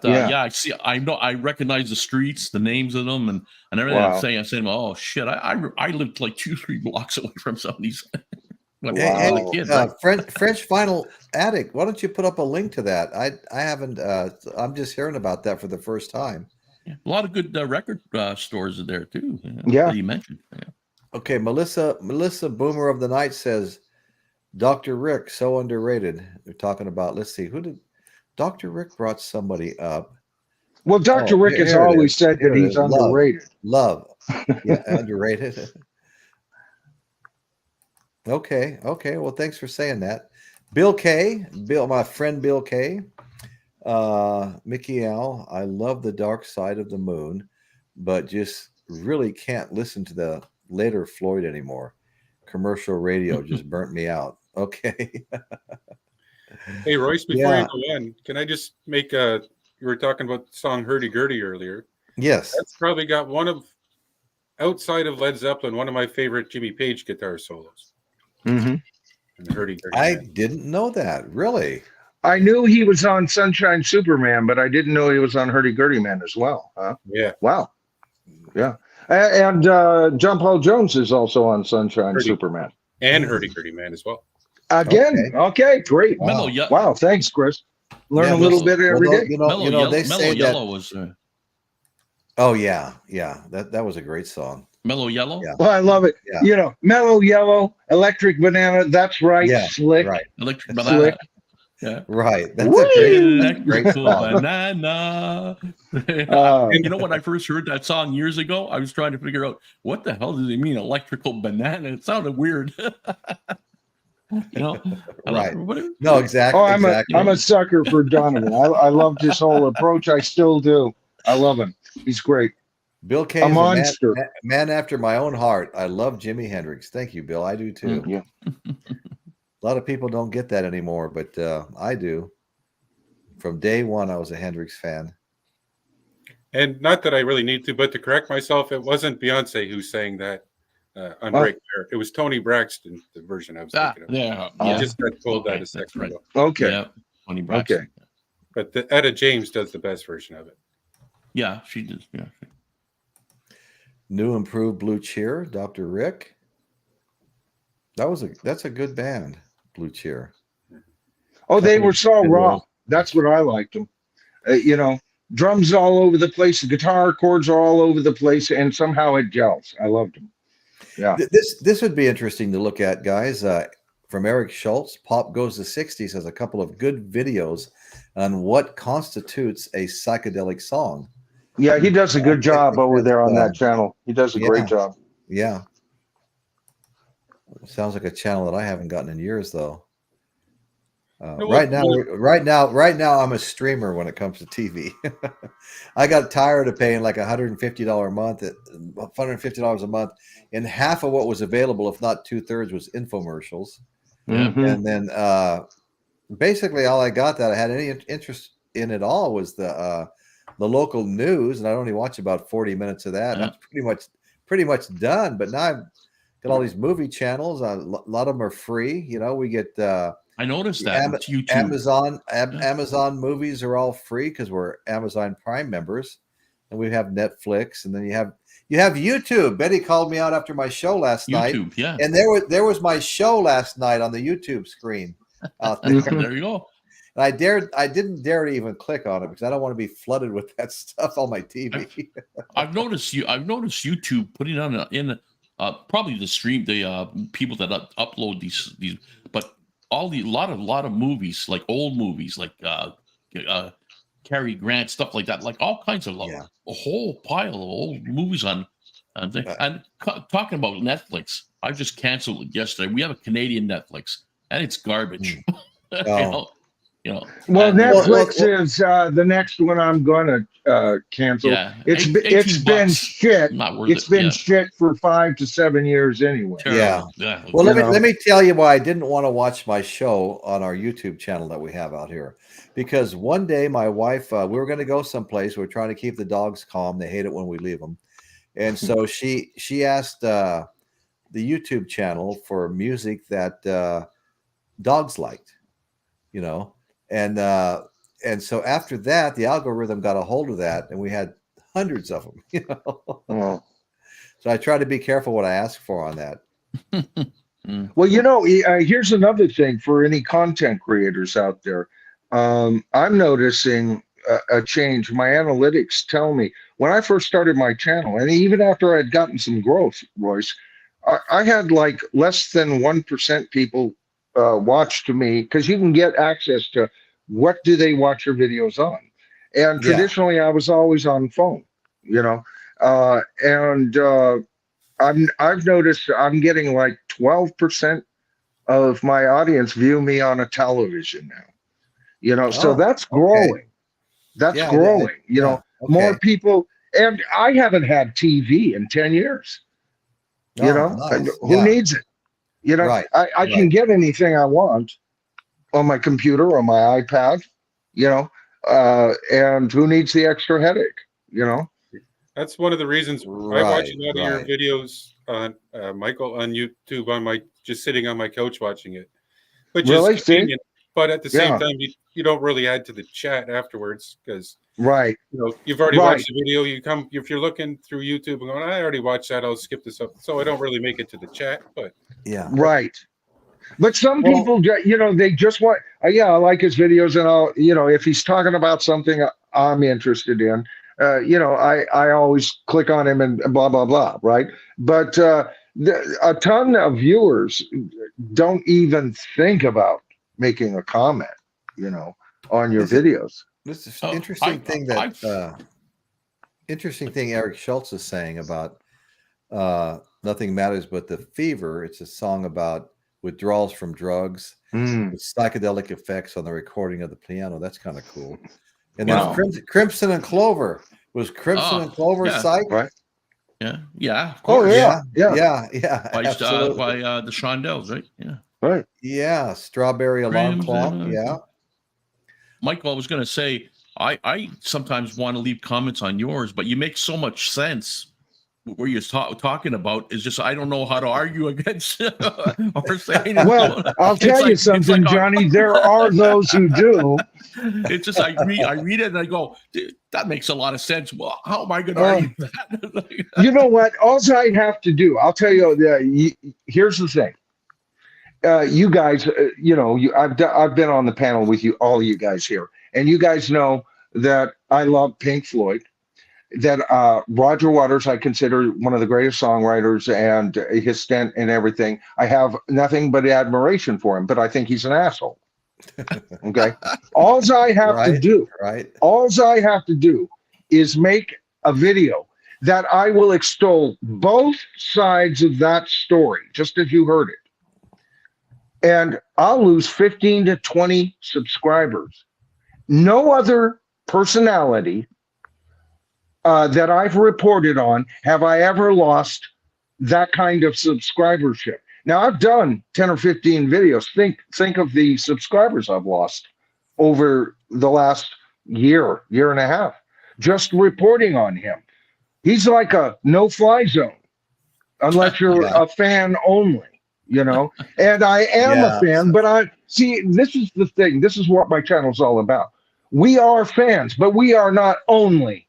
I see. I know. I recognize the streets, the names of them, and everything. I'm saying, oh shit! I lived like 2-3 blocks away from some of these. French Vinyl Addict. Why don't you put up a link to that? I haven't. I'm just hearing about that for the first time. Yeah, a lot of good record stores are there too. Yeah, that you mentioned. Yeah. Okay, Melissa Boomer of the Night says, "Dr. Rick so underrated." They're talking about. Let's see, who did. Dr. Rick brought somebody up. Well, Dr. Rick has always said that he's underrated. Love. Yeah, underrated. Okay. Well, thanks for saying that. My friend Bill K. Mickey Al, I love the dark side of the moon, but just really can't listen to the later Floyd anymore. Commercial radio just burnt me out. Okay. Hey, Royce, before you go on, can I just make you were talking about the song Hurdy-Gurdy earlier. Yes. That's probably got outside of Led Zeppelin, one of my favorite Jimmy Page guitar solos. Mm-hmm. I didn't know that. Really? I knew he was on Sunshine Superman, but I didn't know he was on Hurdy-Gurdy Man as well. Huh? Yeah. Wow. Yeah. And John Paul Jones is also on Sunshine Superman. And Hurdy Gurdy Man as well. Again, okay, great. Wow. Wow, thanks, Chris. Learn a little bit every day. They say Yellow was. Oh yeah, that was a great song. Mellow Yellow. Yeah. Well, I love it. Yeah. Mellow Yellow, Electric Banana. That's right. Yeah, Slick. Right. Electric Banana. Slick. Yeah. Right. That's a great song. Banana. You know, when I first heard that song years ago, I was trying to figure out what the hell does he mean, electrical banana? It sounded weird. You know, right? No, exactly. Oh, I'm a sucker for Donovan. I loved his whole approach. I still do. I love him. He's great. Bill Kane's a monster, man after my own heart. I love Jimi Hendrix. Thank you, Bill. I do too. Yeah. A lot of people don't get that anymore, but I do. From day one, I was a Hendrix fan. And not that I really need to, but to correct myself, it wasn't Beyonce who sang that on Break There. It was Tony Braxton, the version I was thinking of. Yeah. I just got told that a second ago. Okay. Yeah, Tony Braxton. Okay. But Etta James does the best version of it. Yeah, she does. Yeah. New Improved Blue Cheer, Dr. Rick. That's a good band, Blue Cheer. Oh, they were so raw. That's what I liked them. You know, drums all over the place, the guitar chords are all over the place, and somehow it gels. I loved them. Yeah. This would be interesting to look at, guys. From Eric Schultz, Pop Goes the 60s has a couple of good videos on what constitutes a psychedelic song. Yeah, he does a good job over there on that channel. He does a great job. Yeah. Sounds like a channel that I haven't gotten in years, though. Right now, I'm a streamer when it comes to TV. I got tired of paying like $150 a month, $150 a month, and half of what was available, if not 2/3, was infomercials. Mm-hmm. And then basically all I got that I had any interest in at all was the local news, and I only watch about 40 minutes of that. Yeah. That's pretty much done. But now I've got all these movie channels. A lot of them are free. You know, we get. I noticed that YouTube. Amazon movies are all free because we're Amazon Prime members, and we have Netflix, and then you have YouTube. Betty called me out after my show last night. Yeah, and there was my show last night on the YouTube screen out there. There you go. And I didn't dare to even click on it because I don't want to be flooded with that stuff on my TV. I've noticed YouTube putting on in probably the stream the people that upload these, but a lot of movies, like old movies, like Cary Grant, stuff like that, like all kinds of a whole pile of old movies on. And talking about Netflix, I just canceled it yesterday. We have a Canadian Netflix, and it's garbage. Well, Netflix is the next one I'm going to cancel. Yeah, it's been shit. It's been shit for 5 to 7 years anyway. Yeah. Well, let me tell you why I didn't want to watch my show on our YouTube channel that we have out here, because one day my wife, we were going to go someplace. We're trying to keep the dogs calm. They hate it when we leave them, and so she asked the YouTube channel for music that dogs liked, you know. And so after that, the algorithm got a hold of that, and we had hundreds of them. You know, so I try to be careful what I ask for on that. Well, you know, here's another thing for any content creators out there. I'm noticing a change. My analytics tell me when I first started my channel, and even after I'd gotten some growth, Royce, I had like less than 1% people watch to me, because you can get access to what do they watch your videos on, and traditionally I was always on phone, you know, and I've noticed I'm getting like 12% of my audience view me on a television now, you know. So that's growing. Okay. That's growing. You know, more people, and I haven't had TV in 10 years. You know, nice. Who needs it? You know, I can get anything I want on my computer or my iPad, you know, and who needs the extra headache, you know? That's one of the reasons I watch a lot of your videos on Michael on YouTube on just sitting on my couch watching it. But just but at the same time, you don't really add to the chat afterwards because Right. You know, you've already watched the video. You come if you're looking through YouTube and going, I already watched that. I'll skip this up. So I don't really make it to the chat, but yeah, right. But some people, you know, they just want, yeah, I like his videos, and I'll, you know, if he's talking about something I'm interested in, you know, I always click on him and blah blah blah, right? But a ton of viewers don't even think about making a comment, you know, on your videos. This is interesting thing that interesting thing Eric Schultz is saying about Nothing Matters But the Fever. It's a song about withdrawals from drugs, with psychedelic effects on the recording of the piano. That's kind of cool. And then Crimson and Clover. Was Crimson and Clover Psych? Right. Yeah, of course. Yeah. By the Shondells, right? Yeah. Right. Yeah, Strawberry Alarm Clock. Yeah. Michael, I was going to say, I sometimes want to leave comments on yours, but you make so much sense. Where you're talking about is just, I don't know how to argue against or saying. Well, I'll tell you something, Johnny. There are those who do. It's just I read it and I go, that makes a lot of sense. Well, how am I going to argue that? You know what? All I have to do, I'll tell you. Here's the thing. You guys, you know, I've been on the panel with you, all you guys here, and you guys know that I love Pink Floyd. That Roger Waters, I consider one of the greatest songwriters, and his stint and everything. I have nothing but admiration for him, but I think he's an asshole. Okay. All I have to do is make a video that I will extol both sides of that story, just as you heard it. And I'll lose 15 to 20 subscribers. No other personality that I've reported on have I ever lost that kind of subscribership. Now, I've done 10 or 15 videos. Think of the subscribers I've lost over the last year and a half, just reporting on him. He's like a no-fly zone, unless you're a fan only, you know. And I am a fan, but this is the thing. This is what my channel's all about. We are fans, but we are not only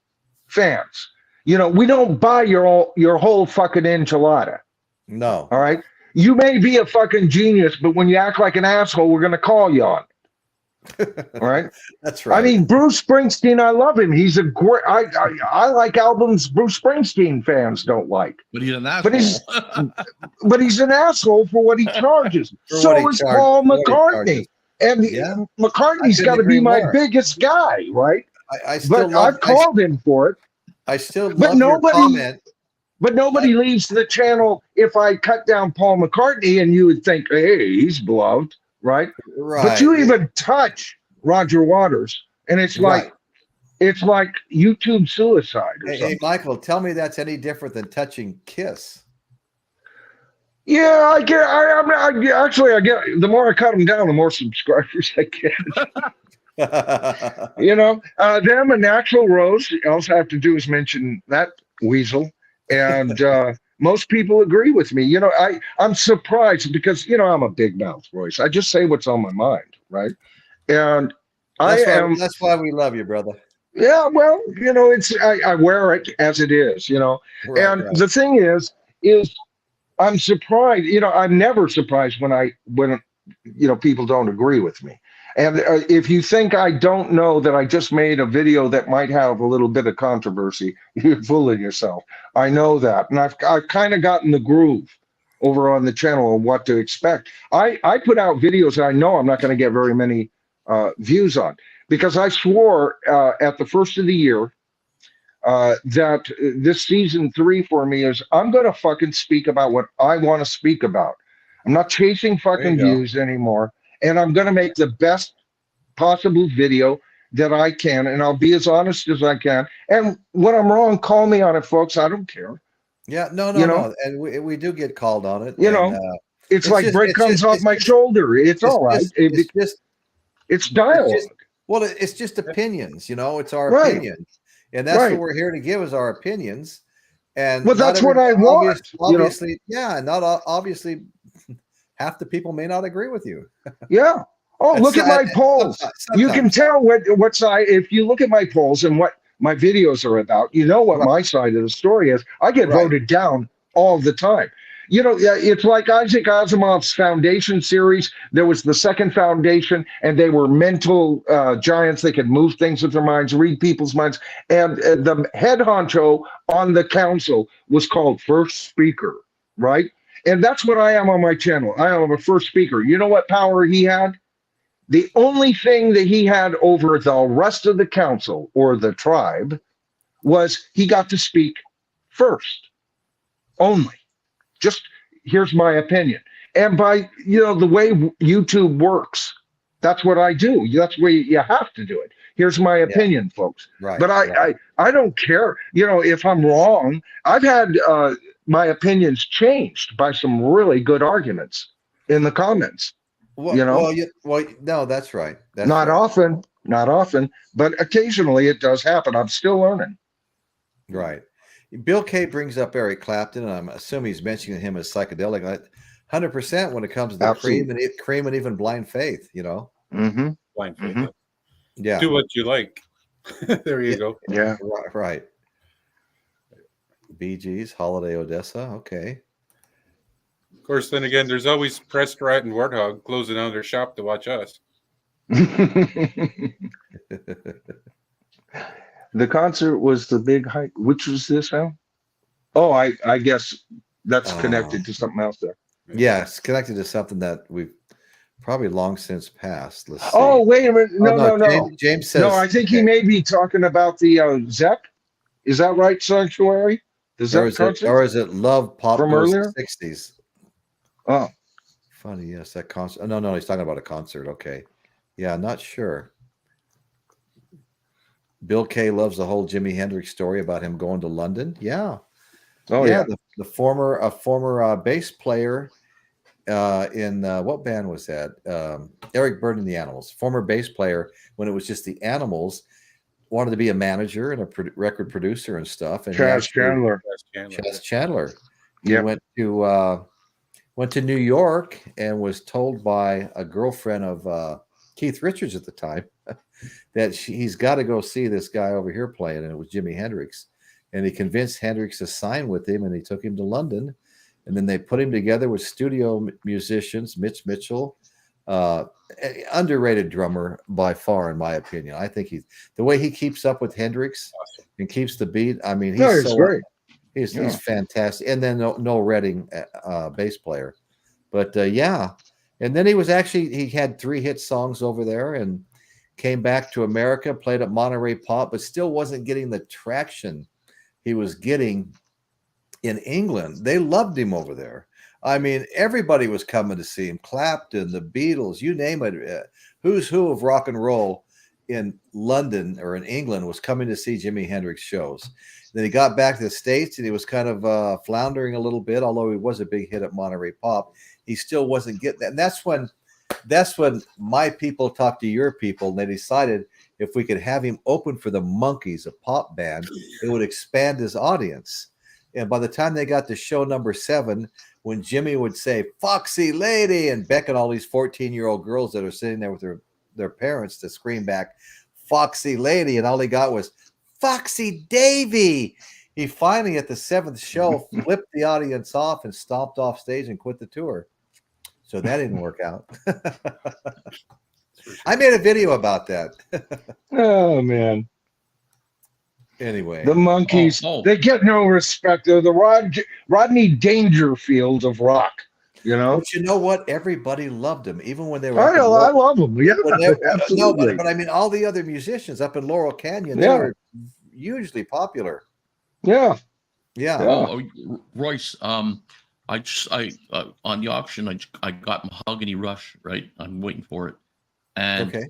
fans. You know, we don't buy your whole fucking enchilada. No. All right. You may be a fucking genius, but when you act like an asshole, we're going to call you on it. All right. That's right. I mean, Bruce Springsteen, I love him. He's a great. I like albums Bruce Springsteen fans don't like. But he's an asshole. But he's an asshole for what he charges. So is Paul McCartney. And McCartney's got to be my biggest guy, right? I've called him for it. I still love your comment. But nobody leaves the channel if I cut down Paul McCartney, and you would think, hey, he's beloved, right? Right. But you even touch Roger Waters, and it's like YouTube suicide or something. Hey, Michael, tell me that's any different than touching Kiss. Yeah, I get. I get. The more I cut them down, the more subscribers I get. You know, them and Natural Rose. All I have to do is mention that weasel, and most people agree with me. You know, I'm surprised because, you know, I'm a big mouth, Royce. I just say what's on my mind, right? And that's why we love you, brother. Yeah, well, you know, I wear it as it is, you know. Right. The thing is I'm surprised. You know, I'm never surprised when you know, people don't agree with me. And if you think I don't know that I just made a video that might have a little bit of controversy, you're fooling yourself. I know that. And I've kind of gotten the groove over on the channel of what to expect. I put out videos I know I'm not going to get very many views on, because I swore at the first of the year that this season 3 for me is I'm going to fucking speak about what I want to speak about. I'm not chasing fucking views anymore. And I'm going to make the best possible video that I can, and I'll be as honest as I can. And when I'm wrong, call me on it, folks. I don't care. Yeah, no. And we do get called on it. You know, it's like bread comes off my shoulder. It's all right. It's dialogue. It's just opinions. You know, it's our opinions, and that's what we're here to give is our opinions. And that's what I want. Obviously, not obviously. Half the people may not agree with you. Yeah. Oh, look at my polls. Sometimes. You can tell what side, if you look at my polls and what my videos are about, you know what my side of the story is. I get voted down all the time. You know, it's like Isaac Asimov's Foundation series. There was the second Foundation, and they were mental giants. They could move things with their minds, read people's minds. And the head honcho on the council was called First Speaker, right? And that's what I am on my channel. I am a first speaker. You know what power he had? The only thing that he had over the rest of the council or the tribe was he got to speak first, only. Just here's my opinion. And by, you know, the way YouTube works, that's what I do. That's the way you have to do it. Here's my opinion, folks. Right. But I don't care. You know, if I'm wrong, I've had my opinions changed by some really good arguments in the comments. Well, you know, no, that's right. That's not often, but occasionally it does happen. I'm still learning. Right. Bill K brings up Eric Clapton, and I'm assuming he's mentioning him as psychedelic. 100% when it comes to the cream and even Blind Faith, you know. Mm-hmm. Blind Faith. Mm-hmm. Yeah. Do what you like. There you go. Yeah. Right. Bee Gees, Holiday Odessa. Okay. Of course, then again, there's always Pressed Rat and Warthog closing down their shop to watch us. The concert was the big hike. Which was this now? Oh, I guess that's connected to something else there. Yeah, it's connected to something that we've probably long since passed. Let's see. Oh, wait a minute. No. James says. No, I think he may be talking about the Zepp. Is that right, Sanctuary? The Zepp concert? Or is it Love Pop from earlier? 60s? Oh. Funny, yes, that concert. Oh, no, he's talking about a concert. Okay. Yeah, not sure. Bill K loves the whole Jimi Hendrix story about him going to London. Yeah. Oh, yeah. The former bass player in what band was that? Eric Burdon and the Animals. Former bass player when it was just the Animals, wanted to be a manager and a record producer and stuff. And Chaz Chandler. He went to New York and was told by a girlfriend of Keith Richards at the time that he's got to go see this guy over here playing, and it was Jimi Hendrix. And he convinced Hendrix to sign with him, and he took him to London. And then they put him together with studio musicians, Mitch Mitchell, underrated drummer by far, in my opinion. I think the way he keeps up with Hendrix and keeps the beat. I mean, he's great. He's fantastic. And then Noel Redding, bass player. But yeah. And then he had 3 hit songs over there and came back to America, played at Monterey Pop, but still wasn't getting the traction he was getting in England. They loved him over there. I mean, everybody was coming to see him. Clapton, the Beatles, you name it. Who's who of rock and roll in London or in England was coming to see Jimi Hendrix shows. Then he got back to the States and he was kind of floundering a little bit, although he was a big hit at Monterey Pop. He still wasn't getting that. And that's when my people talked to your people, and they decided if we could have him open for the Monkees, a pop band, it would expand his audience. And by the time they got to show number 7, when Jimmy would say, "Foxy Lady," and beckon all these 14-year-old girls that are sitting there with their parents to scream back, "Foxy Lady," and all he got was, "Foxy Davy." He finally, at the 7th show, flipped the audience off and stomped off stage and quit the tour. So that didn't work out. I made a video about that. Oh, man. Anyway. The Monkees, they get no respect. They're the Rodney Dangerfield of rock, you know? But you know what? Everybody loved him, even when they were... I love them. Yeah, absolutely. No, but I mean, all the other musicians up in Laurel Canyon, they were hugely popular. Yeah. Yeah. Oh, Royce, on the auction, I got Mahogany Rush, right? I'm waiting for it. And okay.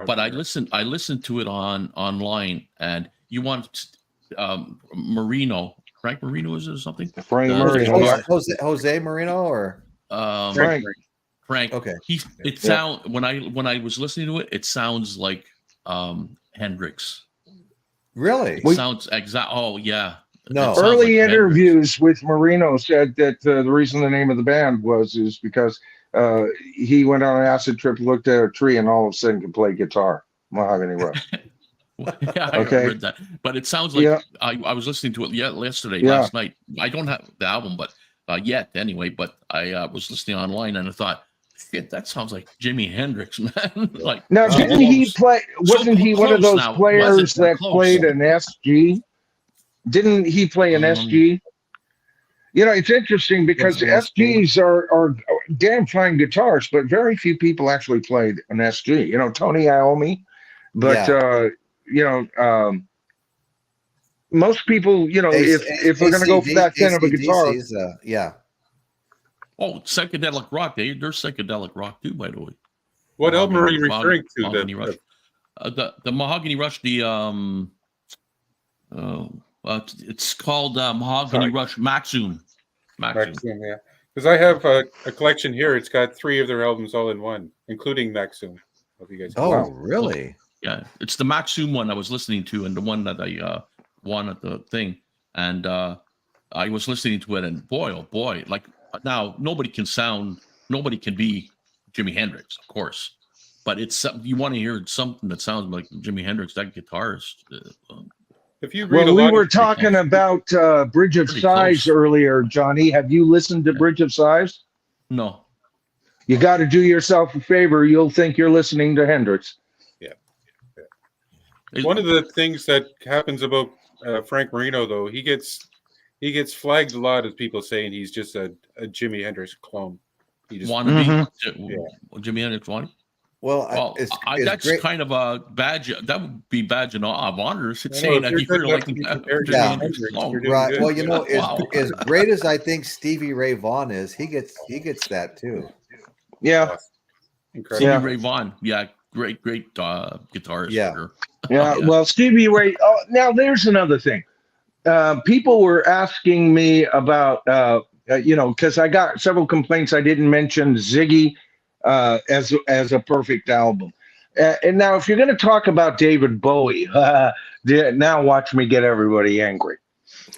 But I listened to it online, and you want Marino, Frank Marino, is it or something? Frank Marino. Jose Marino or Frank. Okay. When I was listening to it, it sounds like Hendrix. Really? It sounds exact. Oh yeah. No. Early interviews with Marino said that the reason the name of the band is because he went on an acid trip, looked at a tree, and all of a sudden could play guitar. Mahogany Rush. Yeah, I heard that, but it sounds like I was listening to it last night. I don't have the album, but yet anyway. But I was listening online and I thought, shit, that sounds like Jimi Hendrix, man. Like now, didn't he play? Wasn't he one of those players that played an SG? Didn't he play an SG? You know, it's interesting because SGs are damn fine guitars, but very few people actually played an SG. You know, Tony Iommi, but you know, most people, you know, if we're going to go for that kind of a guitar, Oh, psychedelic rock. There's psychedelic rock too, by the way. What album are you referring to? Mahogany Rush. The Mahogany Rush. It's called Mahogany Rush Maxim. Yeah, because I have a collection here. It's got 3 of their albums all in one, including Maxim. Hope you guys. Really? Yeah, it's the Maxim one I was listening to, and the one that I won at the thing, and I was listening to it, and boy, oh boy, like now nobody can be Jimi Hendrix, of course, but it's you want to hear something that sounds like Jimi Hendrix. That guitarist. If you read we were talking about Bridge of Sighs earlier, Johnny. Have you listened to Bridge of Sighs? No. You got to do yourself a favor. You'll think you're listening to Hendrix. One of the things that happens about Frank Marino, though, he gets flagged a lot as people saying he's just a Jimi Hendrix clone. He just wannabe. Jimi Hendrix wannabe. Well, that's great. Kind of a badge. That would be badge of honor. Saying that you're like right. Well, you know, as great as I think Stevie Ray Vaughan is, he gets that too. Yeah. Stevie Ray Vaughan. Yeah. Great guitarist. Yeah. Sure. Yeah. Well, Stevie Ray. Oh, now there's another thing. People were asking me about, you know, because I got several complaints. I didn't mention Ziggy as a perfect album. And now, if you're going to talk about David Bowie, now watch me get everybody angry.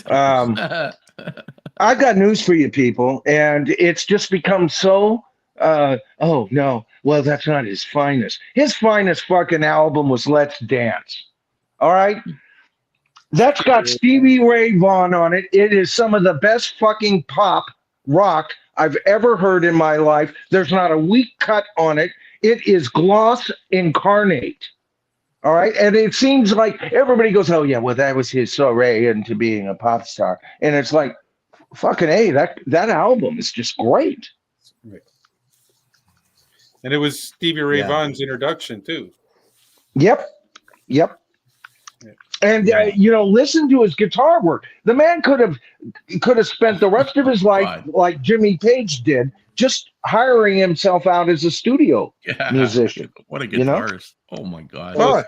I got news for you people, and it's just become so. Oh no, well that's not his finest. His finest fucking album was Let's Dance. All right. That's got Stevie Ray Vaughan on it. It is some of the best fucking pop rock I've ever heard in my life. There's not a weak cut on it. It is gloss incarnate. All right. And it seems like everybody goes, oh yeah, well that was his soiree into being a pop star. And it's like, fucking A, that album is just great. Right. And it was Stevie Ray Vaughan's introduction too. Yep. And you know, listen to his guitar work. The man could have spent the rest of his life like Jimmy Page did, just hiring himself out as a studio musician. What a guitarist! You know? Oh my God! Well,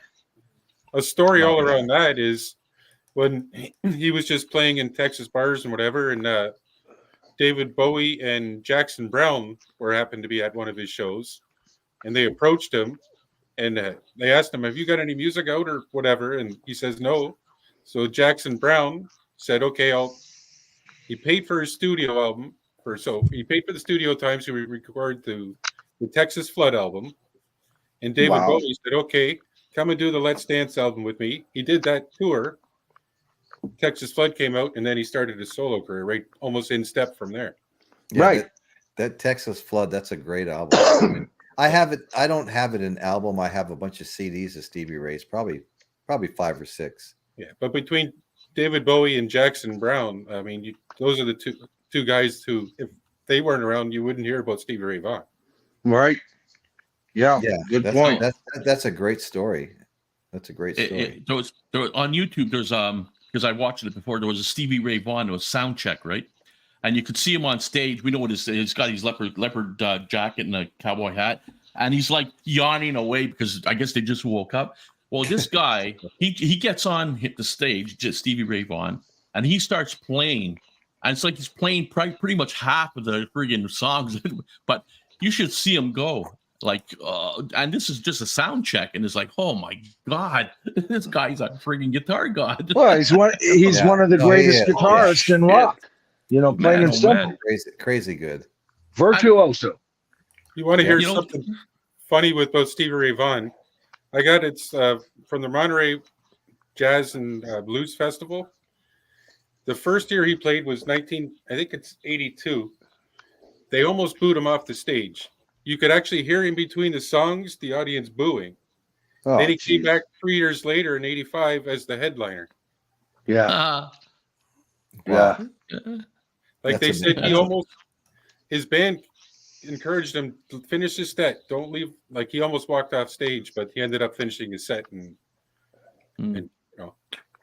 a story all around that is when he was just playing in Texas bars and whatever, and David Bowie and Jackson Browne happened to be at one of his shows, and they approached him. And they asked him, have you got any music out or whatever? And he says, no. So Jackson Browne said, okay, he paid for his studio album. He paid for the studio time so we record the Texas Flood album. And David Bowie said, okay, come and do the Let's Dance album with me. He did that tour. Texas Flood came out, and then he started his solo career, right, almost in step from there. Yeah, right. That Texas Flood, that's a great album. I mean, I don't have it in album. I have a bunch of CDs of Stevie Ray's, probably 5 or 6. Yeah, but between David Bowie and Jackson Browne, I mean, those are the two guys who, if they weren't around, you wouldn't hear about Stevie Ray Vaughan. Right. Yeah. Good point. That's a great story. That's a great story. There was on YouTube. There's because I watched it before. There was a Stevie Ray Vaughan. It was sound check, right? And you could see him on stage. We know what he's got his leopard jacket and a cowboy hat. And he's like yawning away because I guess they just woke up. Well, this guy, he gets on, hit the stage, just Stevie Ray Vaughan, and he starts playing. And it's like he's playing pretty much half of the friggin' songs. But you should see him go. and this is just a sound check, and it's like, oh my god, this guy's a freaking guitar god. Well, he's one of the greatest guitarists in rock. Plain and simple. Crazy good. Virtuoso. You want to hear something funny with both Stevie Ray Vaughan? I got it's from the Monterey Jazz and Blues Festival. The first year he played was 82. They almost booed him off the stage. You could actually hear in between the songs the audience booing. Oh, then he came back 3 years later in 85 as the headliner. Yeah. Like that's they said, his band encouraged him to finish his set. Don't leave. Like he almost walked off stage, but he ended up finishing his set.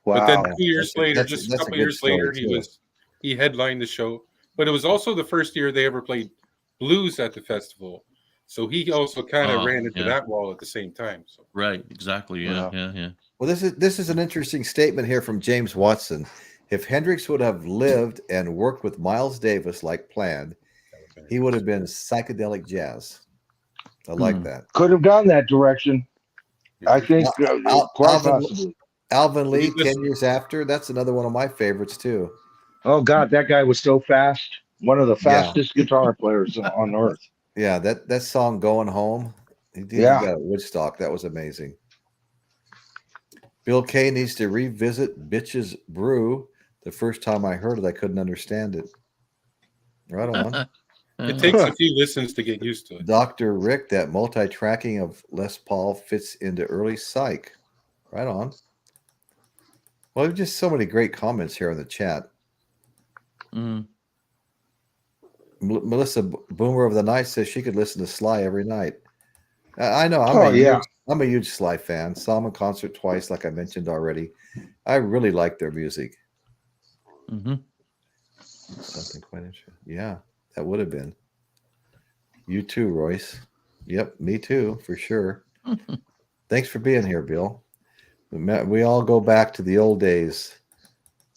But then 2 years later, just a couple years later, he headlined the show. But it was also the first year they ever played blues at the festival. So he also kind of ran into that wall at the same time. So. Right, exactly. Yeah. Well, this is an interesting statement here from James Watson. If Hendrix would have lived and worked with Miles Davis like planned, he would have been psychedelic jazz. I like that. Could have gone that direction. I think Alvin Lee, 10 years after. That's another one of my favorites too. Oh God, that guy was so fast. One of the fastest guitar players on earth. Yeah, that song "Going Home," he did that at Woodstock. That was amazing. Bill K needs to revisit Bitches Brew. The first time I heard it, I couldn't understand it. Right on. It takes a few listens to get used to it. Dr. Rick, that multi-tracking of Les Paul fits into early psych. Right on. Well, there's just so many great comments here in the chat. Melissa Boomer of the Night says she could listen to Sly every night. I know. I'm a huge Sly fan. Saw him in concert twice, like I mentioned already. I really like their music. Something quite interesting. Yeah, that would have been. You too, Royce. Yep, me too, for sure. Thanks for being here, Bill. We all go back to the old days.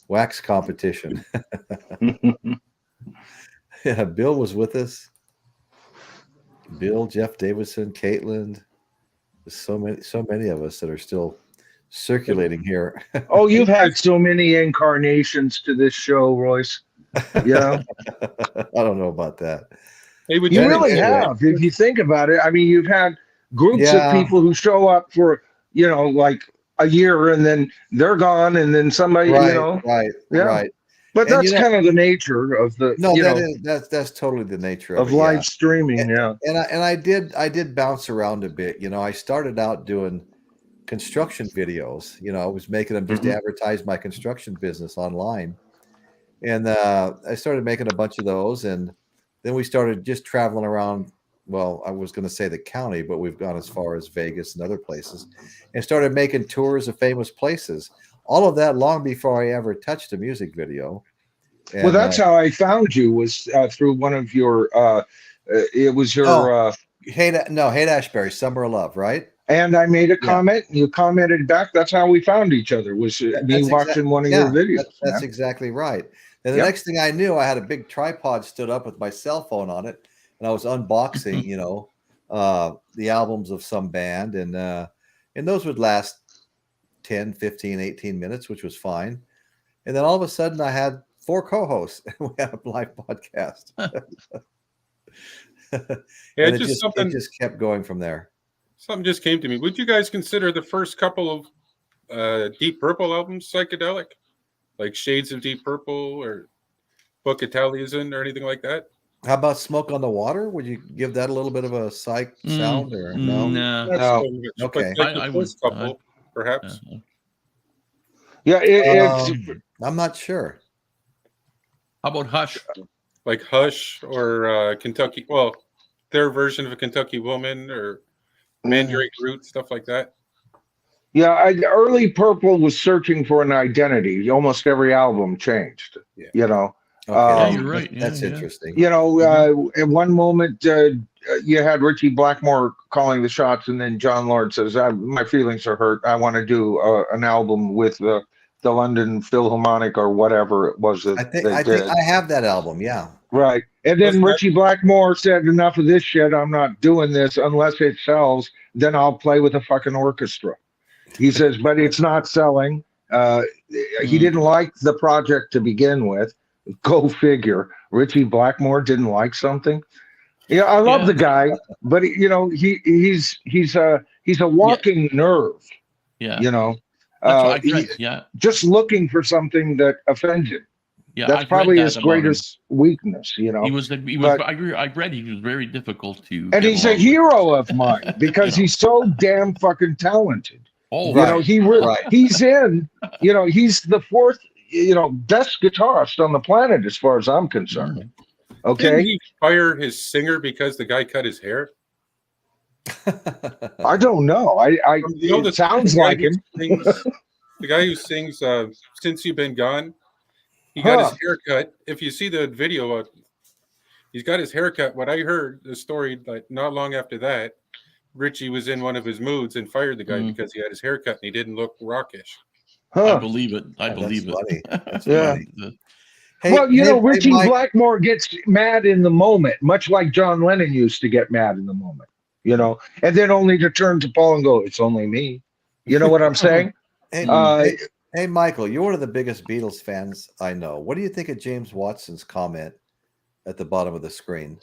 Wax competition. Yeah, Bill was with us. Bill, Jeff Davidson, Caitlin. There's so many of us that are still circulating here. Oh, you've had so many incarnations to this show, Royce. Yeah. I don't know about that. Hey, you really have. If you think about it, I mean, you've had groups of people who show up for, like a year and then they're gone and then somebody, Right. But that's kind of the nature of the that's totally the nature of live streaming. And I did bounce around a bit. I started out doing construction videos. I was making them just to advertise my construction business online. And I started making a bunch of those, and then we started just traveling around. Well, I was going to say the county, but we've gone as far as Vegas and other places, and started making tours of famous places. All of that long before I ever touched a music video. And, well, that's how I found you, was through one of your. It was your. Haight Ashbury, Summer of Love, right? And I made a comment. You commented back. That's how we found each other. Was me watching one of your videos. That's exactly right. And the next thing I knew, I had a big tripod stood up with my cell phone on it, and I was unboxing, the albums of some band, and those would last 10, 15, 18 minutes, which was fine. And then all of a sudden I had 4 co-hosts and we had a live podcast. It just kept going from there. Something just came to me. Would you guys consider the first couple of Deep Purple albums psychedelic? Like Shades of Deep Purple or Book of Taliesin or anything like that? How about Smoke on the Water? Would you give that a little bit of a psych sound or no? No. Okay. Like the first couple, perhaps. I'm not sure. How about Hush? Like Hush or Kentucky. Well, their version of a Kentucky Woman or Mandrake Root, stuff like that. Yeah, early Purple was searching for an identity. Almost every album changed. Okay, you're right. That's interesting. At one moment you had Richie Blackmore calling the shots, and then John Lord says, "My feelings are hurt. I want to do an album with the London Philharmonic or whatever it was that I think I have that album. Yeah. Right. And then Richie Blackmore said, enough of this shit. I'm not doing this unless it sells. Then I'll play with a fucking orchestra. He says, but it's not selling. He didn't like the project to begin with. Go figure. Richie Blackmore didn't like something. Yeah, I love the guy, but you know, he's a walking nerve. Yeah. You know, just looking for something that offends him. Yeah, that's probably his greatest weakness. You know, he was. I read he was very difficult to. And he's a hero of mine because he's so damn fucking talented. Oh, you know, he's in. You know, he's the fourth. You know, best guitarist on the planet as far as I'm concerned. Okay. Didn't he fire his singer because the guy cut his hair? I don't know. It sounds like him. The guy who sings "Since You've Been Gone," he got his hair cut. If you see the video, he's got his hair cut. What I heard the story, like not long after that, Richie was in one of his moods and fired the guy because he had his hair cut and he didn't look rockish. I believe it. I believe it. That's funny. Hey, well, you know, Richie Blackmore gets mad in the moment, much like John Lennon used to get mad in the moment, you know, and then only to turn to Paul and go, "It's only me." You know what I'm saying? Hey, Michael, you're one of the biggest Beatles fans I know. What do you think of James Watson's comment at the bottom of the screen?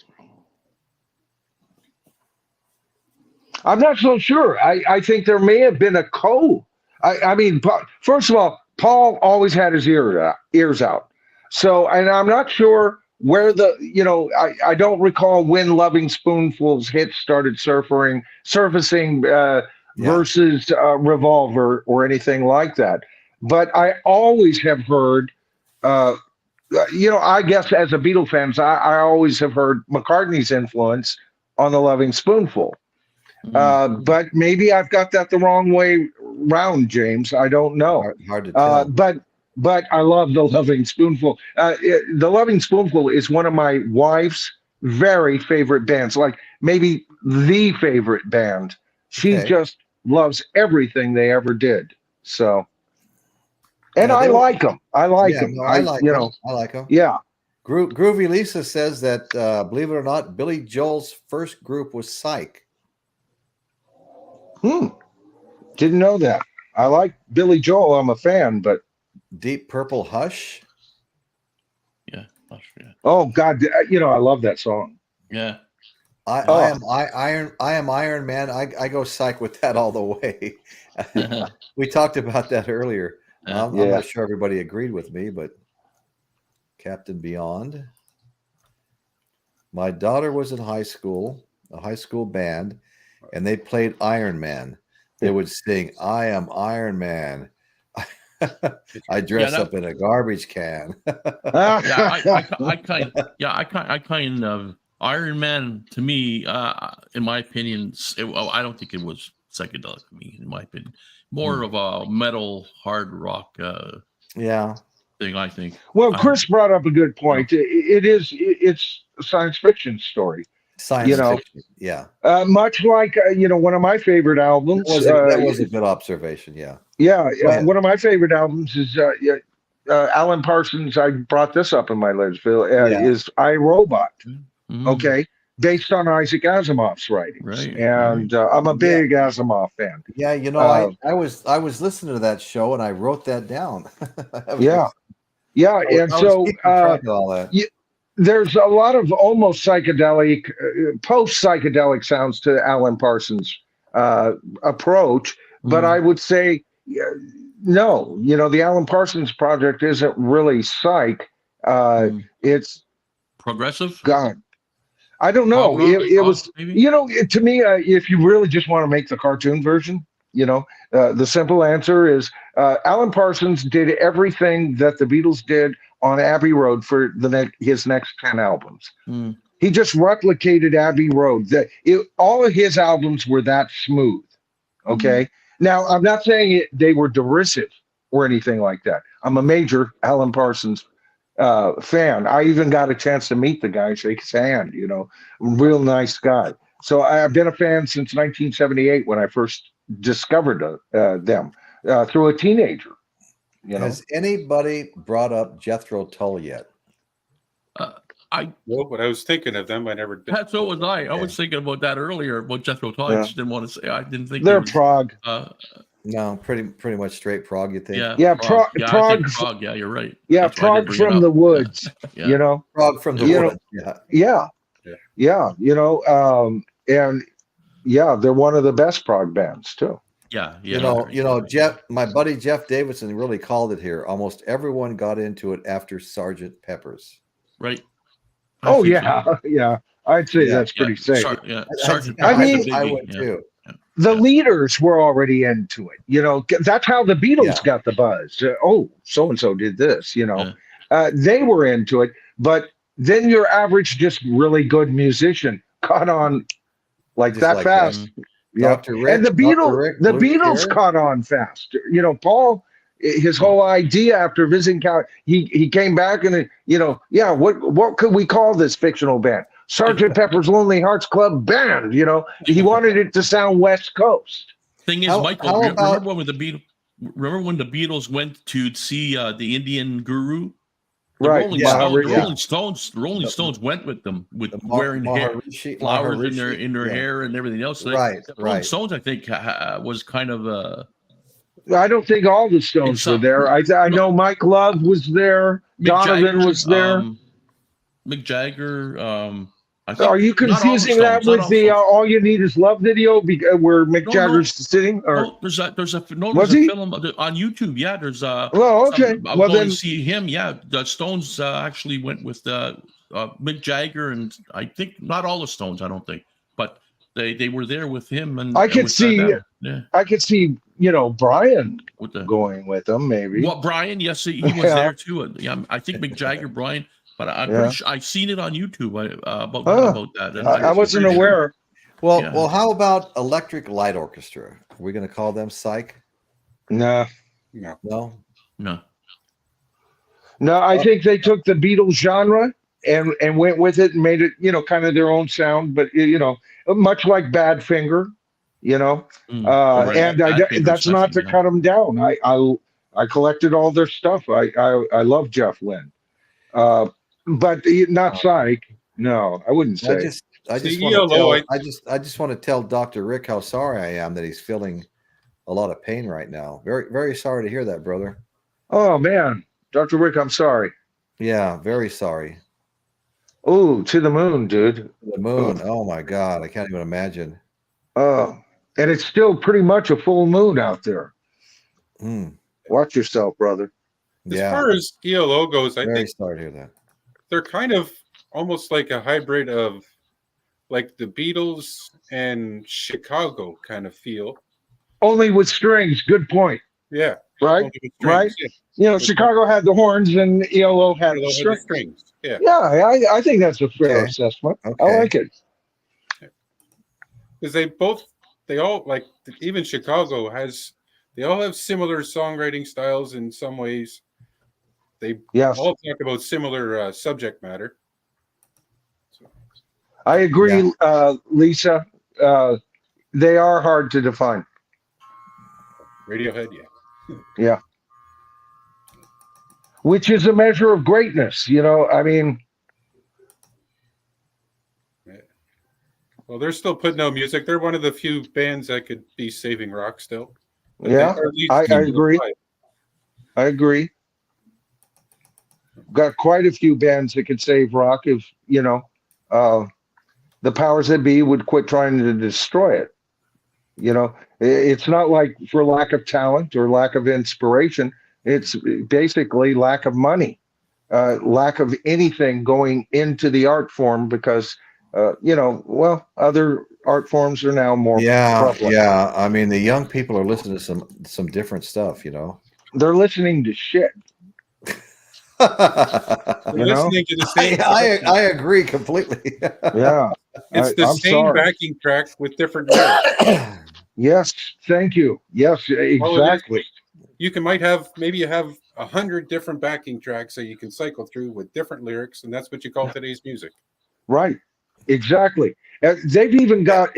I'm not so sure. I think there may have been a code. I mean, first of all, Paul always had his ears out. So, and I'm not sure where I don't recall when Loving Spoonful's hits started surfacing versus Revolver or anything like that. But I always have heard, I guess as a Beatle fan, I always have heard McCartney's influence on the Loving Spoonful. But maybe I've got that the wrong way round, James. I don't know. Hard to tell. But I love the Loving Spoonful. The Loving Spoonful is one of my wife's very favorite bands, like maybe the favorite band. She just loves everything they ever did. So, and I like them. I like them. No, I like them. Yeah. Groovy Lisa says that, believe it or not, Billy Joel's first group was Psych. Didn't know that. I like Billy Joel. I'm a fan, but Deep Purple Hush. Yeah, Hush. Yeah. Oh God, I love that song. Yeah. I am Iron Man. I go Psych with that all the way. We talked about that earlier. I'm not sure everybody agreed with me, but Captain Beyond. My daughter was in high school, a high school band, and they played Iron Man. They would sing, "I am Iron Man." I dress up in a garbage can. I kind of Iron Man to me, in my opinion, I don't think it was psychedelic for me. In my opinion, more of a metal hard rock. Thing, I think. Well, Chris brought up a good point. It's a science fiction story. Science fiction, yeah. Much like one of my favorite albums. That was a good observation. Yeah. One of my favorite albums is Alan Parsons. I brought this up in my list. Is I, Robot. Okay, based on Isaac Asimov's writings, right? And I'm a big Asimov fan. Yeah, I was listening to that show and I wrote that down. And so there's a lot of almost psychedelic, post-psychedelic sounds to Alan Parsons' approach, but I would say no. The Alan Parsons project isn't really psych. It's progressive. God, I don't know. It was, to me, if you really just want to make the cartoon version, the simple answer is Alan Parsons did everything that the Beatles did on Abbey Road for his next 10 albums. He just replicated Abbey Road. All of his albums were that smooth. Okay. Now, I'm not saying they were derisive or anything like that. I'm a major Alan Parsons fan. I even got a chance to meet the guy, shake his hand, real nice guy. So I've been a fan since 1978 when I first discovered them through a teenager. Has anybody brought up Jethro Tull yet? Well, but I was thinking of them. I never did. That's what was I. I was thinking about that earlier about Jethro Tull. I just didn't want to say. I didn't think they're prog. No, pretty much straight prog. You think? Yeah, prog. Prog. Yeah, you're right. Yeah, prog from the woods. Yeah. You know, prog from the woods. Yeah. You know, and yeah, they're one of the best prog bands too. Yeah. You know, Jeff, my buddy Jeff Davidson really called it here. Almost everyone got into it after Sgt. Pepper's. Right. Yeah. I'd say that's pretty safe. Sergeant. I mean, I would too. The leaders were already into it. You know, that's how the Beatles got the buzz. So and so did this. You know, they were into it. But then your average, just really good musician caught on like just that like fast. Yeah, and the Beatles caught on fast. You know, Paul, his whole idea after visiting Cal, he came back and what could we call this fictional band? Sgt. Pepper's Lonely Hearts Club Band. You know, he wanted it to sound West Coast. Thing is, Michael, remember when the Beatles went to see the Indian guru? Rolling Stones went with them wearing flowers in their hair and everything else. Rolling Stones, I think, was kind of I don't think all the Stones were there. I know Mike Love was there. Donovan was there. Mick Jagger. Are you confusing that with the "All You Need Is Love" video where Mick Jagger's sitting? Or no, there's a film on YouTube. Yeah, there's okay. I'll go and see him. Yeah, the Stones actually went with Mick Jagger, and I think not all the Stones. I don't think, but they were there with him. And I could see, Brian going with them. Maybe. Well, Brian, yes, he was there too. Yeah, I think Mick Jagger, Brian. But I'm pretty sure I've seen it on YouTube about that. I wasn't aware. Well, how about Electric Light Orchestra? Are we going to call them psych? No. I think they took the Beatles genre and went with it and made it, kind of their own sound. But much like Badfinger, and that's not to cut them down. I collected all their stuff. I love Jeff Lynne. But not psych. No, I wouldn't say. I just want to tell Dr. Rick how sorry I am that he's feeling a lot of pain right now. Very, very sorry to hear that, brother. Oh man, Dr. Rick, I'm sorry. Yeah, very sorry. Oh, to the moon, dude. The moon. Oh my God, I can't even imagine. And it's still pretty much a full moon out there. Watch yourself, brother. As far as ELO goes, I think sorry to hear that. They're kind of almost like a hybrid of like the Beatles and Chicago kind of feel. Only with strings. Good point. Yeah. Right? Right? Yeah. Chicago had the horns and ELO had the strings. Yeah. Yeah, I think that's a fair assessment. Okay. I like it. Because they all like, even Chicago they all have similar songwriting styles in some ways. They all talk about similar subject matter. I agree, Lisa. They are hard to define. Radiohead, yeah. Which is a measure of greatness, I mean. Well, they're still putting out music. They're one of the few bands that could be saving rock still. But I agree. I agree. Got quite a few bands that could save rock if, the powers that be would quit trying to destroy it. It's not like for lack of talent or lack of inspiration. It's basically lack of money, lack of anything going into the art form because, other art forms are now more. prevalent. Yeah. I mean, the young people are listening to some different stuff, They're listening to shit. Listening to the same. I agree completely. Yeah, it's the same backing track with different lyrics. Yes, thank you. Yes, exactly. You might have 100 different backing tracks that you can cycle through with different lyrics, and that's what you call today's music. Right. Exactly. They've even got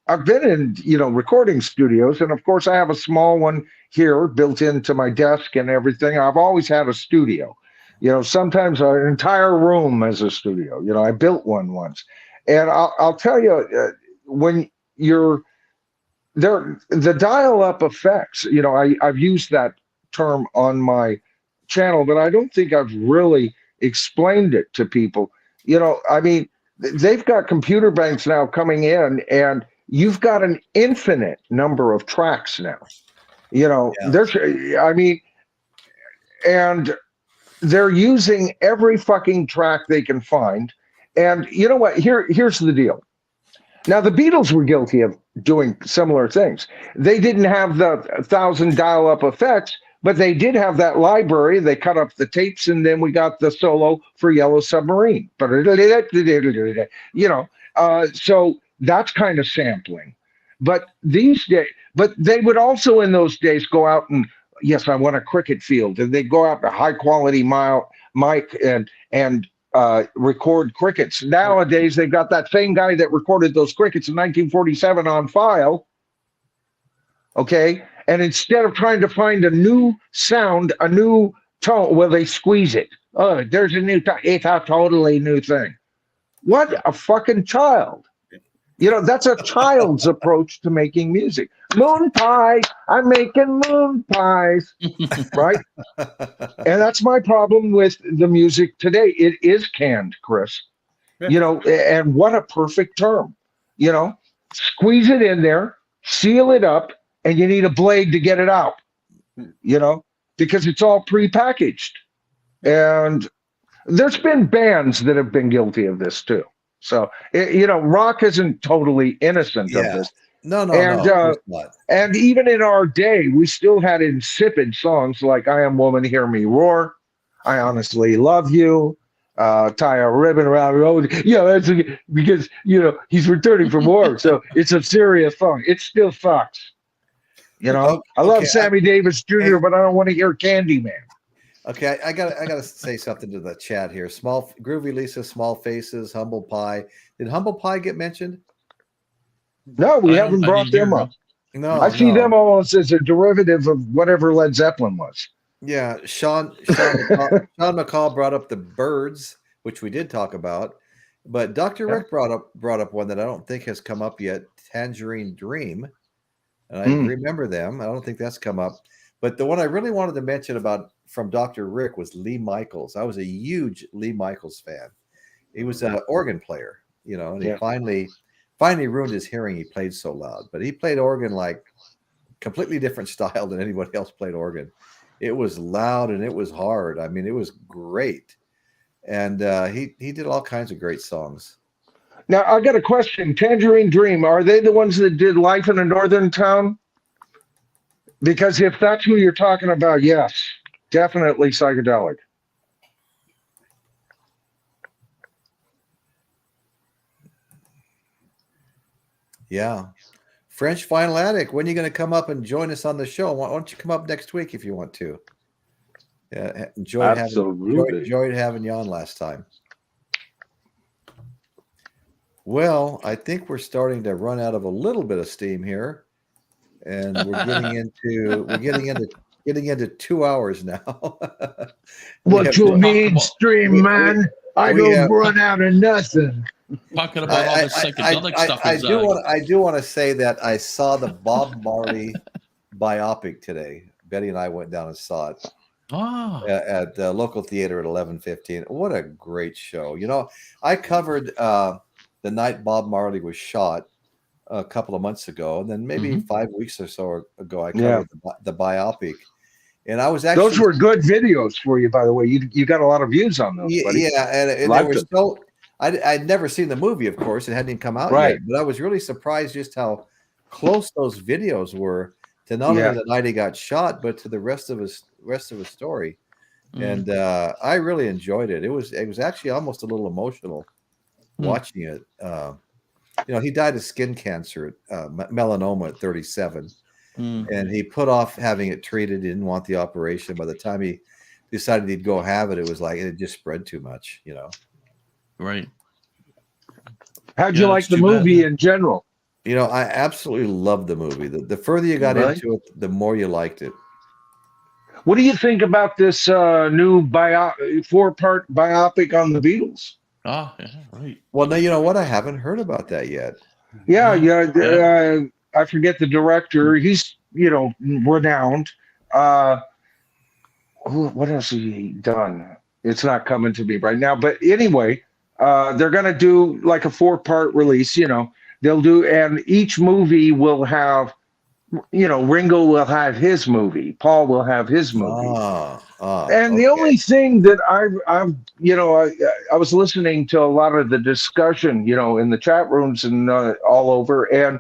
I've been in recording studios, and of course I have a small one here built into my desk and everything. I've always had a studio, Sometimes an entire room as a studio. I built one once, and I'll tell you, when you're there, the dial-up effects. I've used that term on my channel, but I don't think I've really explained it to people. I mean, they've got computer banks now coming in, and you've got an infinite number of tracks now. There's, I mean, and they're using every fucking track they can find. And you know what? Here's the deal. Now, the Beatles were guilty of doing similar things. They didn't have the 1,000 dial-up effects, but they did have that library. They cut up the tapes, and then we got the solo for Yellow Submarine. So that's kind of sampling. But these days, they would also in those days go out and, yes, I want a cricket field, and they go out to high quality mic and record crickets. Nowadays, they've got that same guy that recorded those crickets in 1947 on file. Okay. And instead of trying to find a new sound, a new tone, well, they squeeze it. Oh, there's a new tone. It's a totally new thing. What a fucking child. That's a child's approach to making music. Moon pie. I'm making moon pies. Right? And that's my problem with the music today. It is canned, Chris. And what a perfect term. Squeeze it in there, seal it up, and you need a blade to get it out, because it's all prepackaged. And there's been bands that have been guilty of this too. So, rock isn't totally innocent of this. No, and even in our day, we still had insipid songs like I Am Woman, Hear Me Roar, I Honestly Love You, Tie a Ribbon Around the Road. That's because, he's returning from war. So it's a serious song. It still fucks. I love Sammy Davis Jr., but I don't want to hear Candyman. Okay, I gotta say something to the chat here. Groovy Lisa, Small Faces, Humble Pie. Did Humble Pie get mentioned? No, we haven't brought them up. No, I see them almost as a derivative of whatever Led Zeppelin was. Yeah, Sean McCall brought up the Birds, which we did talk about, but Dr. Rick brought up one that I don't think has come up yet, Tangerine Dream, and I remember them. I don't think that's come up, but the one I really wanted to mention from Dr. Rick was Lee Michaels. I was a huge Lee Michaels fan. He was an organ player, and he finally ruined his hearing. He played so loud, but he played organ like completely different style than anybody else played organ. It was loud and it was hard. I mean, it was great. And he did all kinds of great songs. Now, I got a question. Tangerine Dream, are they the ones that did Life in a Northern Town? Because if that's who you're talking about, yes, definitely Psychedelic. Yeah. French Final Attic, when are you going to come up and join us on the show? Why don't you come up next week if you want to? Yeah, enjoyed having you on last time. Well, I think we're starting to run out of a little bit of steam here, and we're getting into 2 hours now. What you mean, stream man? I don't run out of nothing. Talking about all the psychedelic stuff. I do want to say that I saw the Bob Marley biopic today. Betty and I went down and saw it at the local theater at 11:15. What a great show! I covered the night Bob Marley was shot a couple of months ago, and then maybe 5 weeks or so ago, I covered the biopic. And I was actually, those were good videos for you, by the way. You got a lot of views on those. Buddy. Yeah, and they were so. I'd never seen the movie, of course. It hadn't even come out yet. But I was really surprised just how close those videos were to not only the night he got shot, but to the rest of his story. And I really enjoyed it. It was actually almost a little emotional watching it. He died of skin cancer, melanoma at 37. And he put off having it treated. He didn't want the operation. By the time he decided he'd go have it, it was like it just spread too much, Right. How'd you like the movie in general? I absolutely loved the movie. The further you got into it, the more you liked it. What do you think about this new 4-part biopic on the Beatles? Oh, yeah, right. Well, no, you know what? I haven't heard about that yet. Yeah. I forget the director. He's, renowned. What else has he done? It's not coming to me right now. But anyway, they're going to do like a 4-part release. They'll do, and each movie will have, Ringo will have his movie, Paul will have his movie. And the only thing that I've I was listening to a lot of the discussion, in the chat rooms and all over, and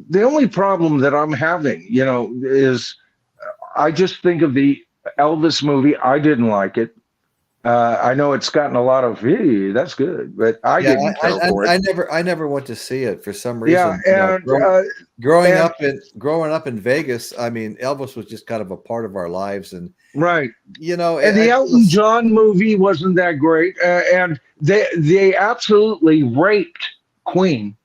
the only problem that I'm having, is I just think of the Elvis movie. I didn't like it. I know it's gotten a lot of, hey, that's good, but I didn't care for it. I never went to see it for some reason. Yeah, and growing up in Vegas, I mean, Elvis was just kind of a part of our lives, and right, and the Elton John movie wasn't that great, and they absolutely raped Queen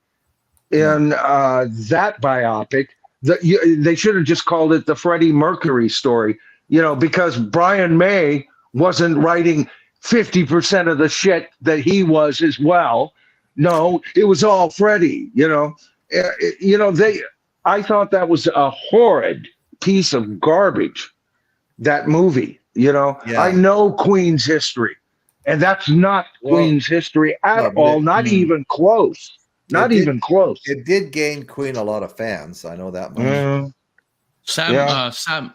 in that biopic. They should have just called it the Freddie Mercury story, because Brian May wasn't writing 50% of the shit that he was as well. No, it was all Freddie, I thought that was a horrid piece of garbage, that movie, I know Queen's history, and that's not Queen's history at all. Not even close. Not even close. It did gain Queen a lot of fans. I know that much. Sam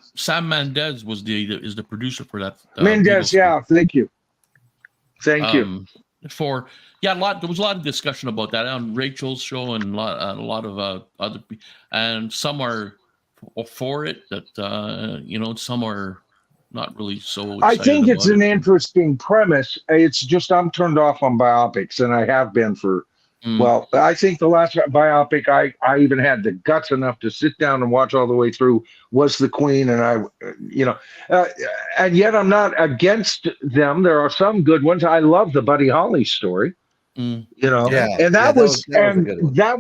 Mendes is the producer for that. Mendes, thank you. There was a lot of discussion about that on Rachel's show and a lot of other, and some are for it. That some are not really so. I think it's an interesting premise. It's just I'm turned off on biopics, and I have been for. Well, I think the last biopic I even had the guts enough to sit down and watch all the way through was the Queen, and and yet I'm not against them. There are some good ones. I love the Buddy Holly story, and that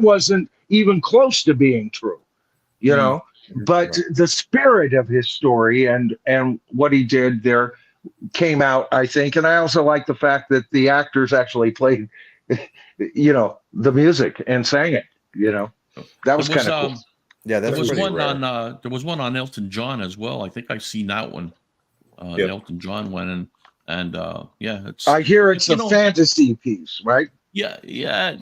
wasn't even close to being true, But the spirit of his story and what he did there came out, I think, and I also like the fact that the actors actually played. The music and sang it, that was kind of cool. Yeah, there was one on there was one on Elton John as well. I think I've seen that one, the Elton John one, and it's. I hear it's a fantasy piece, right? Yeah, they've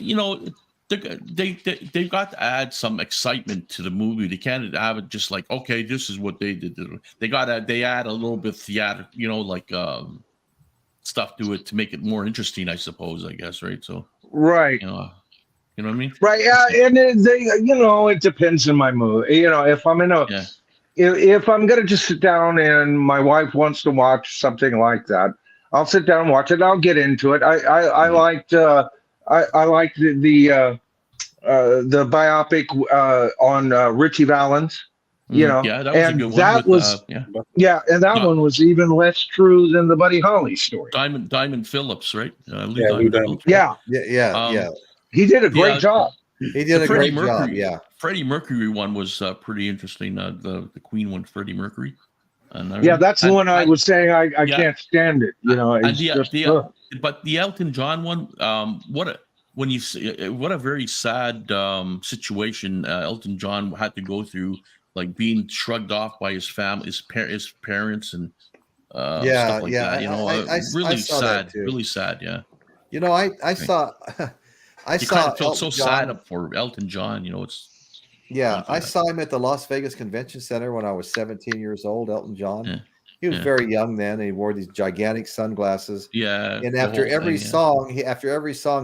got to add some excitement to the movie. They can't have it just like, okay, this is what they did. They add a little bit of theater, stuff to it to make it more interesting, I suppose. I guess, right? So. Right. You know what I mean? Right. And it depends on my mood. If I'm in if I'm gonna just sit down and my wife wants to watch something like that, I'll sit down and watch it. I'll get into it. I liked the biopic on Richie Valens. That was a good one. And that one was even less true than the Buddy Holly story. Diamond Phillips, right? Yeah. He did a great job. He did a great job. Yeah. Freddie Mercury one was pretty interesting. The Queen one, Freddie Mercury. That's the one I was saying. I can't stand it. But the Elton John one, what a very sad situation Elton John had to go through. Like being shrugged off by his family, his parents, and stuff like that. Really sad. Really sad. Yeah. I saw. I felt so sad for Elton John. I saw him at the Las Vegas Convention Center when I was 17 years old. Elton John. Yeah. He was very young then, and he wore these gigantic sunglasses. Yeah. And after every song,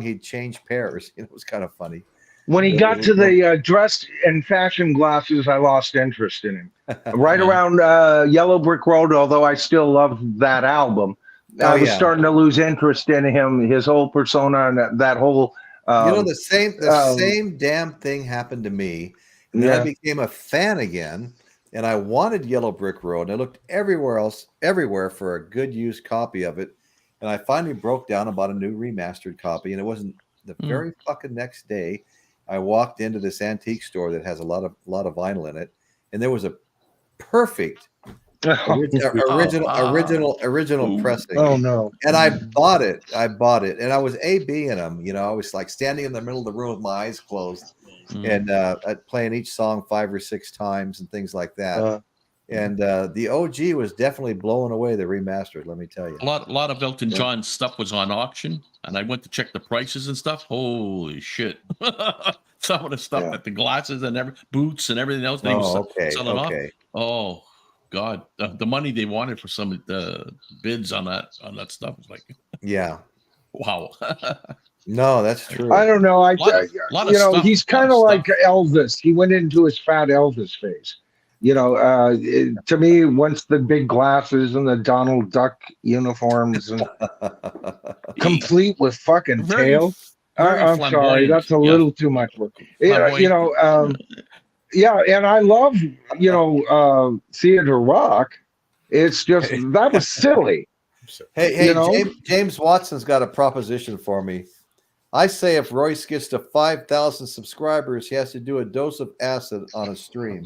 he'd change pairs. It was kind of funny. When he got to the dress and fashion glasses, I lost interest in him. Right around Yellow Brick Road, although I still love that album, I was starting to lose interest in him, his whole persona, and that whole. The same damn thing happened to me. And then I became a fan again, and I wanted Yellow Brick Road, and I looked everywhere for a good used copy of it, and I finally broke down and bought a new remastered copy, and it wasn't the very fucking next day. I walked into this antique store that has a lot of vinyl in it, and there was a perfect Original pressing. Oh no! And I bought it, and I was A-Bing them. I was like standing in the middle of the room with my eyes closed, and playing each song 5 or 6 times and things like that. And the OG was definitely blowing away the remastered. Let me tell you, a lot of Elton John stuff was on auction, and I went to check the prices and stuff. Holy shit! Some of the stuff that the glasses and boots and everything else they were selling off. Oh God, the money they wanted for some of the bids on that stuff was like, wow. No, that's true. I don't know. He's kind of like Elvis. He went into his fat Elvis phase. To me, once the big glasses and the Donald Duck uniforms and complete with fucking tail. I'm sorry, that's a little too much work. And I love, theater rock. It's just that was silly. Hey, James Watson's got a proposition for me. I say if Royce gets to 5,000 subscribers, he has to do a dose of acid on a stream.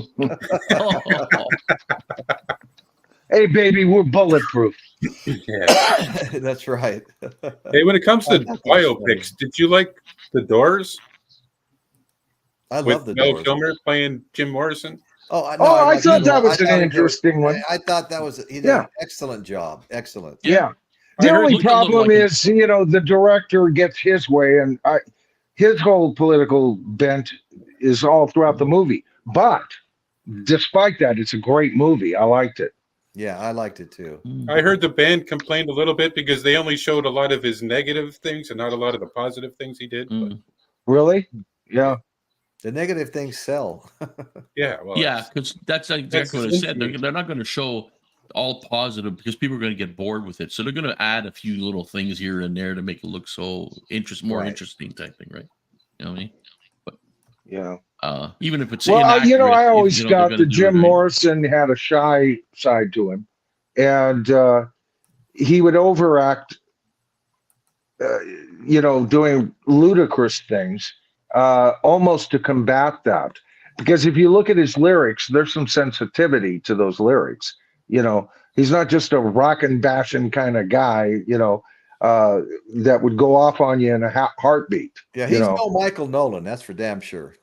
Hey, baby, we're bulletproof. That's right. Hey, when it comes to biopics, did you like The Doors? I love The Mel Doors. Kilmer playing Jim Morrison. I thought that was an interesting one. I thought that was he did an excellent job. Excellent. Yeah. The only problem is, the director gets his way, and his whole political bent is all throughout the movie. But despite that, it's a great movie. I liked it. Yeah, I liked it too. I heard the band complained a little bit because they only showed a lot of his negative things and not a lot of the positive things he did. But... Really? Yeah. The negative things sell. Because that's exactly what I said. They're not going to show all positive because people are going to get bored with it. So they're going to add a few little things here and there to make it look so more interesting type thing, right? You know what I mean? But even if it's inaccurate, I always thought that Jim Morrison had a shy side to him, and he would overact, doing ludicrous things, almost to combat that. Because if you look at his lyrics, there's some sensitivity to those lyrics. He's not just a rockin' bashing kind of guy, that would go off on you in a heartbeat. Yeah, he's no Michael Nolan, that's for damn sure.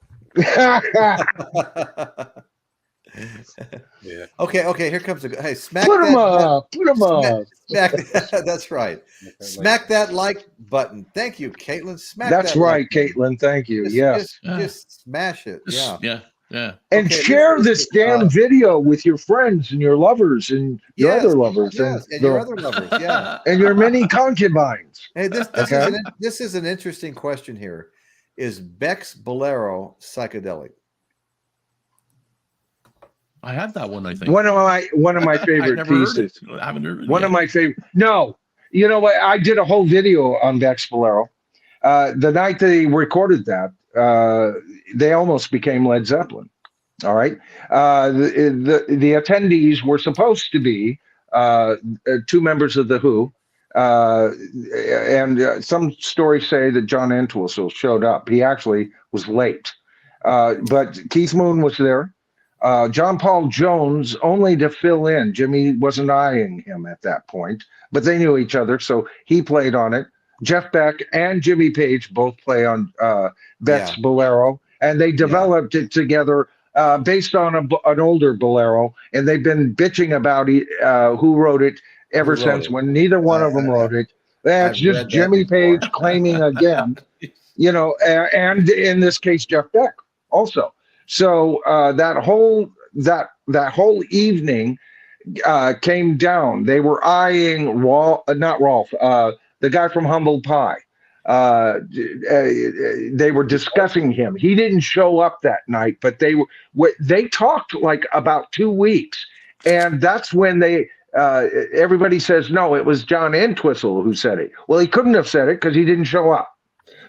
Okay, here comes hey, smack put him up. Smack, that's right. Smack that like button. Thank you, Caitlin. Smack that's that right, like Caitlin. Thank you. Just smash it. Yeah. And share this damn video with your friends and your lovers and your other lovers and your other lovers, and your many concubines. Hey, this is an interesting question here. Is Beck's Bolero psychedelic? I have that one, I think. One of my favorite pieces. I haven't heard it one yet. of my favorite. No, you know what? I did a whole video on Beck's Bolero. The night they recorded that, they almost became Led Zeppelin. All right. The attendees were supposed to be 2 members of the Who. And some stories say that John Entwistle showed up. He actually was late. But Keith Moon was there. John Paul Jones, only to fill in. Jimmy wasn't eyeing him at that point, but they knew each other, so he played on it. Jeff Beck and Jimmy Page both play on Beck's Bolero, and they developed it together based on an older Bolero, and they've been bitching about who wrote it ever since, when neither one of them wrote it. That's just Jimmy Page claiming again, and in this case, Jeff Beck also. So that whole evening came down. They were eyeing not Rolf, the guy from Humble Pie. They were discussing him. He didn't show up that night, but they talked like about 2 weeks, and that's when everybody says no, it was John Entwistle who said it. Well, he couldn't have said it because he didn't show up.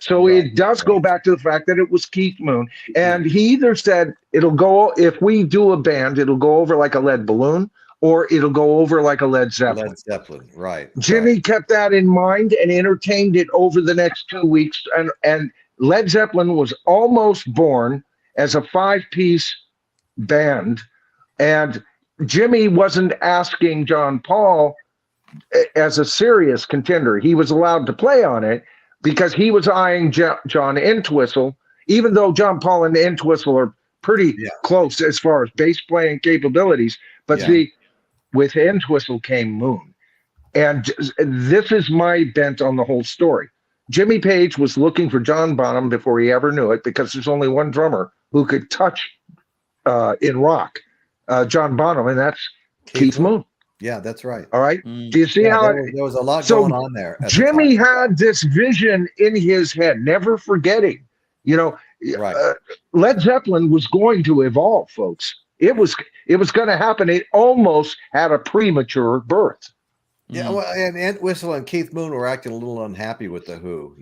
So it does go back to the fact that it was Keith Moon, and he either said if we do a band, it'll go over like a lead balloon, or it'll go over like a Led Zeppelin. Led Zeppelin, right. Jimmy kept that in mind and entertained it over the next 2 weeks, and Led Zeppelin was almost born as a 5-piece band, and Jimmy wasn't asking John Paul as a serious contender. He was allowed to play on it because he was eyeing John Entwistle, even though John Paul and Entwistle are pretty close as far as bass playing capabilities. But see, with Entwistle came Moon. And this is my bent on the whole story. Jimmy Page was looking for John Bonham before he ever knew it, because there's only one drummer who could touch in rock, John Bonham, and that's Keith Moon. Yeah, that's right. All right. Do you see how there was a lot going on there? Jimmy had this vision in his head, never forgetting, Led Zeppelin was going to evolve, folks. It was going to happen. It almost had a premature birth. Yeah, well, and Entwistle and Keith Moon were acting a little unhappy with the Who,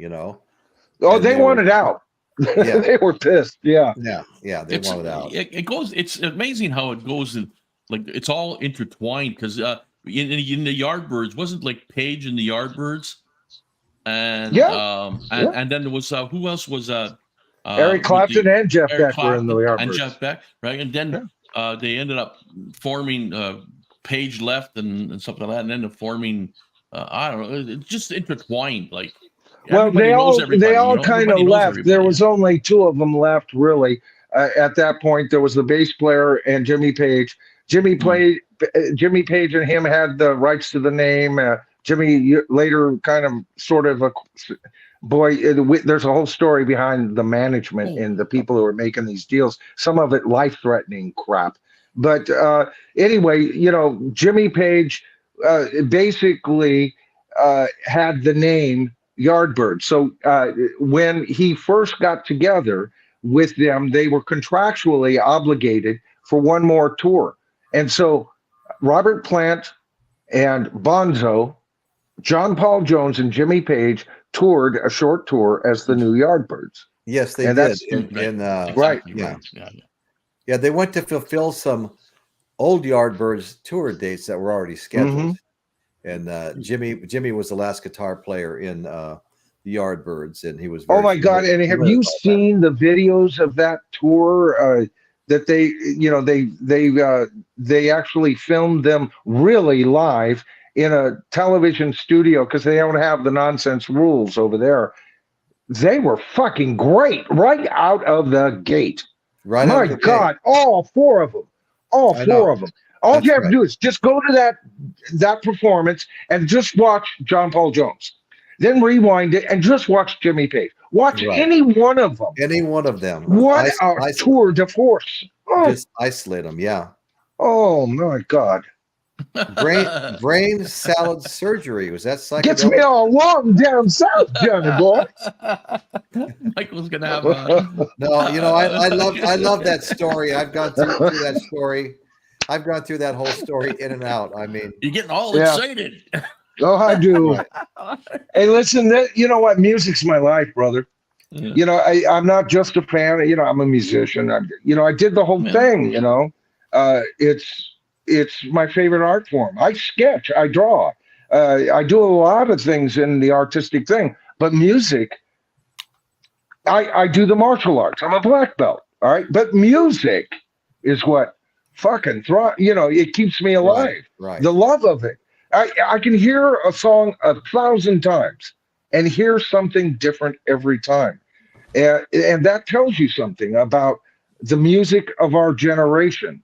Oh, they wanted out. Yeah. They were pissed. Yeah. They wanted out. It goes. It's amazing how it goes, and like it's all intertwined, because in the Yardbirds, wasn't like Page in the Yardbirds, and and then there was who else was Eric Clapton and Jeff Beck were in the Yardbirds, and Jeff Beck, right? And then they ended up forming. Page left and stuff like that, and then the forming. I don't know. It's just intertwined. Like, well, they all kind of left. There was only two of them left, really. At that point, there was the bass player and Jimmy Page. Jimmy Page and him had the rights to the name. Jimmy later kind of sort of there's a whole story behind the management and the people who were making these deals. Some of it life-threatening crap. But anyway, Jimmy Page basically had the name Yardbird. So when he first got together with them, they were contractually obligated for one more tour. And so Robert Plant and Bonzo, John Paul Jones, and Jimmy Page toured a short tour as the new Yardbirds. Yes, they did. Right. Yeah, they went to fulfill some old Yardbirds tour dates that were already scheduled. And Jimmy was the last guitar player in the Yardbirds, and he was oh my God. And have you seen the videos of that tour that they actually filmed them really live in a television studio, because they don't have the nonsense rules over there. They were fucking great right out of the gate. Right. My God, all four of them. All four of them. All you have to do is just go to that performance and just watch John Paul Jones. Then rewind it and just watch Jimmy Page. Watch any one of them. Any one of them. What a tour de force. Just isolate them, yeah. Oh, my God. Brain salad surgery. Was that psychedelic? Gets me all warm down south, Johnny boy. Michael's gonna have no. I love that story. I've gone through that story. I've gone through that whole story in and out. I mean, you're getting all excited. Oh, I do. Hey, listen, you know what? Music's my life, brother. Yeah. I'm not just a fan. I'm a musician. I did the whole thing. It's my favorite art form. I sketch, I draw, I do a lot of things in the artistic thing. But music, I do the martial arts. I'm a black belt. All right, but music is what fucking it keeps me alive. Right. The love of it. I can hear a song 1,000 times and hear something different every time. And that tells you something about the music of our generation.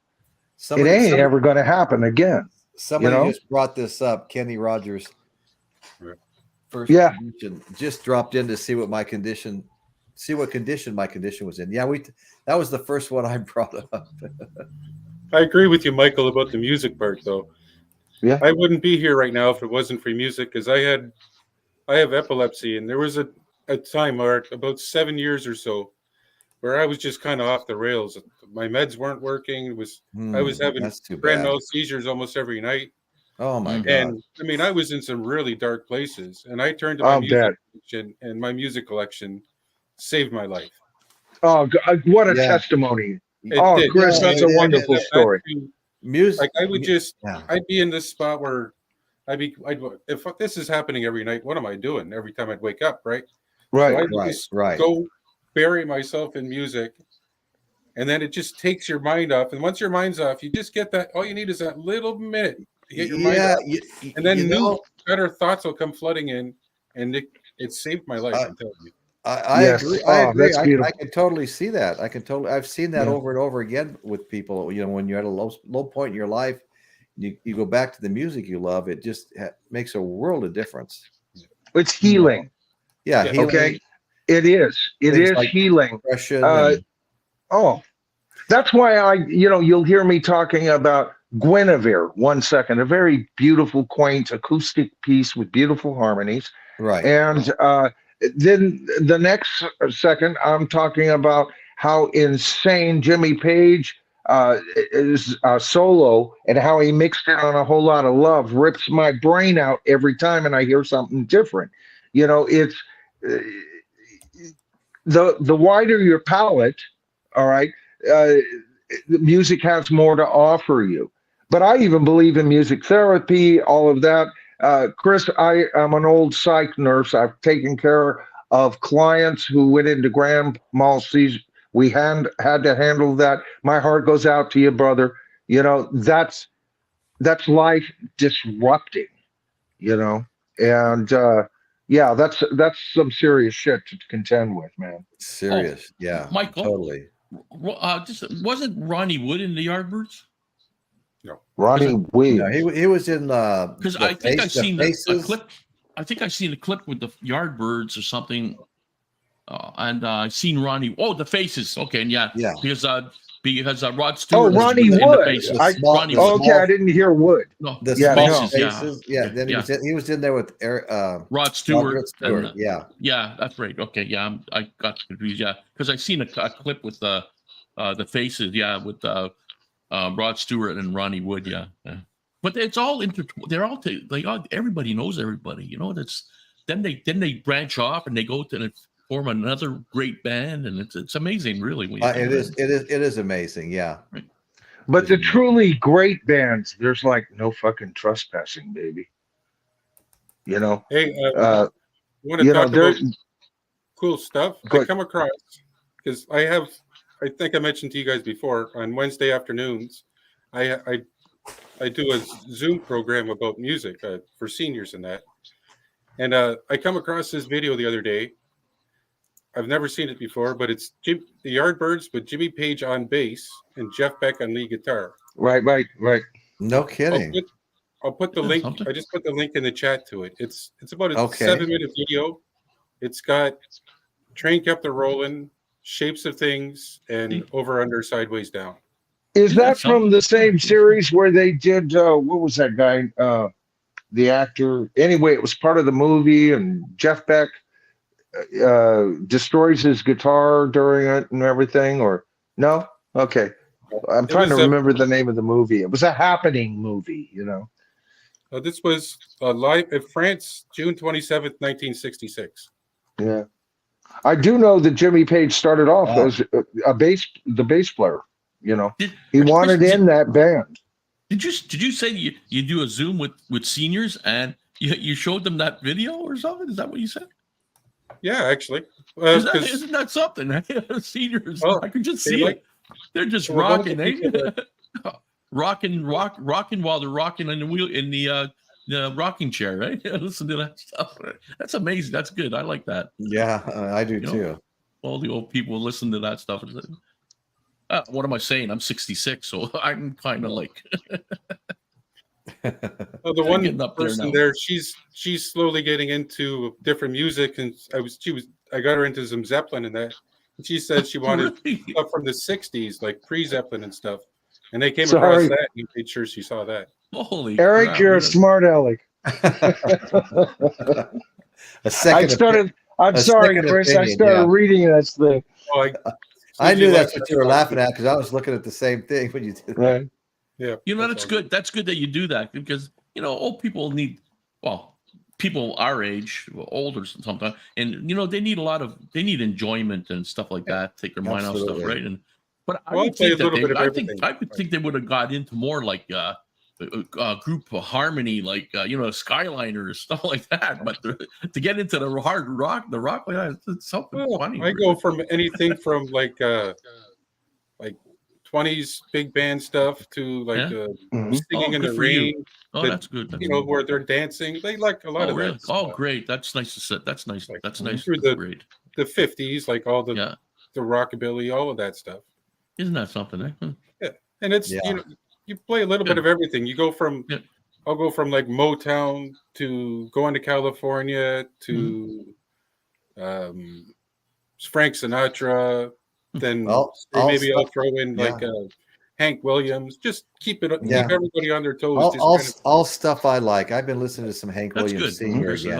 It ain't ever going to happen again. Somebody just brought this up. Kenny Rogers, first condition, just dropped in to see what condition my condition was in. Yeah, that was the first one I brought up. I agree with you, Michael, about the music part, though. Yeah, I wouldn't be here right now if it wasn't for music, because I have epilepsy, and there was a time, Art, about 7 years or so, where I was just kind of off the rails. My meds weren't working. I was having grand mal seizures almost every night. Oh my God! And I mean, I was in some really dark places, and I turned to my music collection, and my music collection saved my life. Oh, God, what a testimony! Chris, that's a wonderful story. Music. Like I would I'd be in this spot where if this is happening every night, what am I doing? Every time I'd wake up, right? Right, so I'd go bury myself in music, and then it just takes your mind off. And once your mind's off, you just get that. All you need is that little minute to get your mind off, and then new better thoughts will come flooding in, and it saved my life. I'm telling you. I agree. I agree. I can totally see that. I've seen that over and over again with people. You know, when you're at a low point in your life, you go back to the music you love. It just makes a world of difference. It's healing. Yeah. Healing. Okay. It is. It is like healing. That's why you'll hear me talking about Guinevere. 1 second, a very beautiful, quaint acoustic piece with beautiful harmonies. Right. And then the next second, I'm talking about how insane Jimmy Page is solo and how he mixed it on A Whole Lot of Love rips my brain out every time, and I hear something different. You know, it's the wider your palette, all right, music has more to offer you. But I even believe in music therapy, all of that. Chris, I am an old psych nurse. I've taken care of clients who went into grand mal seizure. We had to handle that. My heart goes out to you, brother. You know, that's life disrupting, you know, and that's some serious shit to contend with, man. Serious, yeah, Michael, totally. Just wasn't Ronnie Wood in the Yardbirds? No, Ronnie Wood. No, he was in because I think I've seen a clip. I think I've seen a clip with the Yardbirds or something, and I've seen Ronnie. Oh, the Faces. Okay, and yeah, because Rod Stewart. Oh, Ronnie Wood. I didn't hear Wood. No, the Faces. Yeah. Then he was in there with Rod Stewart. Yeah, that's right. Okay, yeah, I got confused. Yeah, because I've seen a clip with the Faces. Yeah, with Rod Stewart and Ronnie Wood. Yeah. But it's all they're all everybody knows everybody, you know. That's then they branch off and they go to form another great band, and it's amazing, really. It is amazing, yeah. Right. But the truly great bands, there's like no fucking trespassing, baby. You know. Hey, want to talk about cool stuff? I come across because I think I mentioned to you guys before on Wednesday afternoons, I do a Zoom program about music for seniors and that. And I come across this video the other day. I've never seen it before, but it's the Yardbirds with Jimmy Page on bass and Jeff Beck on lead guitar. Right. No kidding. I'll put the link. I just put the link in the chat to it. It's about a 7-minute video. It's got Train Kept a Rolling, Shapes of Things, and Over, Under, Sideways, Down. Is that from the same series where they did, what was that guy, the actor? Anyway, it was part of the movie, and Jeff Beck destroys his guitar during it and everything, or no? Okay. I'm trying to remember the name of the movie. It was a happening movie, you know. This was live in France, June 27th, 1966. Yeah. I do know that Jimmy Page started off as the bass player. You know, he wanted in that band. Did you say you do a Zoom with seniors and you showed them that video or something? Is that what you said? Yeah, actually. Isn't that something? Seniors, I can just see it. They're just rocking, rocking while they're rocking in the rocking chair, right? Listen to that stuff. That's amazing. That's good. I like that. Yeah, I do too. All the old people listen to that stuff. What am I saying? I'm 66, so I'm kind of like. The one person there, she's slowly getting into different music, and I got her into some Zeppelin and that. And she said she wanted stuff from the '60s, like pre-Zeppelin and stuff. And they came across that, and made sure she saw that. Holy Eric, crap, you're a smart aleck. I'm sorry, Chris. I started reading that thing. I knew that's what you were laughing at because I was looking at the same thing when you did that. Right. Yeah. You know, that's good. That's good that you do that because, you know, old people need, people our age, older sometimes, and, you know, they need enjoyment and stuff like that, take their mind off stuff, right? But I would think they would have got into more like group harmony, like Skyliner or stuff like that. But to get into the hard rock, like that, it's something funny. I go from anything from like like 20s big band stuff to like singing in the rain. That's good. That's good. Where they're dancing. They like a lot of that stuff. Oh, great. That's nice to sit. That's nice. Like, that's nice. Through That's great. The 50s, like all the rockabilly, all of that stuff. Isn't that something? Eh? Yeah, and it's you play a little bit of everything. You go from I'll go from like Motown to going to California to Frank Sinatra. Then I'll throw in like Hank Williams. Just keep everybody on their toes. All stuff I like. I've been listening to some Hank Williams Senior again.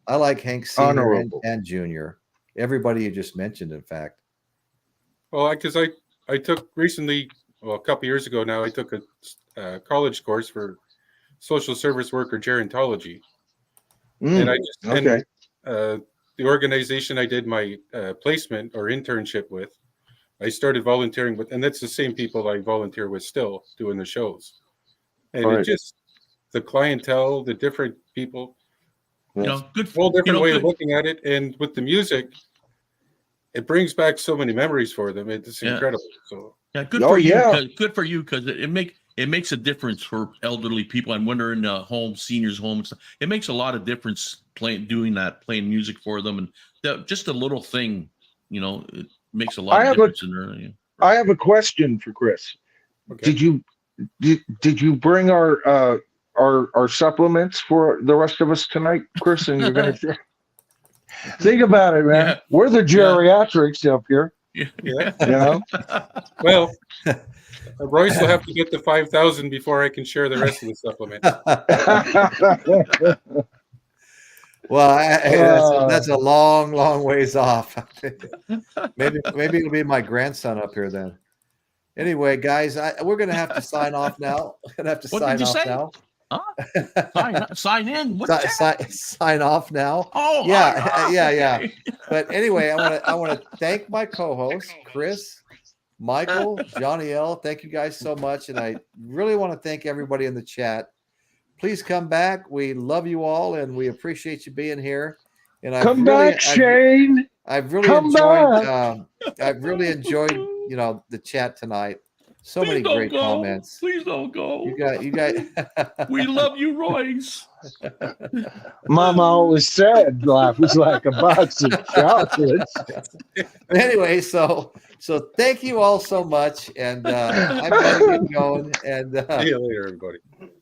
I like Hank Senior and Junior. Everybody you just mentioned, in fact. Well, because I took recently, a couple years ago now, I took a college course for social service worker gerontology, and I just the organization I did my placement or internship with, I started volunteering with, and that's the same people I volunteer with still doing the shows, and it just the clientele, the different people, whole different way of looking at it, and with the music, it brings back so many memories for them. It's incredible. So good for you. Good for you because it makes a difference for elderly people, and when they're in homes, seniors' homes, it makes a lot of difference playing music for them, and just a little thing, it makes a lot of difference in there. I have a question for Chris. Okay. Did you bring our supplements for the rest of us tonight, Chris? And you're going to share. Think about it, man. Yeah. We're the geriatrics up here. Yeah. Well, Royce will have to get to 5,000 before I can share the rest of the supplement. Well, that's a long, long ways off. maybe it'll be my grandson up here then. Anyway, guys, we're going to have to sign off now. We're going to have to sign off now. Huh? Sign in. Sign off now. Oh, yeah. But anyway, I want to thank my co-hosts, Chris, Michael, Johnny L. Thank you guys so much, and I really want to thank everybody in the chat. Please come back. We love you all, and we appreciate you being here. And come back, Shane. I've really enjoyed. I've really enjoyed, the chat tonight. So many great comments. Please don't go. You guys. We love you, Royce. Mama always said life was like a box of chocolates. Anyway, so thank you all so much, and I'm going to get going. And see you later, everybody.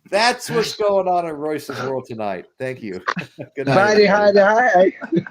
That's what's going on in Royce's world tonight. Thank you. Good night. Hi.